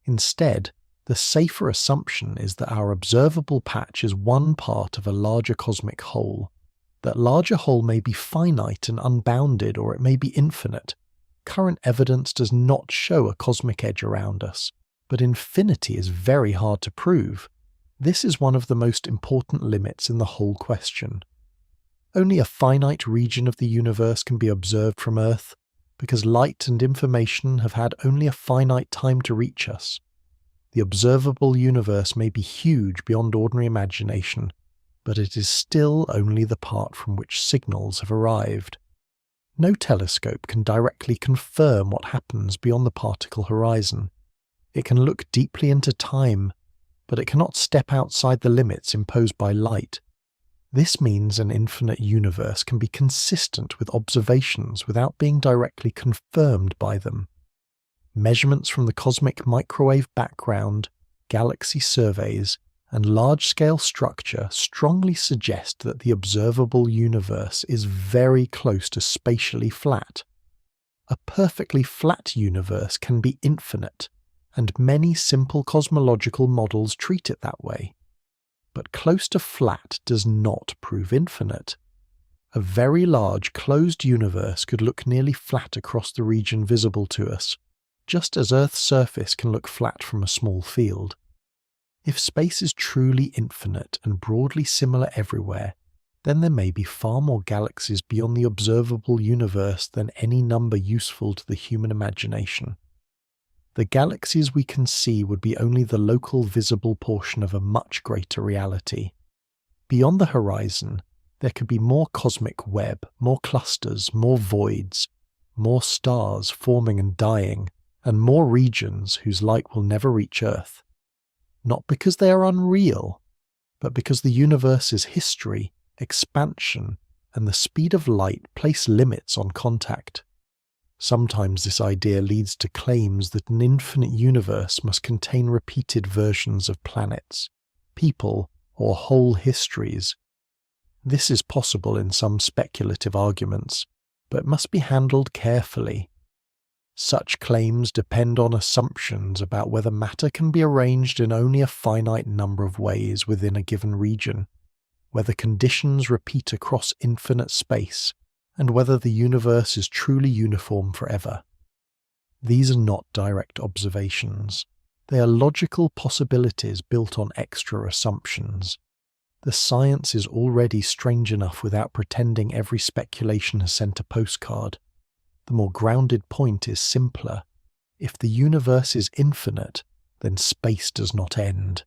Instead, the safer assumption is that our observable patch is one part of a larger cosmic whole. That larger whole may be finite and unbounded, or it may be infinite. Current evidence does not show a cosmic edge around us, but infinity is very hard to prove. This is one of the most important limits in the whole question. Only a finite region of the universe can be observed from Earth. because light and information have had only a finite time to reach us. The observable universe may be huge beyond ordinary imagination, but it is still only the part from which signals have arrived. No telescope can directly confirm what happens beyond the particle horizon. It can look deeply into time, but it cannot step outside the limits imposed by light. This means an infinite universe can be consistent with observations without being directly confirmed by them. Measurements from the cosmic microwave background, galaxy surveys, and large-scale structure strongly suggest that the observable universe is very close to spatially flat. A perfectly flat universe can be infinite, and many simple cosmological models treat it that way. But close to flat does not prove infinite. A very large closed universe could look nearly flat across the region visible to us, just as Earth's surface can look flat from a small field. If space is truly infinite and broadly similar everywhere, then there may be far more galaxies beyond the observable universe than any number useful to the human imagination. The galaxies we can see would be only the local visible portion of a much greater reality. Beyond the horizon, there could be more cosmic web, more clusters, more voids, more stars forming and dying, and more regions whose light will never reach Earth. Not because they are unreal, but because the universe's history, expansion, and the speed of light place limits on contact. Sometimes this idea leads to claims that an infinite universe must contain repeated versions of planets, people, or whole histories. This is possible in some speculative arguments, but must be handled carefully. Such claims depend on assumptions about whether matter can be arranged in only a finite number of ways within a given region, whether conditions repeat across infinite space, and whether the universe is truly uniform forever. These are not direct observations. They are logical possibilities built on extra assumptions. The science is already strange enough without pretending every speculation has sent a postcard. The more grounded point is simpler. If the universe is infinite, then space does not end.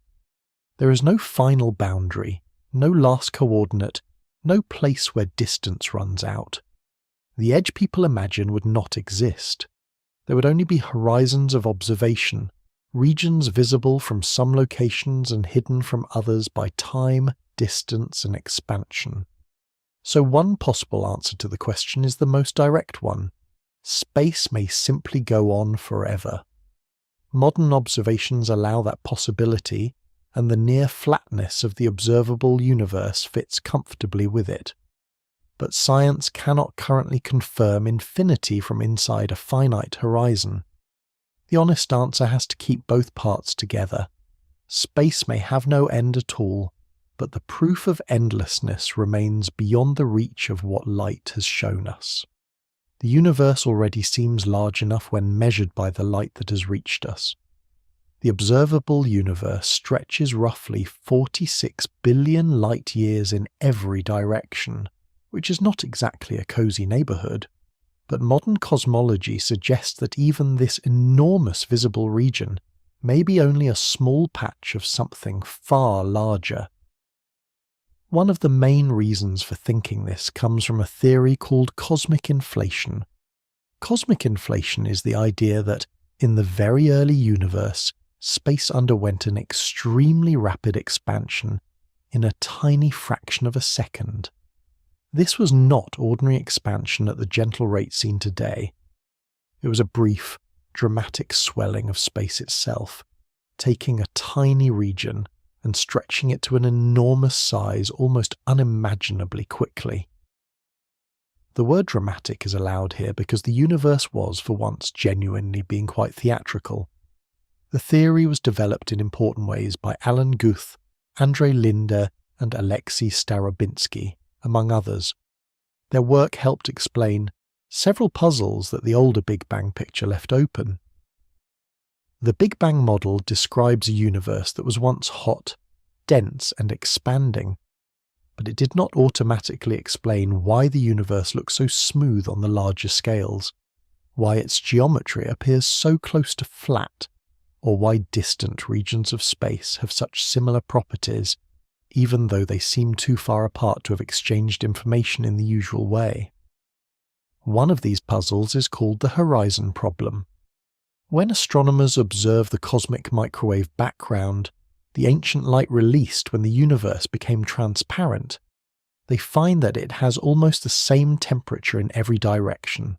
There is no final boundary, no last coordinate, no place where distance runs out. The edge people imagine would not exist. There would only be horizons of observation, regions visible from some locations and hidden from others by time, distance, and expansion. So one possible answer to the question is the most direct one. Space may simply go on forever. Modern observations allow that possibility, and the near flatness of the observable universe fits comfortably with it. But science cannot currently confirm infinity from inside a finite horizon. The honest answer has to keep both parts together. Space may have no end at all, but the proof of endlessness remains beyond the reach of what light has shown us. The universe already seems large enough when measured by the light that has reached us. The observable universe stretches roughly 46 billion light-years in every direction, which is not exactly a cozy neighbourhood, but modern cosmology suggests that even this enormous visible region may be only a small patch of something far larger. One of the main reasons for thinking this comes from a theory called cosmic inflation. Cosmic inflation is the idea that, in the very early universe, space underwent an extremely rapid expansion in a tiny fraction of a second. This was not ordinary expansion at the gentle rate seen today. It was a brief, dramatic swelling of space itself, taking a tiny region and stretching it to an enormous size almost unimaginably quickly. The word dramatic is allowed here because the universe was, for once, genuinely being quite theatrical. The theory was developed in important ways by Alan Guth, Andrei Linde, and Alexei Starobinsky, among others. Their work helped explain several puzzles that the older Big Bang picture left open. The Big Bang model describes a universe that was once hot, dense, and expanding, but it did not automatically explain why the universe looked so smooth on the larger scales. why its geometry appears so close to flat, or why distant regions of space have such similar properties, even though they seem too far apart to have exchanged information in the usual way. One of these puzzles is called the horizon problem. When astronomers observe the cosmic microwave background, the ancient light released when the universe became transparent, they find that it has almost the same temperature in every direction.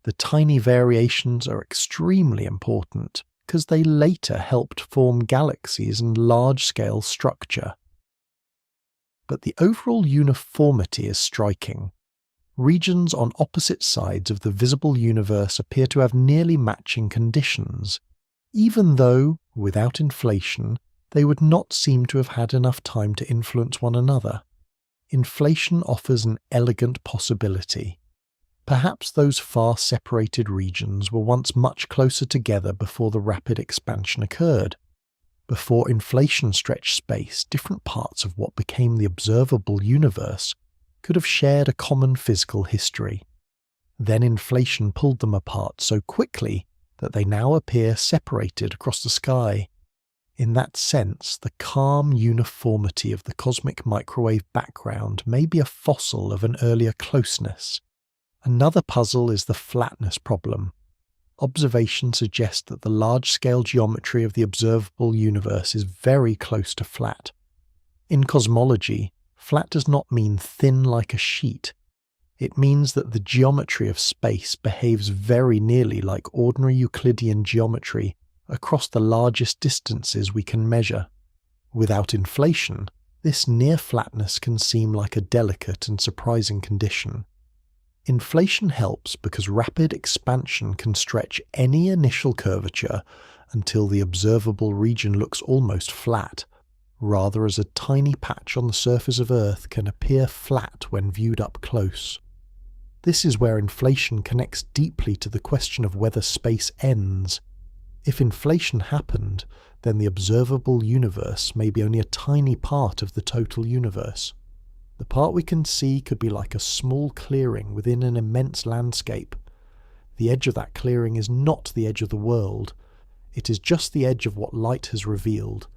The tiny variations are extremely important because they later helped form galaxies and large-scale structure. But the overall uniformity is striking. Regions on opposite sides of the visible universe appear to have nearly matching conditions, even though, without inflation, they would not seem to have had enough time to influence one another. Inflation offers an elegant possibility. Perhaps those far-separated regions were once much closer together before the rapid expansion occurred. Before inflation stretched space, different parts of what became the observable universe could have shared a common physical history. Then inflation pulled them apart so quickly that they now appear separated across the sky. In that sense, the calm uniformity of the cosmic microwave background may be a fossil of an earlier closeness. Another puzzle is the flatness problem. Observation suggests that the large-scale geometry of the observable universe is very close to flat. In cosmology, flat does not mean thin like a sheet. It means that the geometry of space behaves very nearly like ordinary Euclidean geometry across the largest distances we can measure. Without inflation, this near flatness can seem like a delicate and surprising condition. Inflation helps because rapid expansion can stretch any initial curvature until the observable region looks almost flat, rather as a tiny patch on the surface of Earth can appear flat when viewed up close. This is where inflation connects deeply to the question of whether space ends. If inflation happened, then the observable universe may be only a tiny part of the total universe. The part we can see could be like a small clearing within an immense landscape. The edge of that clearing is not the edge of the world. It is just the edge of what light has revealed.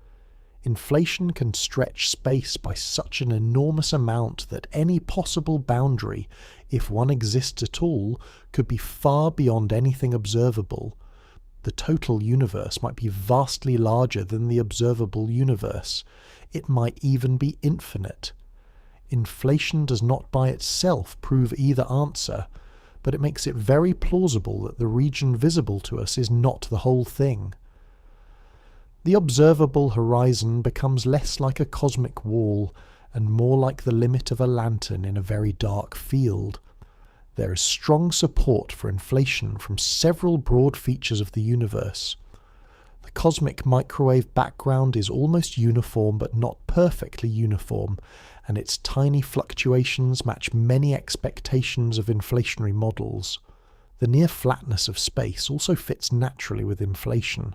Inflation can stretch space by such an enormous amount that any possible boundary, if one exists at all, could be far beyond anything observable. The total universe might be vastly larger than the observable universe. It might even be infinite. Inflation does not by itself prove either answer, but it makes it very plausible that the region visible to us is not the whole thing. The observable horizon becomes less like a cosmic wall and more like the limit of a lantern in a very dark field. There is strong support for inflation from several broad features of the universe. The cosmic microwave background is almost uniform but not perfectly uniform, and its tiny fluctuations match many expectations of inflationary models. The near flatness of space also fits naturally with inflation.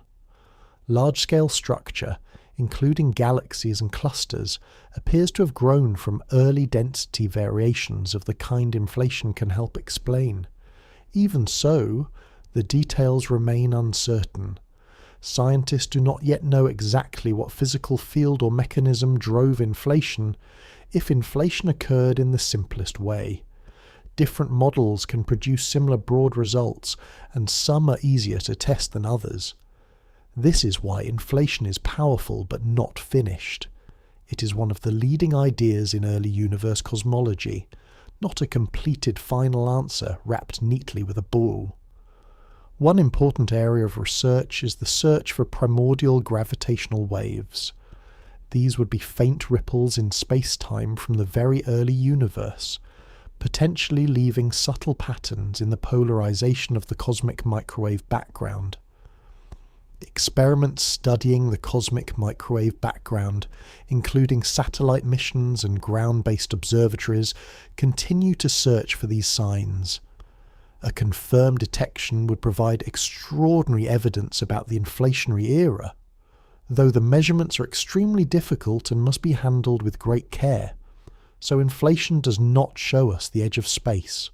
Large-scale structure, including galaxies and clusters, appears to have grown from early density variations of the kind inflation can help explain. Even so, the details remain uncertain. Scientists do not yet know exactly what physical field or mechanism drove inflation, if inflation occurred in the simplest way. Different models can produce similar broad results, and some are easier to test than others. This is why inflation is powerful but not finished. It is one of the leading ideas in early universe cosmology, not a completed final answer wrapped neatly with a bow. One important area of research is the search for primordial gravitational waves. These would be faint ripples in space-time from the very early universe, potentially leaving subtle patterns in the polarization of the cosmic microwave background. Experiments studying the cosmic microwave background, including satellite missions and ground-based observatories, continue to search for these signs. A confirmed detection would provide extraordinary evidence about the inflationary era, though the measurements are extremely difficult and must be handled with great care. So inflation does not show us the edge of space.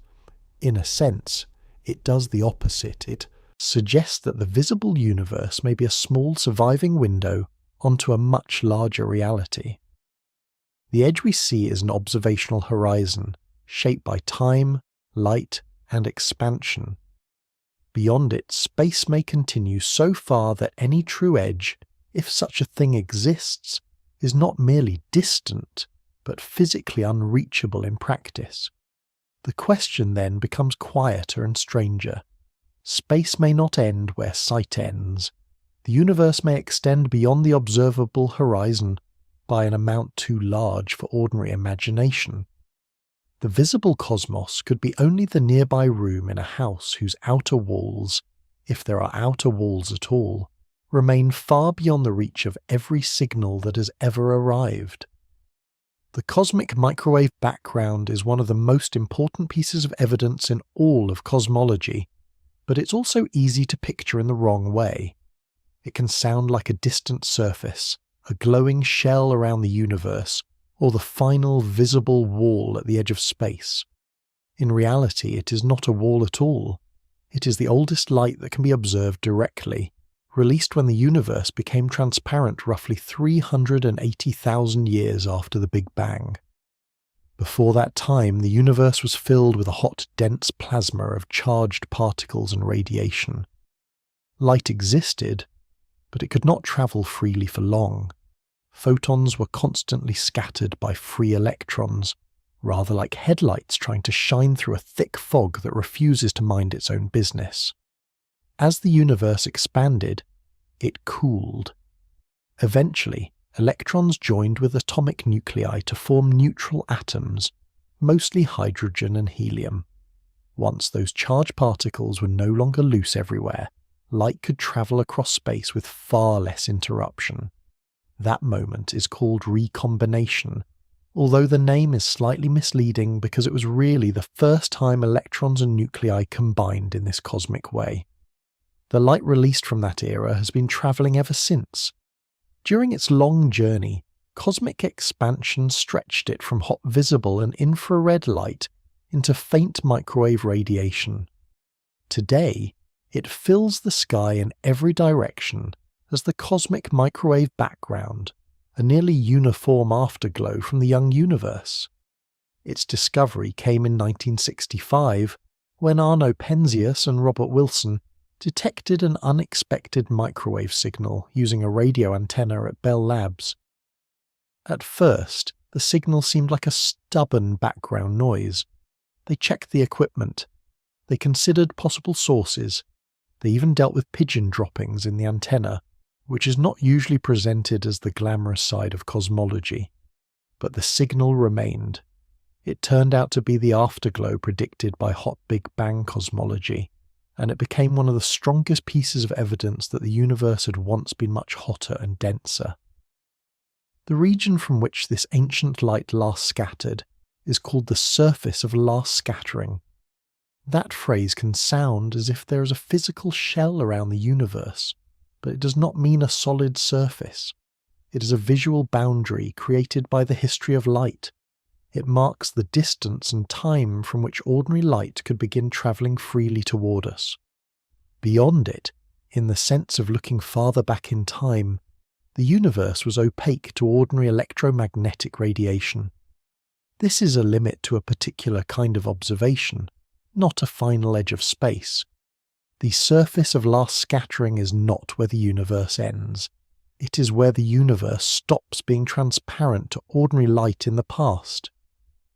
In a sense, It does the opposite. It suggests that the visible universe may be a small surviving window onto a much larger reality. The edge we see is an observational horizon, shaped by time, light, and expansion. Beyond it, space may continue so far that any true edge, if such a thing exists, is not merely distant, but physically unreachable in practice. The question then becomes quieter and stranger. Space may not end where sight ends. The universe may extend beyond the observable horizon by an amount too large for ordinary imagination. The visible cosmos could be only the nearby room in a house whose outer walls, if there are outer walls at all, remain far beyond the reach of every signal that has ever arrived. The cosmic microwave background is one of the most important pieces of evidence in all of cosmology, but it's also easy to picture in the wrong way. It can sound like a distant surface, a glowing shell around the universe, or the final visible wall at the edge of space. In reality, it is not a wall at all. It is the oldest light that can be observed directly, released when the universe became transparent roughly 380,000 years after the Big Bang. Before that time, the universe was filled with a hot, dense plasma of charged particles and radiation. Light existed, but it could not travel freely for long. Photons were constantly scattered by free electrons, rather like headlights trying to shine through a thick fog that refuses to mind its own business. As the universe expanded, it cooled. Eventually, electrons joined with atomic nuclei to form neutral atoms, mostly hydrogen and helium. Once those charged particles were no longer loose everywhere, light could travel across space with far less interruption. That moment is called recombination, although the name is slightly misleading because it was really the first time electrons and nuclei combined in this cosmic way. The light released from that era has been travelling ever since. During its long journey, cosmic expansion stretched it from hot visible and infrared light into faint microwave radiation. Today, it fills the sky in every direction as the cosmic microwave background, a nearly uniform afterglow from the young universe. Its discovery came in 1965, when Arno Penzias and Robert Wilson detected an unexpected microwave signal using a radio antenna at Bell Labs. At first, the signal seemed like a stubborn background noise. They checked the equipment. They considered possible sources. They even dealt with pigeon droppings in the antenna, which is not usually presented as the glamorous side of cosmology. But the signal remained. It turned out to be the afterglow predicted by hot Big Bang cosmology, and it became one of the strongest pieces of evidence that the universe had once been much hotter and denser. The region from which this ancient light last scattered is called the surface of last scattering. That phrase can sound as if there is a physical shell around the universe, but it does not mean a solid surface. It is a visual boundary created by the history of light. It marks the distance and time from which ordinary light could begin travelling freely toward us. Beyond it, in the sense of looking farther back in time, the universe was opaque to ordinary electromagnetic radiation. This is a limit to a particular kind of observation, not a final edge of space. The surface of last scattering is not where the universe ends. It is where the universe stops being transparent to ordinary light in the past.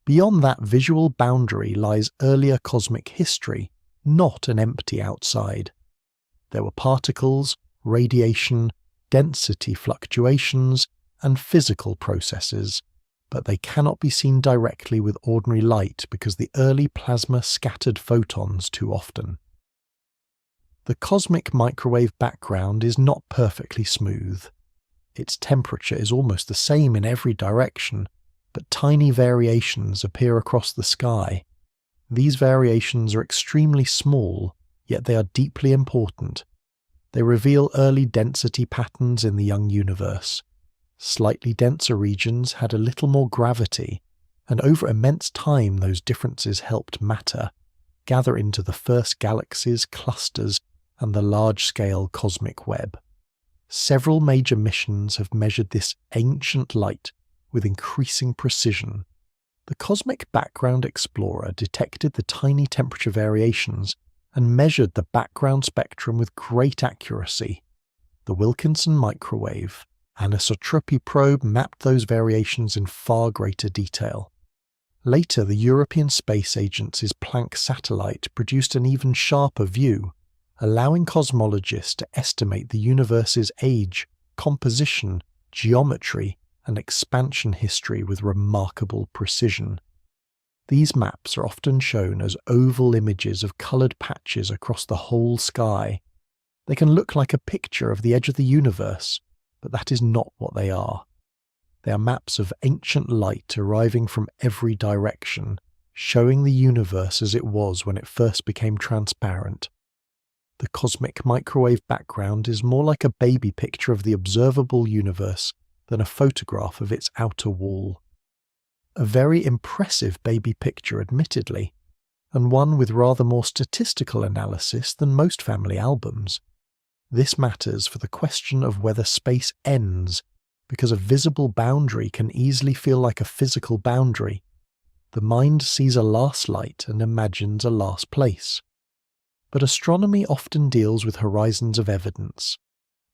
Beyond that visual boundary lies earlier cosmic history, not an empty outside. There were particles, radiation, density fluctuations, and physical processes, but they cannot be seen directly with ordinary light because the early plasma scattered photons too often. The cosmic microwave background is not perfectly smooth. Its temperature is almost the same in every direction, but tiny variations appear across the sky. These variations are extremely small, yet they are deeply important. They reveal early density patterns in the young universe. Slightly denser regions had a little more gravity, and over immense time those differences helped matter, gather into the first galaxies, clusters, and the large-scale cosmic web. Several major missions have measured this ancient light with increasing precision. The Cosmic Background Explorer detected the tiny temperature variations and measured the background spectrum with great accuracy. The Wilkinson microwave anisotropy probe mapped those variations in far greater detail. Later, the European Space Agency's Planck satellite produced an even sharper view, allowing cosmologists to estimate the universe's age, composition, geometry, and expansion history with remarkable precision. These maps are often shown as oval images of coloured patches across the whole sky. They can look like a picture of the edge of the universe, but that is not what they are. They are maps of ancient light arriving from every direction, showing the universe as it was when it first became transparent. The cosmic microwave background is more like a baby picture of the observable universe than a photograph of its outer wall. A very impressive baby picture, admittedly, and one with rather more statistical analysis than most family albums. This matters for the question of whether space ends, because a visible boundary can easily feel like a physical boundary. The mind sees a last light and imagines a last place. But astronomy often deals with horizons of evidence.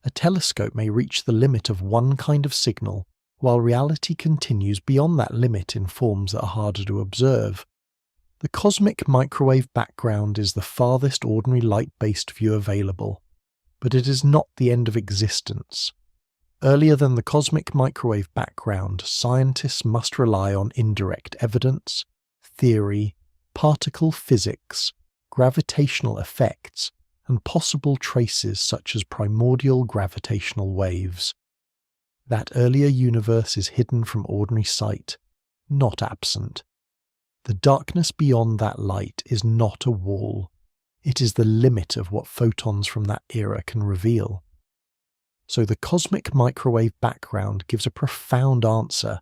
A telescope may reach the limit of one kind of signal, while reality continues beyond that limit in forms that are harder to observe. The cosmic microwave background is the farthest ordinary light-based view available, but it is not the end of existence. Earlier than the cosmic microwave background, scientists must rely on indirect evidence, theory, particle physics, gravitational effects, and possible traces such as primordial gravitational waves. That earlier universe is hidden from ordinary sight, not absent. The darkness beyond that light is not a wall. It is the limit of what photons from that era can reveal. So the cosmic microwave background gives a profound answer,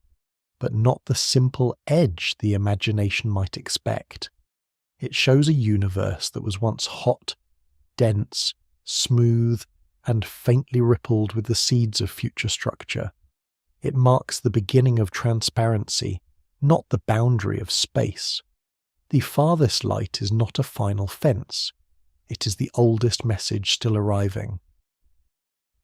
but not the simple edge the imagination might expect. It shows a universe that was once hot, dense, smooth, and faintly rippled with the seeds of future structure. It marks the beginning of transparency, not the boundary of space. The farthest light is not a final fence. It is the oldest message still arriving.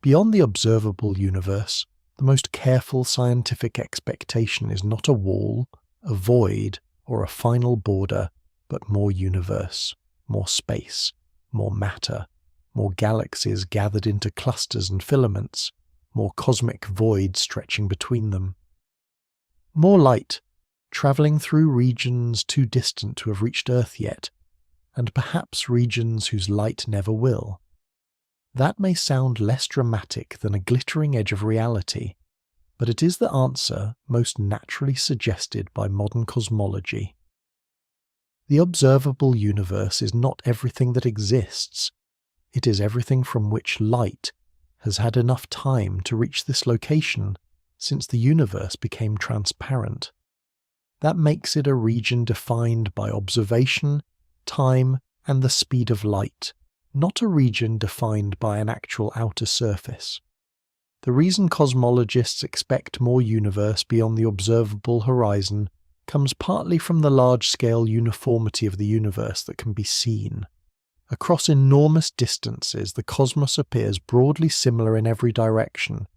Beyond the observable universe, the most careful scientific expectation is not a wall, a void, or a final border, but more universe, more space, more matter, more galaxies gathered into clusters and filaments, more cosmic void stretching between them. More light, travelling through regions too distant to have reached Earth yet, and perhaps regions whose light never will. That may sound less dramatic than a glittering edge of reality, but it is the answer most naturally suggested by modern cosmology. The observable universe is not everything that exists. It is everything from which light has had enough time to reach this location since the universe became transparent. That makes it a region defined by observation, time, and the speed of light, not a region defined by an actual outer surface. The reason cosmologists expect more universe beyond the observable horizon comes partly from the large-scale uniformity of the universe that can be seen. Across enormous distances, the cosmos appears broadly similar in every direction.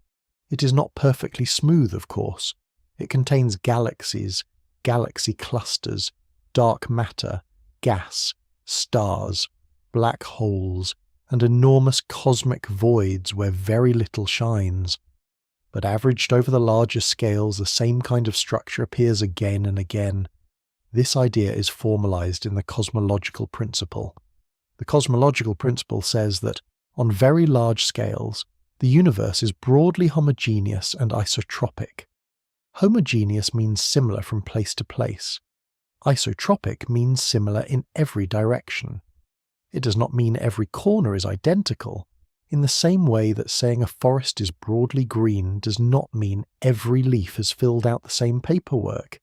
It is not perfectly smooth, of course. It contains galaxies, galaxy clusters, dark matter, gas, stars, black holes, and enormous cosmic voids where very little shines. But averaged over the larger scales, the same kind of structure appears again and again. This idea is formalized in the cosmological principle. The cosmological principle says that, on very large scales, the universe is broadly homogeneous and isotropic. Homogeneous means similar from place to place. Isotropic means similar in every direction. It does not mean every corner is identical, in the same way that saying a forest is broadly green does not mean every leaf has filled out the same paperwork.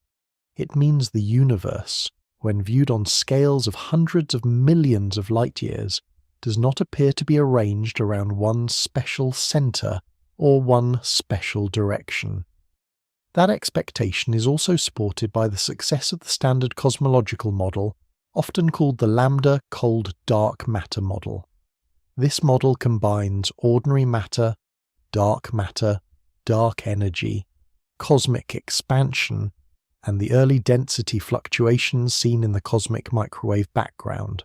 It means the universe, when viewed on scales of hundreds of millions of light-years, does not appear to be arranged around one special centre or one special direction. That expectation is also supported by the success of the standard cosmological model, often called the lambda cold dark matter model. This model combines ordinary matter, dark energy, cosmic expansion, and the early density fluctuations seen in the cosmic microwave background.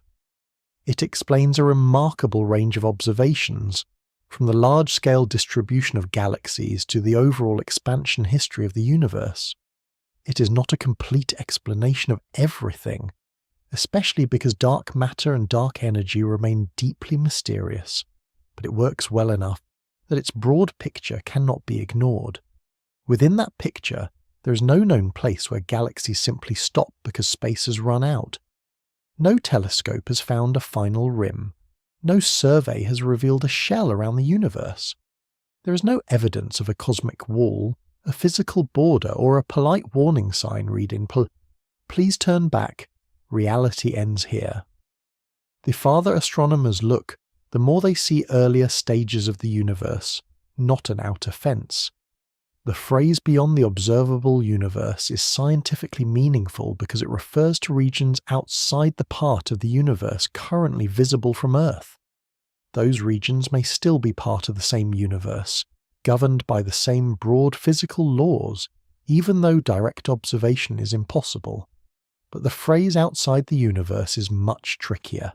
It explains a remarkable range of observations, from the large-scale distribution of galaxies to the overall expansion history of the universe. It is not a complete explanation of everything, especially because dark matter and dark energy remain deeply mysterious, but it works well enough that its broad picture cannot be ignored. Within that picture, there is no known place where galaxies simply stop because space has run out. No telescope has found a final rim. No survey has revealed a shell around the universe. There is no evidence of a cosmic wall, a physical border, or a polite warning sign reading, "Please turn back, reality ends here." The farther astronomers look, the more they see earlier stages of the universe, not an outer fence. The phrase "beyond the observable universe" is scientifically meaningful because it refers to regions outside the part of the universe currently visible from Earth. Those regions may still be part of the same universe, governed by the same broad physical laws, even though direct observation is impossible. But the phrase "outside the universe" is much trickier.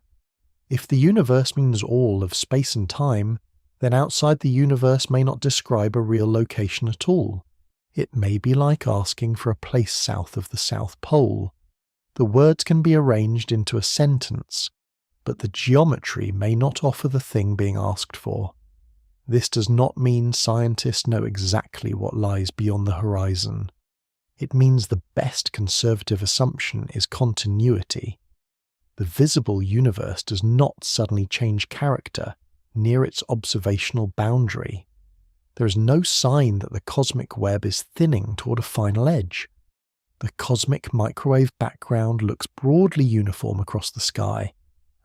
If the universe means all of space and time, then outside the universe may not describe a real location at all. It may be like asking for a place south of the South Pole. The words can be arranged into a sentence, but the geometry may not offer the thing being asked for. This does not mean scientists know exactly what lies beyond the horizon. It means the best conservative assumption is continuity. The visible universe does not suddenly change character near its observational boundary. There is no sign that the cosmic web is thinning toward a final edge. The cosmic microwave background looks broadly uniform across the sky,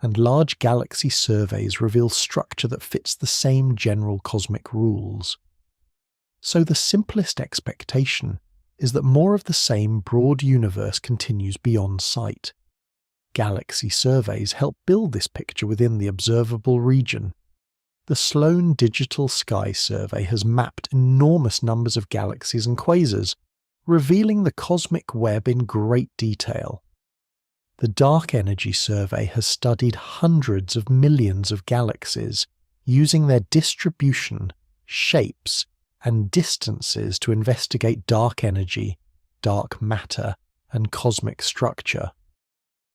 and large galaxy surveys reveal structure that fits the same general cosmic rules. So the simplest expectation is that more of the same broad universe continues beyond sight. Galaxy surveys help build this picture within the observable region. The Sloan Digital Sky Survey has mapped enormous numbers of galaxies and quasars, revealing the cosmic web in great detail. The Dark Energy Survey has studied hundreds of millions of galaxies, using their distribution, shapes, and distances to investigate dark energy, dark matter, and cosmic structure.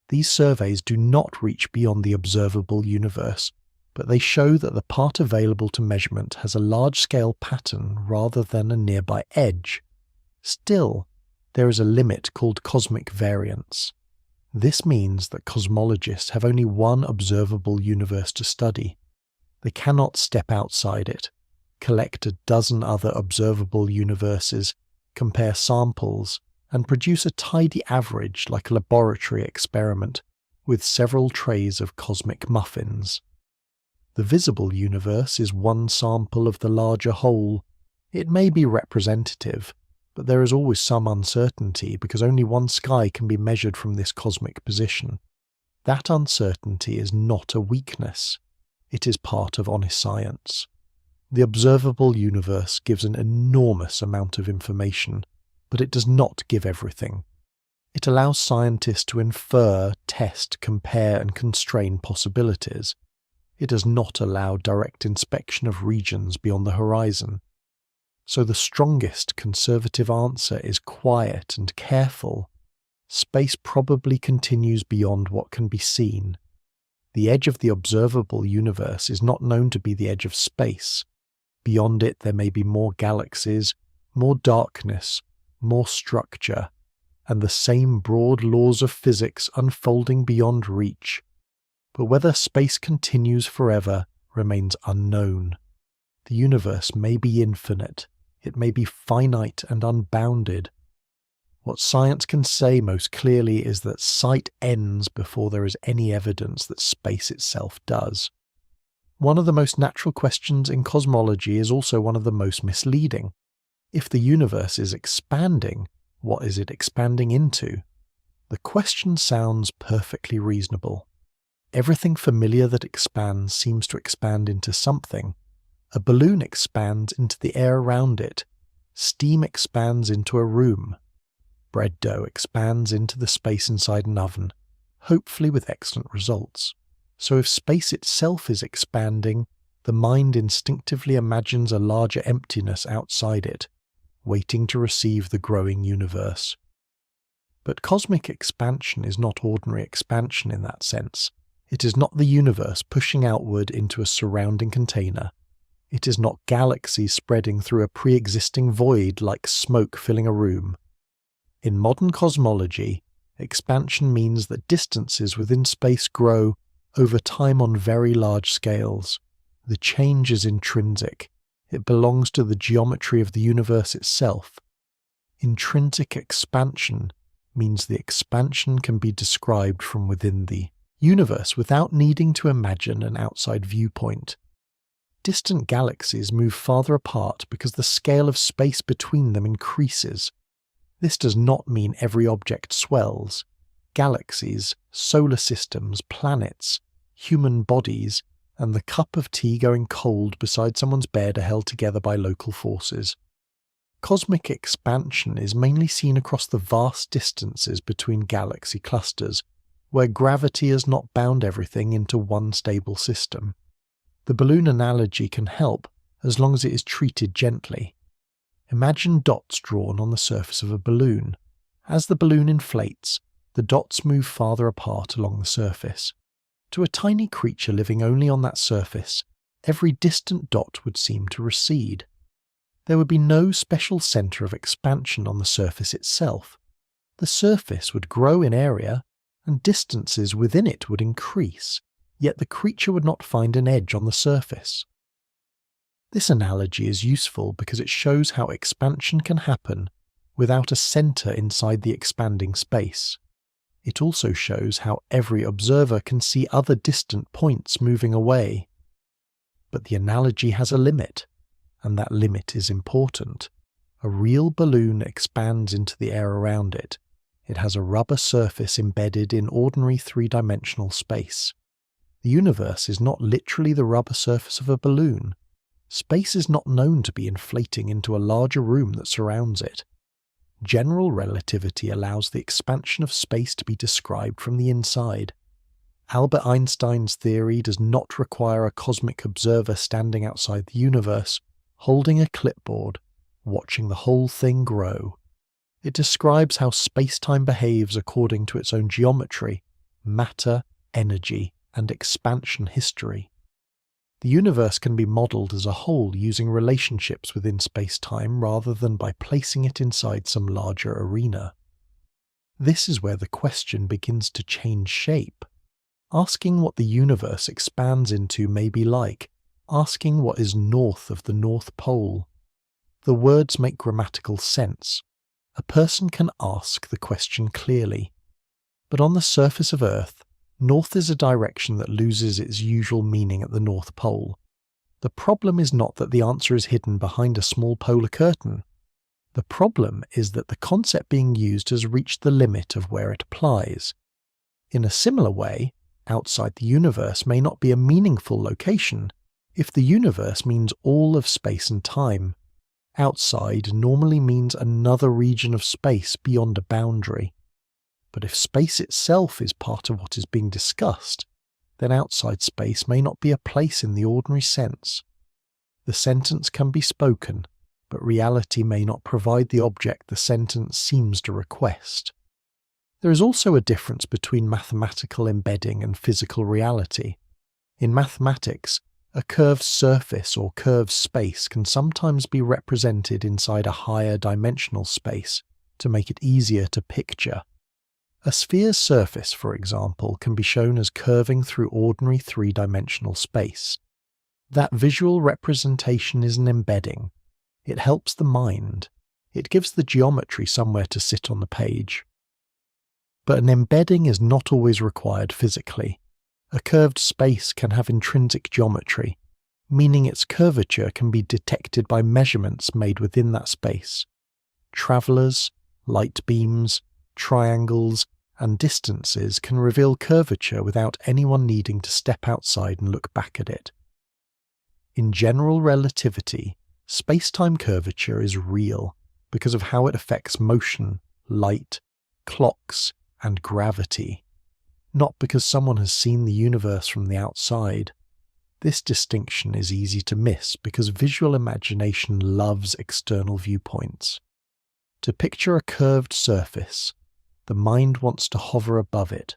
These surveys do not reach beyond the observable universe, but they show that the part available to measurement has a large-scale pattern rather than a nearby edge. Still, there is a limit called cosmic variance. This means that cosmologists have only one observable universe to study. They cannot step outside it, collect a dozen other observable universes, compare samples, and produce a tidy average like a laboratory experiment with several trays of cosmic muffins. The visible universe is one sample of the larger whole. It may be representative, but there is always some uncertainty because only one sky can be measured from this cosmic position. That uncertainty is not a weakness. It is part of honest science. The observable universe gives an enormous amount of information, but it does not give everything. It allows scientists to infer, test, compare, and constrain possibilities. It does not allow direct inspection of regions beyond the horizon. So the strongest conservative answer is quiet and careful. Space probably continues beyond what can be seen. The edge of the observable universe is not known to be the edge of space. Beyond it there may be more galaxies, more darkness, more structure, and the same broad laws of physics unfolding beyond reach. But whether space continues forever remains unknown. The universe may be infinite, it may be finite and unbounded. What science can say most clearly is that sight ends before there is any evidence that space itself does. One of the most natural questions in cosmology is also one of the most misleading. If the universe is expanding, what is it expanding into? The question sounds perfectly reasonable. Everything familiar that expands seems to expand into something. A balloon expands into the air around it. Steam expands into a room. Bread dough expands into the space inside an oven, hopefully with excellent results. So if space itself is expanding, the mind instinctively imagines a larger emptiness outside it, waiting to receive the growing universe. But cosmic expansion is not ordinary expansion in that sense. It is not the universe pushing outward into a surrounding container. It is not galaxies spreading through a pre-existing void like smoke filling a room. In modern cosmology, expansion means that distances within space grow over time on very large scales. The change is intrinsic. It belongs to the geometry of the universe itself. Intrinsic expansion means the expansion can be described from within the universe without needing to imagine an outside viewpoint. Distant galaxies move farther apart because the scale of space between them increases. This does not mean every object swells. Galaxies, solar systems, planets, human bodies, and the cup of tea going cold beside someone's bed are held together by local forces. Cosmic expansion is mainly seen across the vast distances between galaxy clusters, where gravity has not bound everything into one stable system. The balloon analogy can help as long as it is treated gently. Imagine dots drawn on the surface of a balloon. As the balloon inflates, the dots move farther apart along the surface. To a tiny creature living only on that surface, every distant dot would seem to recede. There would be no special centre of expansion on the surface itself. The surface would grow in area, and distances within it would increase, yet the creature would not find an edge on the surface. This analogy is useful because it shows how expansion can happen without a centre inside the expanding space. It also shows how every observer can see other distant points moving away. But the analogy has a limit, and that limit is important. A real balloon expands into the air around it. It has a rubber surface embedded in ordinary three-dimensional space. The universe is not literally the rubber surface of a balloon. Space is not known to be inflating into a larger room that surrounds it. General relativity allows the expansion of space to be described from the inside. Albert Einstein's theory does not require a cosmic observer standing outside the universe, holding a clipboard, watching the whole thing grow. It describes how space-time behaves according to its own geometry, matter, energy, and expansion history. The universe can be modelled as a whole using relationships within space-time rather than by placing it inside some larger arena. This is where the question begins to change shape. Asking what the universe expands into may be like asking what is north of the North Pole. The words make grammatical sense. A person can ask the question clearly. But on the surface of Earth, north is a direction that loses its usual meaning at the North Pole. The problem is not that the answer is hidden behind a small polar curtain. The problem is that the concept being used has reached the limit of where it applies. In a similar way, outside the universe may not be a meaningful location if the universe means all of space and time. Outside normally means another region of space beyond a boundary. But if space itself is part of what is being discussed, then outside space may not be a place in the ordinary sense. The sentence can be spoken, but reality may not provide the object the sentence seems to request. There is also a difference between mathematical embedding and physical reality. In mathematics, a curved surface or curved space can sometimes be represented inside a higher dimensional space to make it easier to picture. A sphere's surface, for example, can be shown as curving through ordinary three-dimensional space. That visual representation is an embedding. It helps the mind. It gives the geometry somewhere to sit on the page. But an embedding is not always required physically. A curved space can have intrinsic geometry, meaning its curvature can be detected by measurements made within that space. Travellers, light beams, triangles, and distances can reveal curvature without anyone needing to step outside and look back at it. In general relativity, space-time curvature is real because of how it affects motion, light, clocks, and gravity, not because someone has seen the universe from the outside. This distinction is easy to miss because visual imagination loves external viewpoints. To picture a curved surface, the mind wants to hover above it.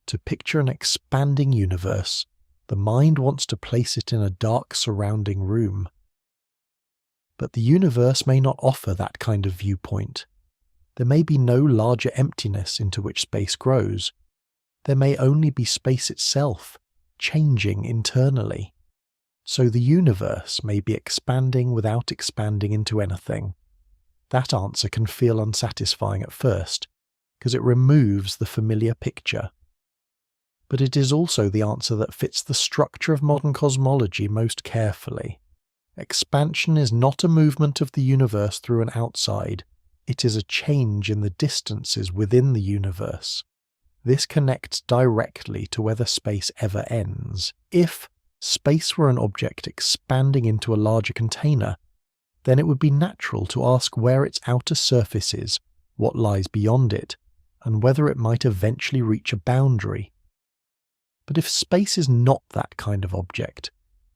To picture an expanding universe, the mind wants to place it in a dark surrounding room. But the universe may not offer that kind of viewpoint. There may be no larger emptiness into which space grows. There may only be space itself, changing internally. So the universe may be expanding without expanding into anything. That answer can feel unsatisfying at first, because it removes the familiar picture. But it is also the answer that fits the structure of modern cosmology most carefully. Expansion is not a movement of the universe through an outside, it is a change in the distances within the universe. This connects directly to whether space ever ends. If space were an object expanding into a larger container, then it would be natural to ask where its outer surface is, what lies beyond it, and whether it might eventually reach a boundary. But if space is not that kind of object,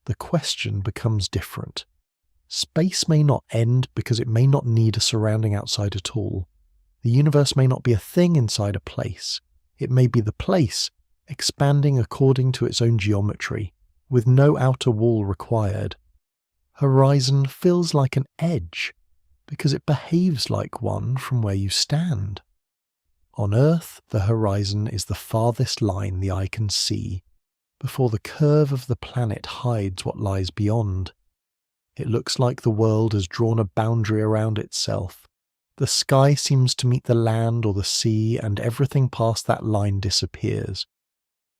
the question becomes different. Space may not end because it may not need a surrounding outside at all. The universe may not be a thing inside a place. It may be the place, expanding according to its own geometry, with no outer wall required. Horizon feels like an edge, because it behaves like one from where you stand. On Earth, the horizon is the farthest line the eye can see, before the curve of the planet hides what lies beyond. It looks like the world has drawn a boundary around itself. The sky seems to meet the land or the sea, and everything past that line disappears.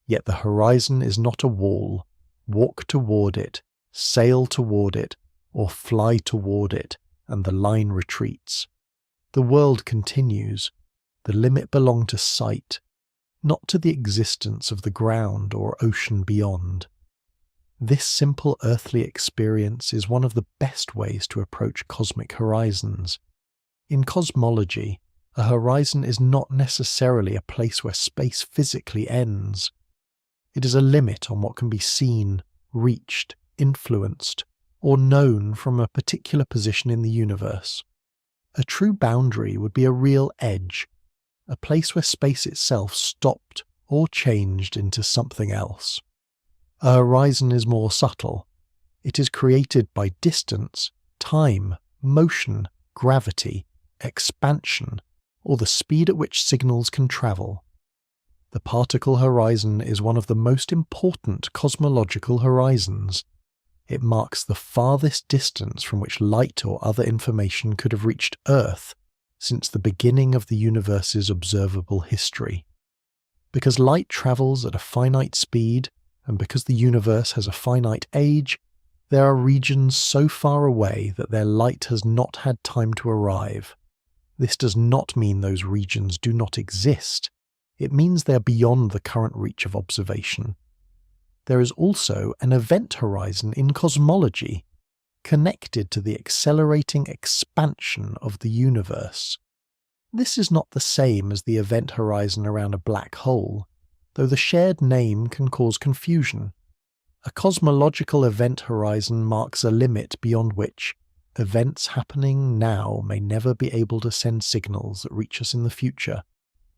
Yet the horizon is not a wall. Walk toward it, sail toward it, or fly toward it, and the line retreats. The world continues. The limit belongs to sight, not to the existence of the ground or ocean beyond. This simple earthly experience is one of the best ways to approach cosmic horizons. In cosmology, a horizon is not necessarily a place where space physically ends. It is a limit on what can be seen, reached, influenced, or known from a particular position in the universe. A true boundary would be a real edge, a place where space itself stopped or changed into something else. A horizon is more subtle. It is created by distance, time, motion, gravity, expansion, or the speed at which signals can travel. The particle horizon is one of the most important cosmological horizons. It marks the farthest distance from which light or other information could have reached Earth since the beginning of the universe's observable history. Because light travels at a finite speed, and because the universe has a finite age, there are regions so far away that their light has not had time to arrive. This does not mean those regions do not exist. It means they are beyond the current reach of observation. There is also an event horizon in cosmology, connected to the accelerating expansion of the universe. This is not the same as the event horizon around a black hole, though the shared name can cause confusion. A cosmological event horizon marks a limit beyond which events happening now may never be able to send signals that reach us in the future,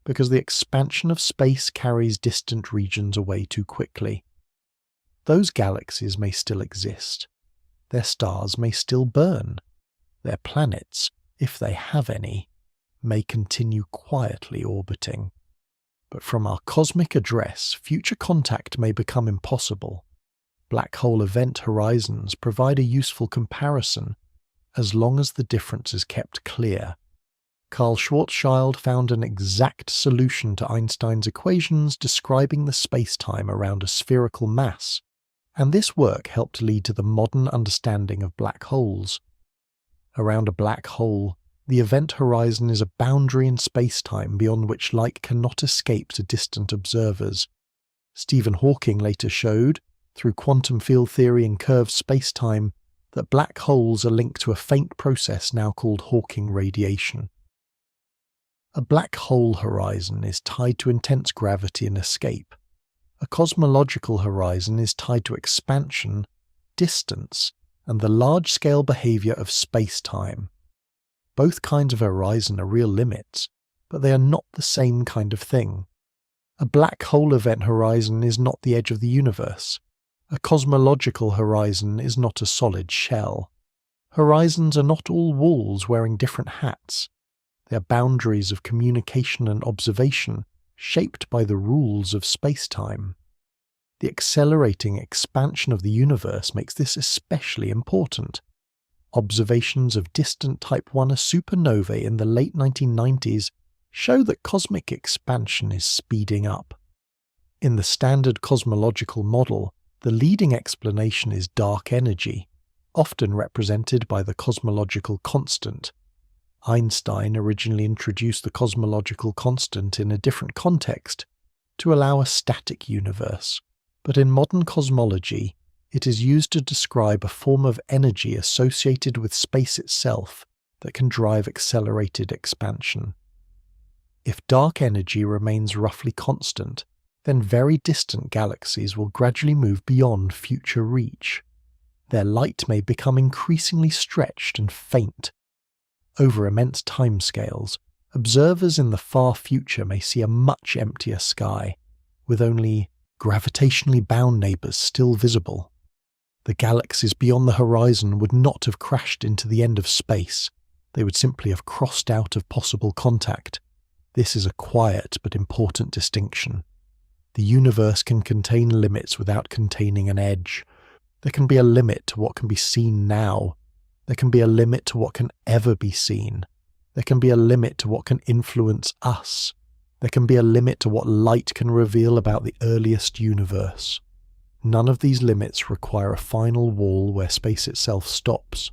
because the expansion of space carries distant regions away too quickly. Those galaxies may still exist. Their stars may still burn. Their planets, if they have any, may continue quietly orbiting. But from our cosmic address, future contact may become impossible. Black hole event horizons provide a useful comparison, as long as the difference is kept clear. Carl Schwarzschild found an exact solution to Einstein's equations describing the spacetime around a spherical mass, and this work helped lead to the modern understanding of black holes. Around a black hole, the event horizon is a boundary in spacetime beyond which light cannot escape to distant observers. Stephen Hawking later showed, through quantum field theory and curved spacetime, that black holes are linked to a faint process now called Hawking radiation. A black hole horizon is tied to intense gravity and escape. A cosmological horizon is tied to expansion, distance, and the large-scale behavior of space-time. Both kinds of horizon are real limits, but they are not the same kind of thing. A black hole event horizon is not the edge of the universe. A cosmological horizon is not a solid shell. Horizons are not all walls wearing different hats. They are boundaries of communication and observation, shaped by the rules of space-time. The accelerating expansion of the universe makes this especially important. Observations of distant Type 1a supernovae in the late 1990s show that cosmic expansion is speeding up. In the standard cosmological model, the leading explanation is dark energy, often represented by the cosmological constant. Einstein originally introduced the cosmological constant in a different context, to allow a static universe, but in modern cosmology, it is used to describe a form of energy associated with space itself that can drive accelerated expansion. If dark energy remains roughly constant, then very distant galaxies will gradually move beyond future reach. Their light may become increasingly stretched and faint. Over immense timescales, observers in the far future may see a much emptier sky, with only gravitationally bound neighbours still visible. The galaxies beyond the horizon would not have crashed into the end of space, they would simply have crossed out of possible contact. This is a quiet but important distinction. The universe can contain limits without containing an edge. There can be a limit to what can be seen now. There can be a limit to what can ever be seen. There can be a limit to what can influence us. There can be a limit to what light can reveal about the earliest universe. None of these limits require a final wall where space itself stops.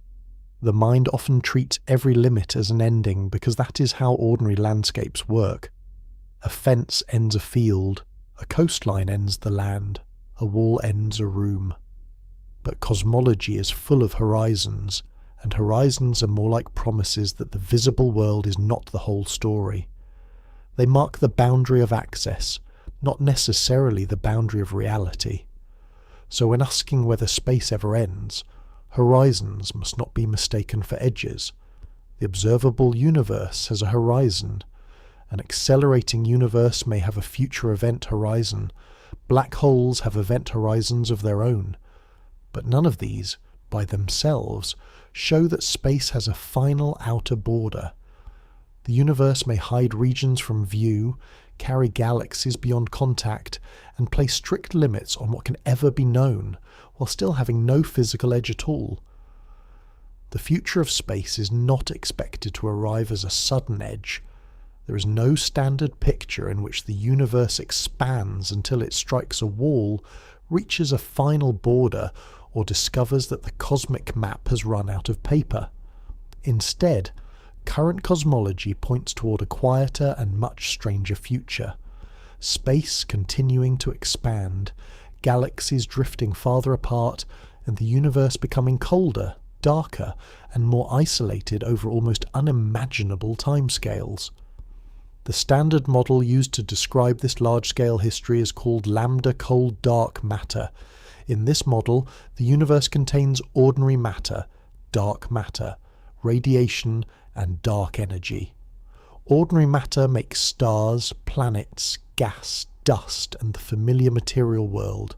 The mind often treats every limit as an ending because that is how ordinary landscapes work. A fence ends a field, a coastline ends the land, a wall ends a room. But cosmology is full of horizons, and horizons are more like promises that the visible world is not the whole story. They mark the boundary of access, not necessarily the boundary of reality. So when asking whether space ever ends, horizons must not be mistaken for edges. The observable universe has a horizon. An accelerating universe may have a future event horizon. Black holes have event horizons of their own. But none of these, by themselves, show that space has a final outer border. The universe may hide regions from view, carry galaxies beyond contact, and place strict limits on what can ever be known, while still having no physical edge at all. The future of space is not expected to arrive as a sudden edge. There is no standard picture in which the universe expands until it strikes a wall, reaches a final border, or discovers that the cosmic map has run out of paper. Instead, current cosmology points toward a quieter and much stranger future. Space continuing to expand, galaxies drifting farther apart, and the universe becoming colder, darker, and more isolated over almost unimaginable timescales. The standard model used to describe this large-scale history is called lambda cold dark matter. In this model, the universe contains ordinary matter, dark matter, radiation, and dark energy. Ordinary matter makes stars, planets, gas, dust, and the familiar material world.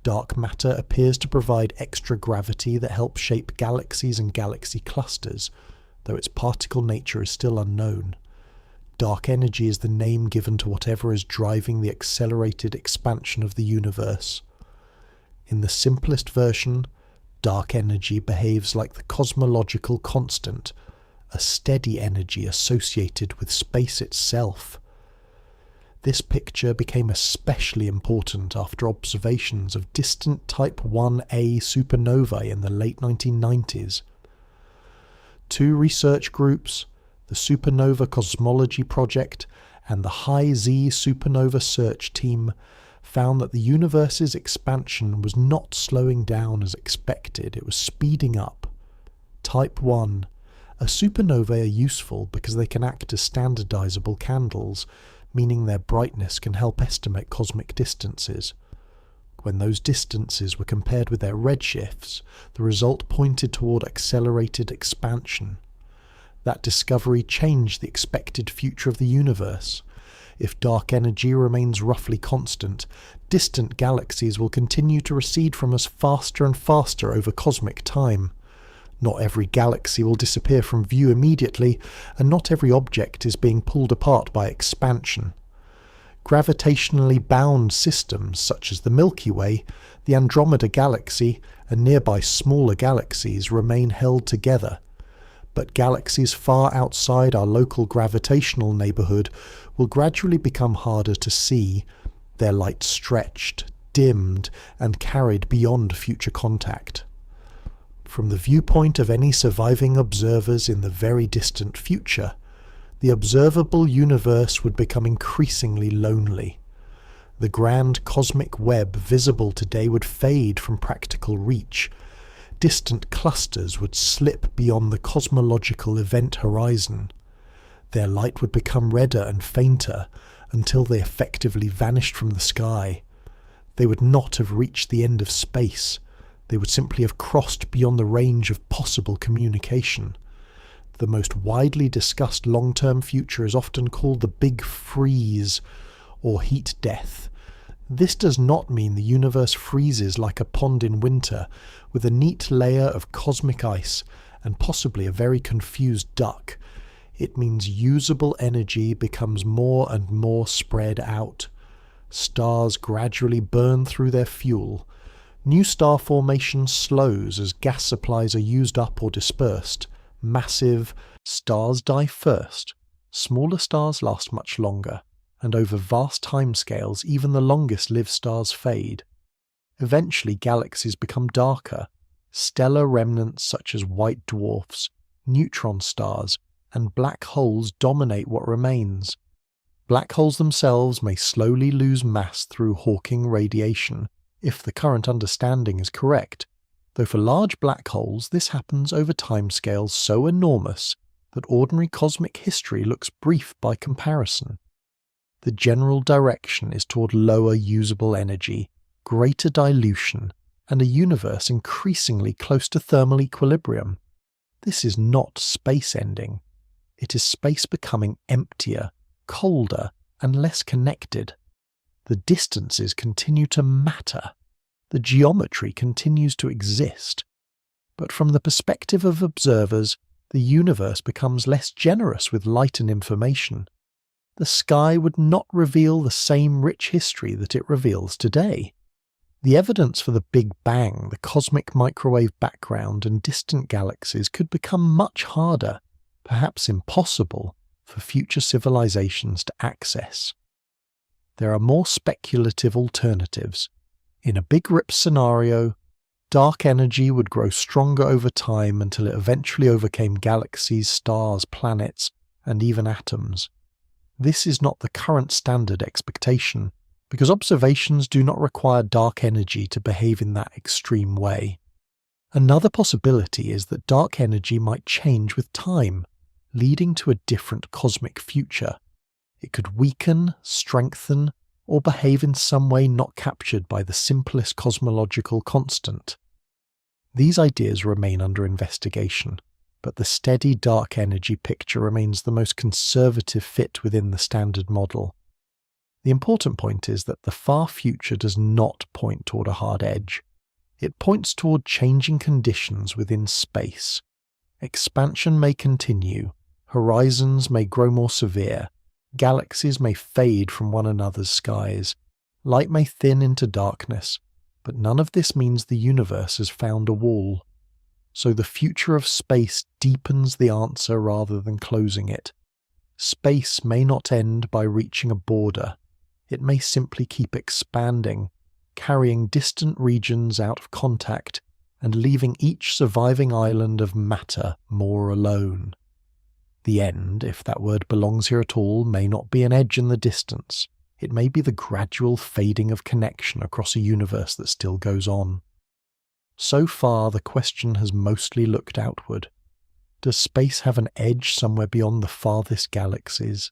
Dark matter appears to provide extra gravity that helps shape galaxies and galaxy clusters, though its particle nature is still unknown. Dark energy is the name given to whatever is driving the accelerated expansion of the universe. In the simplest version, dark energy behaves like the cosmological constant, a steady energy associated with space itself. This picture became especially important after observations of distant Type 1a supernovae in the late 1990s. Two research groups, the Supernova Cosmology Project and the High Z Supernova Search Team, found that the universe's expansion was not slowing down as expected, it was speeding up. Type 1. A supernovae are useful because they can act as standardizable candles, meaning their brightness can help estimate cosmic distances. When those distances were compared with their redshifts, the result pointed toward accelerated expansion. That discovery changed the expected future of the universe. If dark energy remains roughly constant, distant galaxies will continue to recede from us faster and faster over cosmic time. Not every galaxy will disappear from view immediately, and not every object is being pulled apart by expansion. Gravitationally bound systems such as the Milky Way, the Andromeda Galaxy, and nearby smaller galaxies remain held together. But galaxies far outside our local gravitational neighbourhood will gradually become harder to see, their light stretched, dimmed, and carried beyond future contact. From the viewpoint of any surviving observers in the very distant future, the observable universe would become increasingly lonely. The grand cosmic web visible today would fade from practical reach. Distant clusters would slip beyond the cosmological event horizon. Their light would become redder and fainter until they effectively vanished from the sky. They would not have reached the end of space. They would simply have crossed beyond the range of possible communication. The most widely discussed long-term future is often called the Big Freeze, or heat death. This does not mean the universe freezes like a pond in winter, with a neat layer of cosmic ice and possibly a very confused duck. It means usable energy becomes more and more spread out. Stars gradually burn through their fuel. New star formation slows as gas supplies are used up or dispersed. Massive stars die first. Smaller stars last much longer, and over vast timescales even the longest-lived stars fade. Eventually galaxies become darker. Stellar remnants such as white dwarfs, neutron stars, and black holes dominate what remains. Black holes themselves may slowly lose mass through Hawking radiation, if the current understanding is correct, though for large black holes this happens over timescales so enormous that ordinary cosmic history looks brief by comparison. The general direction is toward lower usable energy, greater dilution, and a universe increasingly close to thermal equilibrium. This is not space ending. It is space becoming emptier, colder, and less connected. The distances continue to matter. The geometry continues to exist. But from the perspective of observers, the universe becomes less generous with light and information. The sky would not reveal the same rich history that it reveals today. The evidence for the Big Bang, the cosmic microwave background, and distant galaxies could become much harder, perhaps impossible, for future civilizations to access. There are more speculative alternatives. In a Big Rip scenario, dark energy would grow stronger over time until it eventually overcame galaxies, stars, planets, and even atoms. This is not the current standard expectation, because observations do not require dark energy to behave in that extreme way. Another possibility is that dark energy might change with time, leading to a different cosmic future. It could weaken, strengthen, or behave in some way not captured by the simplest cosmological constant. These ideas remain under investigation, but the steady dark energy picture remains the most conservative fit within the standard model. The important point is that the far future does not point toward a hard edge. It points toward changing conditions within space. Expansion may continue, horizons may grow more severe, galaxies may fade from one another's skies, light may thin into darkness, But none of this means the universe has found a wall. So the future of space deepens the answer rather than closing it. Space may not end by reaching a border. It may simply keep expanding, carrying distant regions out of contact and leaving each surviving island of matter more alone. The end, if that word belongs here at all, may not be an edge in the distance. It may be the gradual fading of connection across a universe that still goes on. So far, the question has mostly looked outward. Does space have an edge somewhere beyond the farthest galaxies?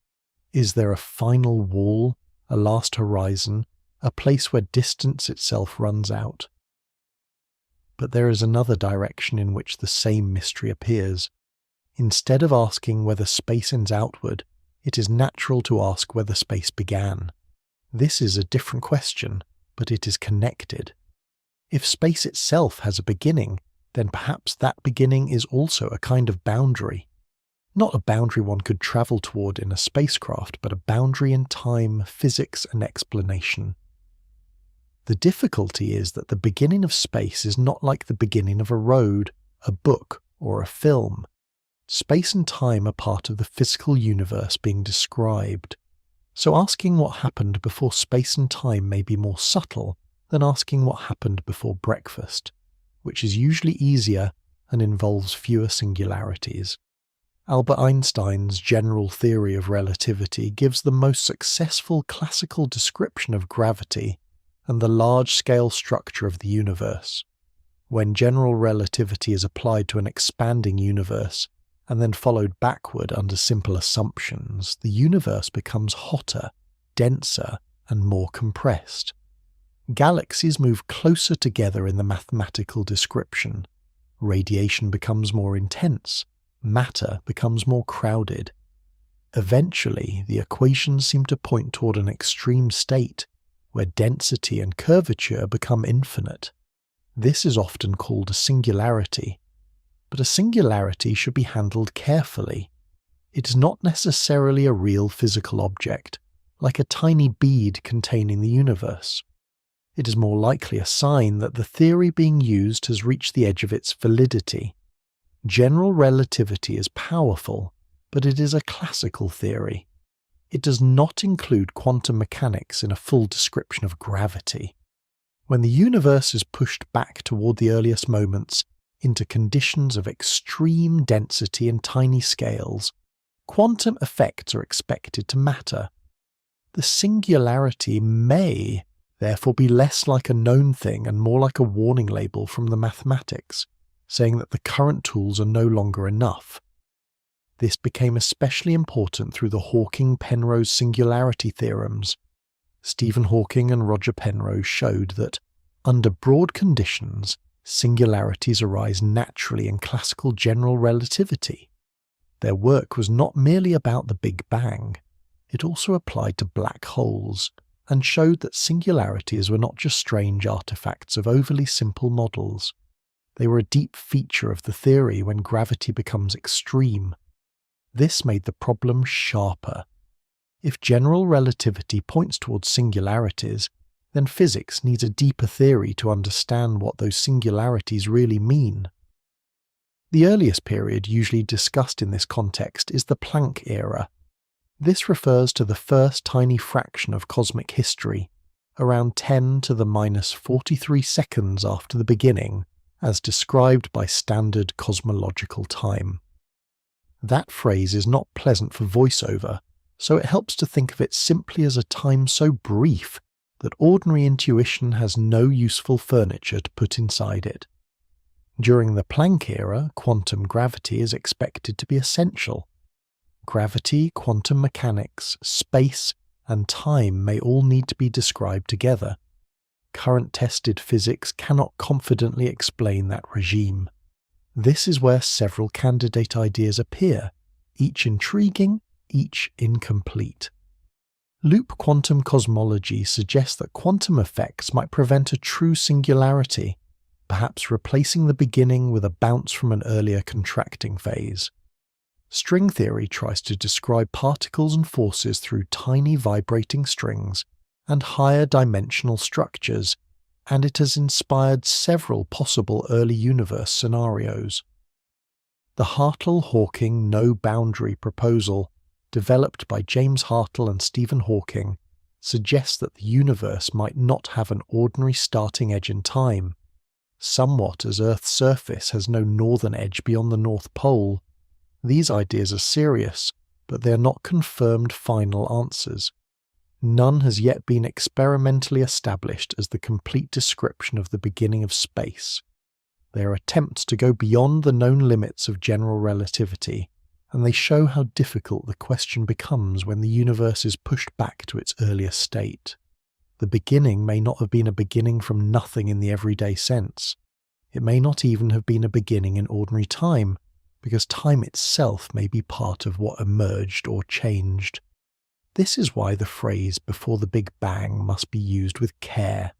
Is there a final wall, a last horizon, a place where distance itself runs out? But there is another direction in which the same mystery appears. Instead of asking whether space ends outward, it is natural to ask whether space began. This is a different question, but it is connected. If space itself has a beginning, then perhaps that beginning is also a kind of boundary. Not a boundary one could travel toward in a spacecraft, but a boundary in time, physics, and explanation. The difficulty is that the beginning of space is not like the beginning of a road, a book, or a film. Space and time are part of the physical universe being described. So asking what happened before space and time may be more subtle than asking what happened before breakfast, which is usually easier and involves fewer singularities. Albert Einstein's general theory of relativity gives the most successful classical description of gravity and the large-scale structure of the universe. When general relativity is applied to an expanding universe, and then followed backward under simple assumptions, the universe becomes hotter, denser, and more compressed. Galaxies move closer together in the mathematical description. Radiation becomes more intense. Matter becomes more crowded. Eventually, the equations seem to point toward an extreme state, where density and curvature become infinite. This is often called a singularity. But a singularity should be handled carefully. It is not necessarily a real physical object, like a tiny bead containing the universe. It is more likely a sign that the theory being used has reached the edge of its validity. General relativity is powerful, but it is a classical theory. It does not include quantum mechanics in a full description of gravity. When the universe is pushed back toward the earliest moments, into conditions of extreme density and tiny scales, quantum effects are expected to matter. The singularity may, therefore, be less like a known thing and more like a warning label from the mathematics, saying that the current tools are no longer enough. This became especially important through the Hawking-Penrose singularity theorems. Stephen Hawking and Roger Penrose showed that, under broad conditions, singularities arise naturally in classical general relativity. Their work was not merely about the Big Bang. It also applied to black holes, and showed that singularities were not just strange artifacts of overly simple models. They were a deep feature of the theory when gravity becomes extreme. This made the problem sharper. If general relativity points towards singularities, then physics needs a deeper theory to understand what those singularities really mean. The earliest period usually discussed in this context is the Planck era. This refers to the first tiny fraction of cosmic history, around 10 to the minus 43 seconds after the beginning, as described by standard cosmological time. That phrase is not pleasant for voiceover, so it helps to think of it simply as a time so brief that ordinary intuition has no useful furniture to put inside it. During the Planck era, quantum gravity is expected to be essential. Gravity, quantum mechanics, space, and time may all need to be described together. Current tested physics cannot confidently explain that regime. This is where several candidate ideas appear, each intriguing, each incomplete. Loop quantum cosmology suggests that quantum effects might prevent a true singularity, perhaps replacing the beginning with a bounce from an earlier contracting phase. String theory tries to describe particles and forces through tiny vibrating strings and higher dimensional structures, and it has inspired several possible early universe scenarios. The Hartle-Hawking no-boundary proposal, developed by James Hartle and Stephen Hawking, suggests that the universe might not have an ordinary starting edge in time, somewhat as Earth's surface has no northern edge beyond the North Pole. These ideas are serious, but they are not confirmed final answers. None has yet been experimentally established as the complete description of the beginning of space. They are attempts to go beyond the known limits of general relativity, and they show how difficult the question becomes when the universe is pushed back to its earlier state. The beginning may not have been a beginning from nothing in the everyday sense. It may not even have been a beginning in ordinary time, because time itself may be part of what emerged or changed. This is why the phrase "before the Big Bang" must be used with care.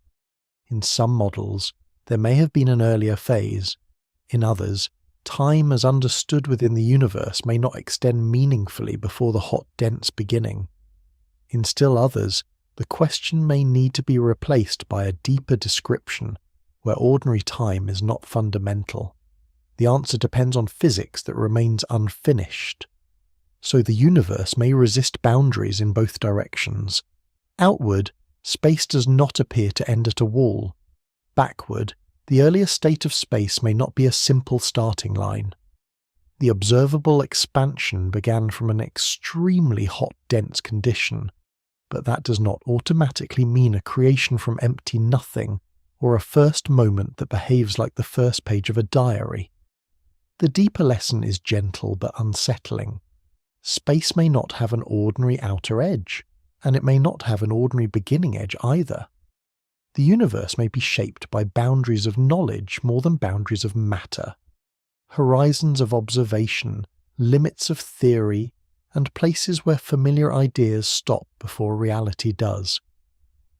In some models, there may have been an earlier phase. In others, time as understood within the universe may not extend meaningfully before the hot, dense beginning. In still others, the question may need to be replaced by a deeper description where ordinary time is not fundamental. The answer depends on physics that remains unfinished. So the universe may resist boundaries in both directions. Outward, space does not appear to end at a wall. Backward, the earlier state of space may not be a simple starting line. The observable expansion began from an extremely hot, dense condition, but that does not automatically mean a creation from empty nothing or a first moment that behaves like the first page of a diary. The deeper lesson is gentle but unsettling. Space may not have an ordinary outer edge, and it may not have an ordinary beginning edge either. The universe may be shaped by boundaries of knowledge more than boundaries of matter, horizons of observation, limits of theory, and places where familiar ideas stop before reality does.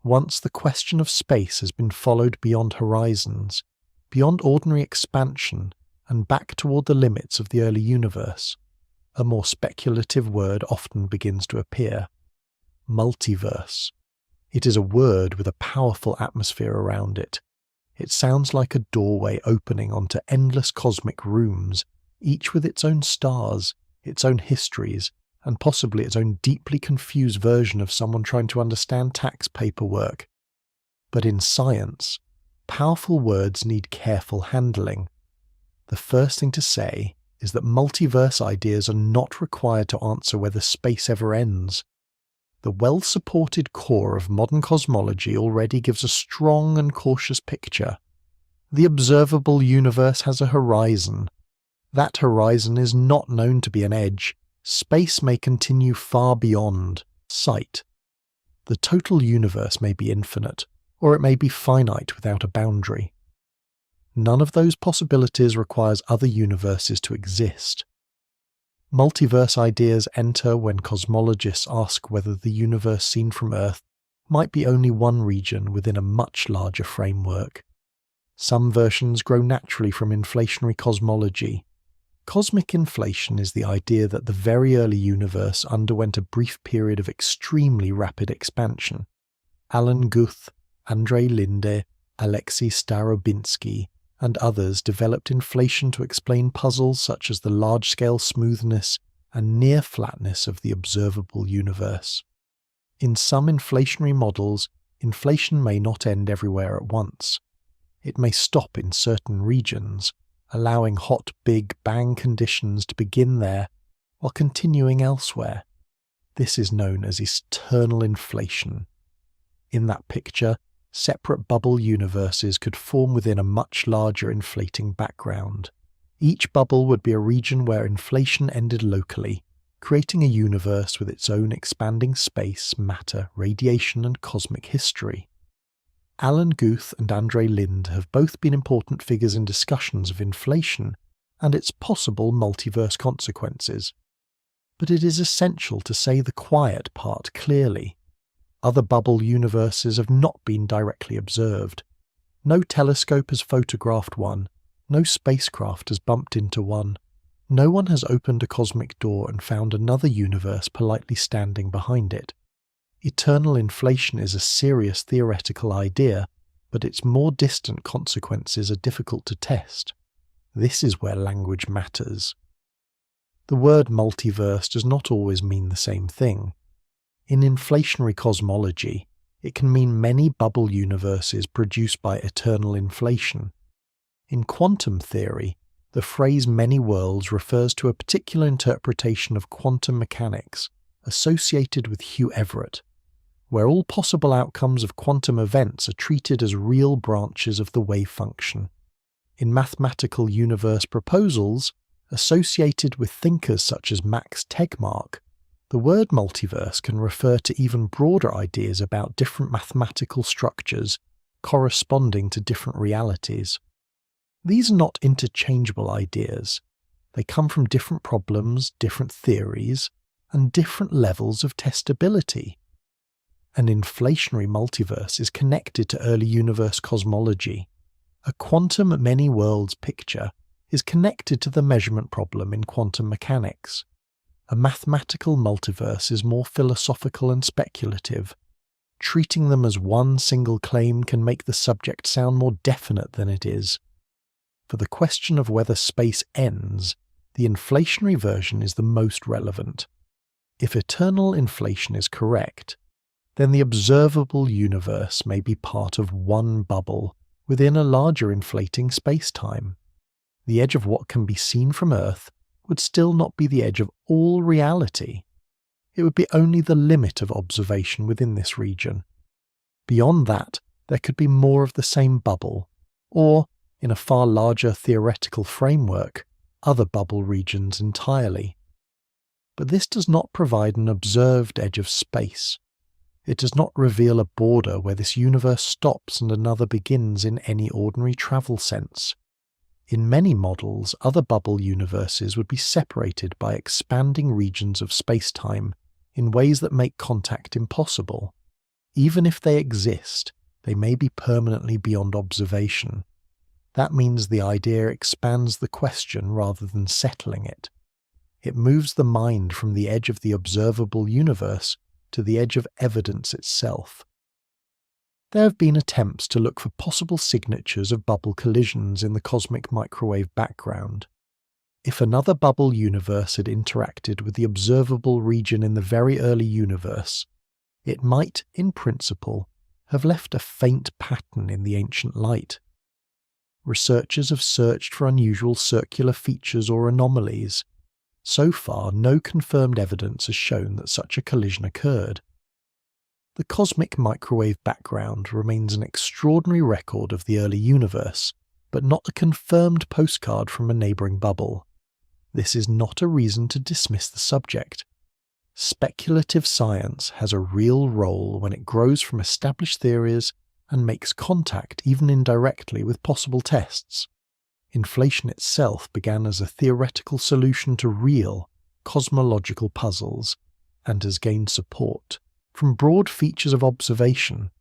Once the question of space has been followed beyond horizons, beyond ordinary expansion, and back toward the limits of the early universe, a more speculative word often begins to appear: multiverse. It is a word with a powerful atmosphere around it. It sounds like a doorway opening onto endless cosmic rooms, each with its own stars, its own histories, and possibly its own deeply confused version of someone trying to understand tax paperwork. But in science, powerful words need careful handling. The first thing to say is that multiverse ideas are not required to answer whether space ever ends. The well-supported core of modern cosmology already gives a strong and cautious picture. The observable universe has a horizon. That horizon is not known to be an edge. Space may continue far beyond sight. The total universe may be infinite, or it may be finite without a boundary. None of those possibilities requires other universes to exist. Multiverse ideas enter when cosmologists ask whether the universe seen from Earth might be only one region within a much larger framework. Some versions grow naturally from inflationary cosmology. Cosmic inflation is the idea that the very early universe underwent a brief period of extremely rapid expansion. Alan Guth, Andrei Linde, Alexei Starobinsky, and others developed inflation to explain puzzles such as the large-scale smoothness and near-flatness of the observable universe. In some inflationary models, inflation may not end everywhere at once. It may stop in certain regions, allowing hot Big Bang conditions to begin there while continuing elsewhere. This is known as eternal inflation. In that picture, separate bubble universes could form within a much larger inflating background. Each bubble would be a region where inflation ended locally, creating a universe with its own expanding space, matter, radiation, and cosmic history. Alan Guth and Andrei Linde have both been important figures in discussions of inflation and its possible multiverse consequences. But it is essential to say the quiet part clearly. Other bubble universes have not been directly observed. No telescope has photographed one, no spacecraft has bumped into one, no one has opened a cosmic door and found another universe politely standing behind it. Eternal inflation is a serious theoretical idea, but its more distant consequences are difficult to test. This is where language matters. The word multiverse does not always mean the same thing. In inflationary cosmology, it can mean many bubble universes produced by eternal inflation. In quantum theory, the phrase many worlds refers to a particular interpretation of quantum mechanics associated with Hugh Everett, where all possible outcomes of quantum events are treated as real branches of the wave function. In mathematical universe proposals, associated with thinkers such as Max Tegmark, the word multiverse can refer to even broader ideas about different mathematical structures corresponding to different realities. These are not interchangeable ideas. They come from different problems, different theories, and different levels of testability. An inflationary multiverse is connected to early universe cosmology. A quantum many worlds picture is connected to the measurement problem in quantum mechanics. A mathematical multiverse is more philosophical and speculative. Treating them as one single claim can make the subject sound more definite than it is. For the question of whether space ends, the inflationary version is the most relevant. If eternal inflation is correct, then the observable universe may be part of one bubble within a larger inflating space-time. The edge of what can be seen from Earth would still not be the edge of all reality. It would be only the limit of observation within this region. Beyond that, there could be more of the same bubble, or, in a far larger theoretical framework, other bubble regions entirely. But this does not provide an observed edge of space. It does not reveal a border where this universe stops and another begins in any ordinary travel sense. In many models, other bubble universes would be separated by expanding regions of space-time in ways that make contact impossible. Even if they exist, they may be permanently beyond observation. That means the idea expands the question rather than settling it. It moves the mind from the edge of the observable universe to the edge of evidence itself. There have been attempts to look for possible signatures of bubble collisions in the cosmic microwave background. If another bubble universe had interacted with the observable region in the very early universe, it might, in principle, have left a faint pattern in the ancient light. Researchers have searched for unusual circular features or anomalies. So far, no confirmed evidence has shown that such a collision occurred. The cosmic microwave background remains an extraordinary record of the early universe, but not a confirmed postcard from a neighbouring bubble. This is not a reason to dismiss the subject. Speculative science has a real role when it grows from established theories and makes contact even indirectly with possible tests. Inflation itself began as a theoretical solution to real, cosmological puzzles, and has gained support from broad features of observation.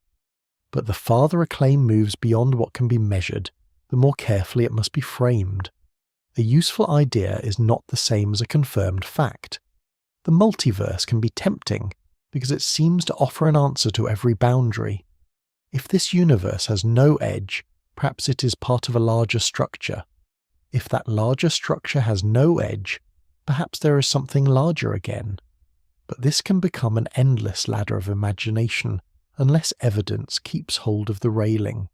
But the farther a claim moves beyond what can be measured, the more carefully it must be framed. A useful idea is not the same as a confirmed fact. The multiverse can be tempting because it seems to offer an answer to every boundary. If this universe has no edge, perhaps it is part of a larger structure. If that larger structure has no edge, perhaps there is something larger again. But this can become an endless ladder of imagination unless evidence keeps hold of the railing.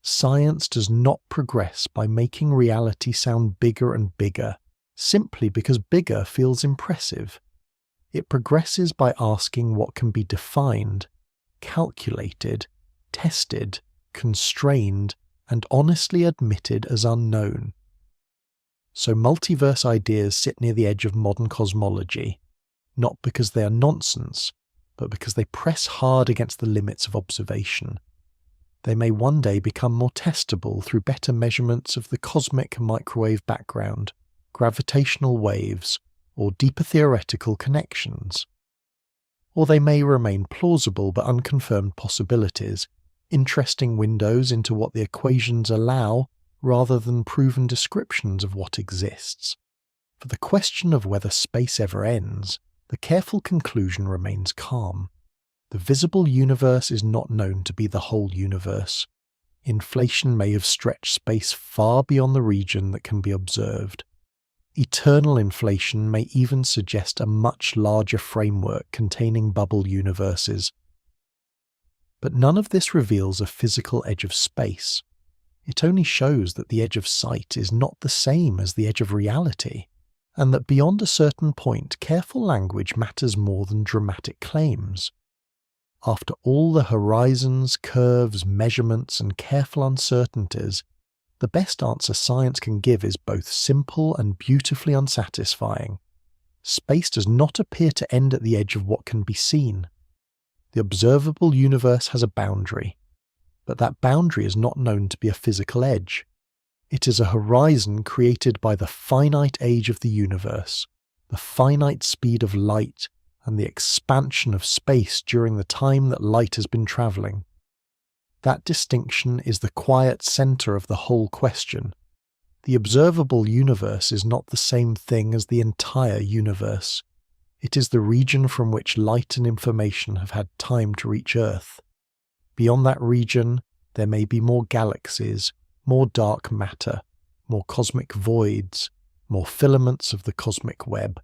Science does not progress by making reality sound bigger and bigger, simply because bigger feels impressive. It progresses by asking what can be defined, calculated, tested, constrained, and honestly admitted as unknown. So multiverse ideas sit near the edge of modern cosmology, not because they are nonsense, but because they press hard against the limits of observation. They may one day become more testable through better measurements of the cosmic microwave background, gravitational waves, or deeper theoretical connections. Or they may remain plausible but unconfirmed possibilities, interesting windows into what the equations allow rather than proven descriptions of what exists. For the question of whether space ever ends, the careful conclusion remains calm. The visible universe is not known to be the whole universe. Inflation may have stretched space far beyond the region that can be observed. Eternal inflation may even suggest a much larger framework containing bubble universes. But none of this reveals a physical edge of space. It only shows that the edge of sight is not the same as the edge of reality, and that beyond a certain point, careful language matters more than dramatic claims. After all the horizons, curves, measurements, and careful uncertainties, the best answer science can give is both simple and beautifully unsatisfying. Space does not appear to end at the edge of what can be seen. The observable universe has a boundary, but that boundary is not known to be a physical edge. It is a horizon created by the finite age of the universe, the finite speed of light, and the expansion of space during the time that light has been travelling. That distinction is the quiet centre of the whole question. The observable universe is not the same thing as the entire universe. It is the region from which light and information have had time to reach Earth. Beyond that region, there may be more galaxies, more dark matter, more cosmic voids, more filaments of the cosmic web,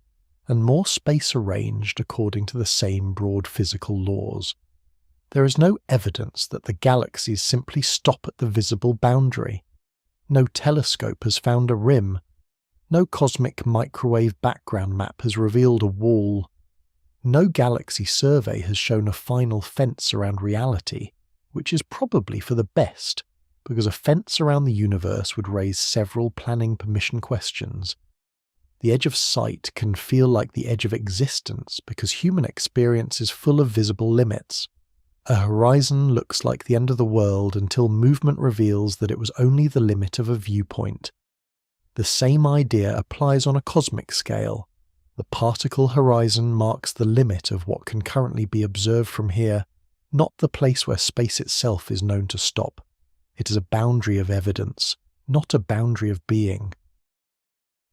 and more space arranged according to the same broad physical laws. There is no evidence that the galaxies simply stop at the visible boundary. No telescope has found a rim. No cosmic microwave background map has revealed a wall. No galaxy survey has shown a final fence around reality, which is probably for the best, because a fence around the universe would raise several planning permission questions. The edge of sight can feel like the edge of existence because human experience is full of visible limits. A horizon looks like the end of the world until movement reveals that it was only the limit of a viewpoint. The same idea applies on a cosmic scale. The particle horizon marks the limit of what can currently be observed from here, not the place where space itself is known to stop. It is a boundary of evidence, not a boundary of being.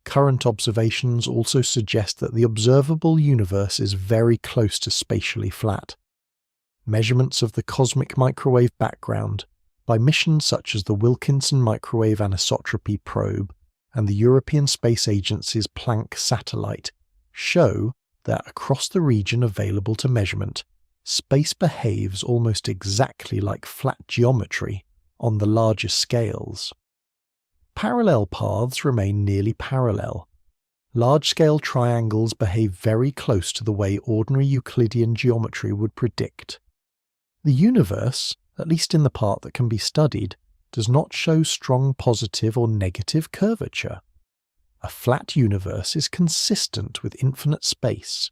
Current observations also suggest that the observable universe is very close to spatially flat. Measurements of the cosmic microwave background, by missions such as the Wilkinson Microwave Anisotropy Probe and the European Space Agency's Planck satellite, show that across the region available to measurement, space behaves almost exactly like flat geometry on the largest scales. Parallel paths remain nearly parallel. Large-scale triangles behave very close to the way ordinary Euclidean geometry would predict. The universe, at least in the part that can be studied, does not show strong positive or negative curvature. A flat universe is consistent with infinite space.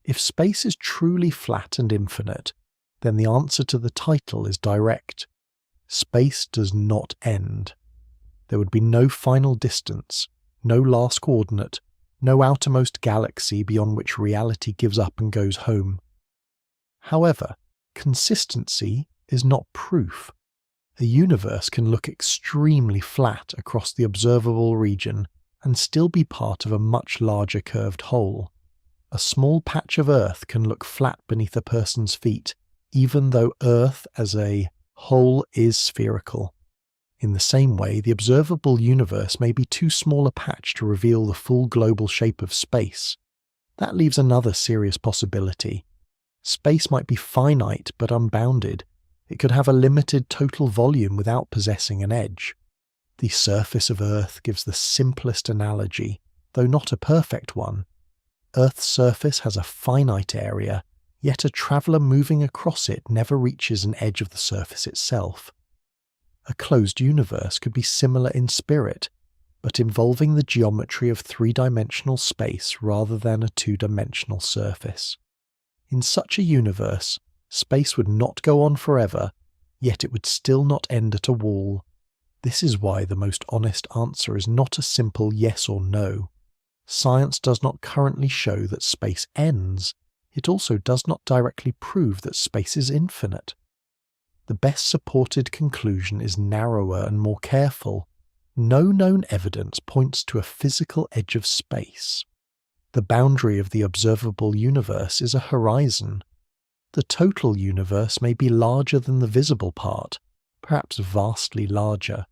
If space is truly flat and infinite, then the answer to the title is direct. Space does not end. There would be no final distance, no last coordinate, no outermost galaxy beyond which reality gives up and goes home. However, consistency is not proof. A universe can look extremely flat across the observable region and still be part of a much larger curved whole. A small patch of Earth can look flat beneath a person's feet, even though Earth as a whole is spherical. In the same way, the observable universe may be too small a patch to reveal the full global shape of space. That leaves another serious possibility. Space might be finite but unbounded. It could have a limited total volume without possessing an edge. The surface of Earth gives the simplest analogy, though not a perfect one. Earth's surface has a finite area, yet a traveller moving across it never reaches an edge of the surface itself. A closed universe could be similar in spirit, but involving the geometry of three-dimensional space rather than a two-dimensional surface. In such a universe, space would not go on forever, yet it would still not end at a wall. This is why the most honest answer is not a simple yes or no. Science does not currently show that space ends. It also does not directly prove that space is infinite. The best supported conclusion is narrower and more careful. No known evidence points to a physical edge of space. The boundary of the observable universe is a horizon. The total universe may be larger than the visible part, perhaps vastly larger.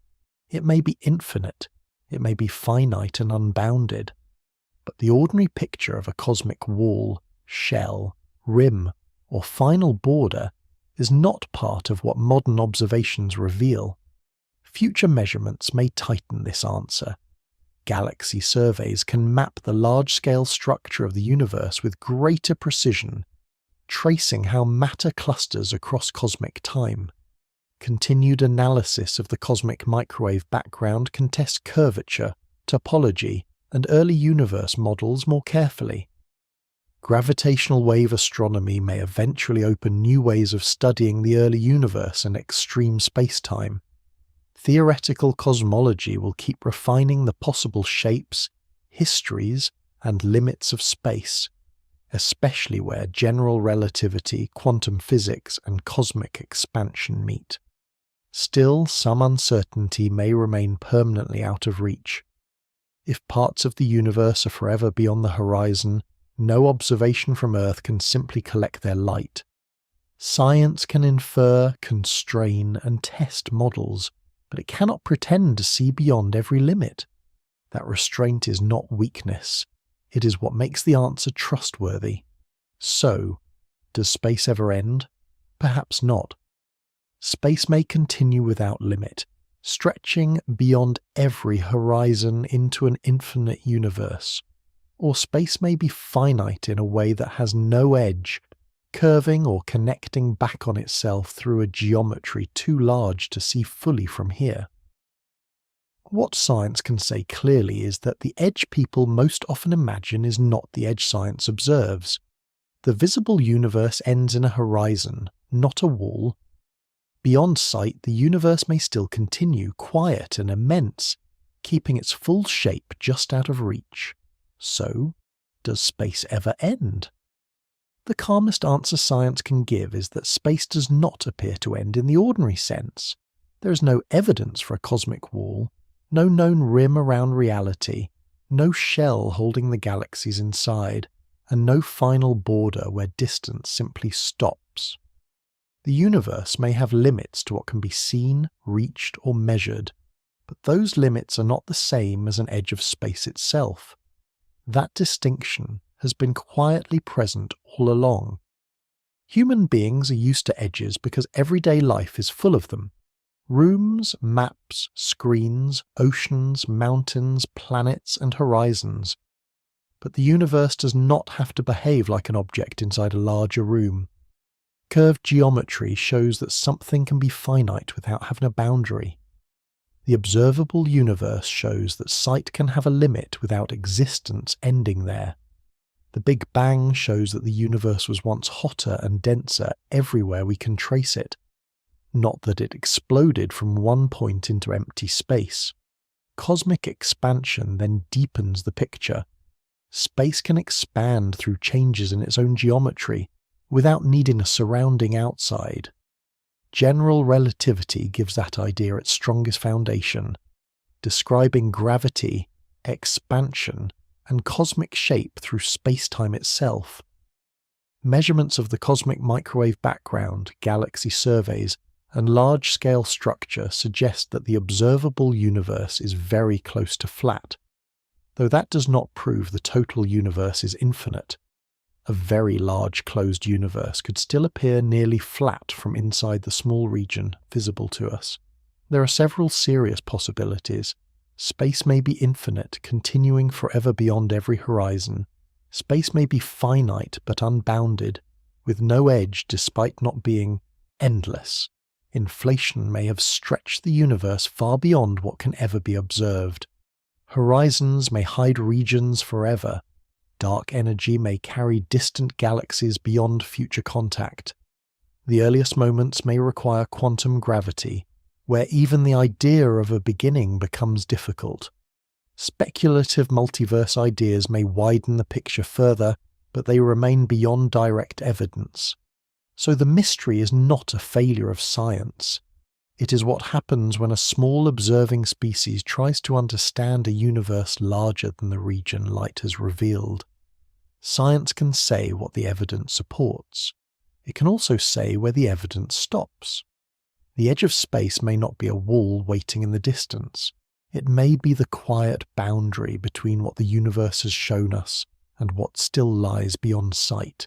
It may be infinite, it may be finite and unbounded. But the ordinary picture of a cosmic wall, shell, rim, or final border is not part of what modern observations reveal. Future measurements may tighten this answer. Galaxy surveys can map the large-scale structure of the universe with greater precision, tracing how matter clusters across cosmic time. Continued analysis of the cosmic microwave background can test curvature, topology, and early universe models more carefully. Gravitational wave astronomy may eventually open new ways of studying the early universe and extreme spacetime. Theoretical cosmology will keep refining the possible shapes, histories, and limits of space, especially where general relativity, quantum physics, and cosmic expansion meet. Still, some uncertainty may remain permanently out of reach. If parts of the universe are forever beyond the horizon, no observation from Earth can simply collect their light. Science can infer, constrain, and test models, but it cannot pretend to see beyond every limit. That restraint is not weakness. It is what makes the answer trustworthy. So, does space ever end? Perhaps not. Space may continue without limit, stretching beyond every horizon into an infinite universe. Or space may be finite in a way that has no edge, curving or connecting back on itself through a geometry too large to see fully from here. What science can say clearly is that the edge people most often imagine is not the edge science observes. The visible universe ends in a horizon, not a wall. Beyond sight, the universe may still continue, quiet and immense, keeping its full shape just out of reach. So, does space ever end? The calmest answer science can give is that space does not appear to end in the ordinary sense. There is no evidence for a cosmic wall, no known rim around reality, no shell holding the galaxies inside, and no final border where distance simply stops. The universe may have limits to what can be seen, reached, or measured, but those limits are not the same as an edge of space itself. That distinction has been quietly present all along. Human beings are used to edges because everyday life is full of them. Rooms, maps, screens, oceans, mountains, planets, and horizons. But the universe does not have to behave like an object inside a larger room. Curved geometry shows that something can be finite without having a boundary. The observable universe shows that sight can have a limit without existence ending there. The Big Bang shows that the universe was once hotter and denser everywhere we can trace it. Not that it exploded from one point into empty space. Cosmic expansion then deepens the picture. Space can expand through changes in its own geometry, without needing a surrounding outside. General relativity gives that idea its strongest foundation, describing gravity, expansion, and cosmic shape through space-time itself. Measurements of the cosmic microwave background, galaxy surveys, and large-scale structure suggest that the observable universe is very close to flat, though that does not prove the total universe is infinite. A very large closed universe could still appear nearly flat from inside the small region visible to us. There are several serious possibilities. Space may be infinite, continuing forever beyond every horizon. Space may be finite but unbounded, with no edge despite not being endless. Inflation may have stretched the universe far beyond what can ever be observed. Horizons may hide regions forever. Dark energy may carry distant galaxies beyond future contact. The earliest moments may require quantum gravity, where even the idea of a beginning becomes difficult. Speculative multiverse ideas may widen the picture further, but they remain beyond direct evidence. So the mystery is not a failure of science. It is what happens when a small observing species tries to understand a universe larger than the region light has revealed. Science can say what the evidence supports. It can also say where the evidence stops. The edge of space may not be a wall waiting in the distance. It may be the quiet boundary between what the universe has shown us and what still lies beyond sight.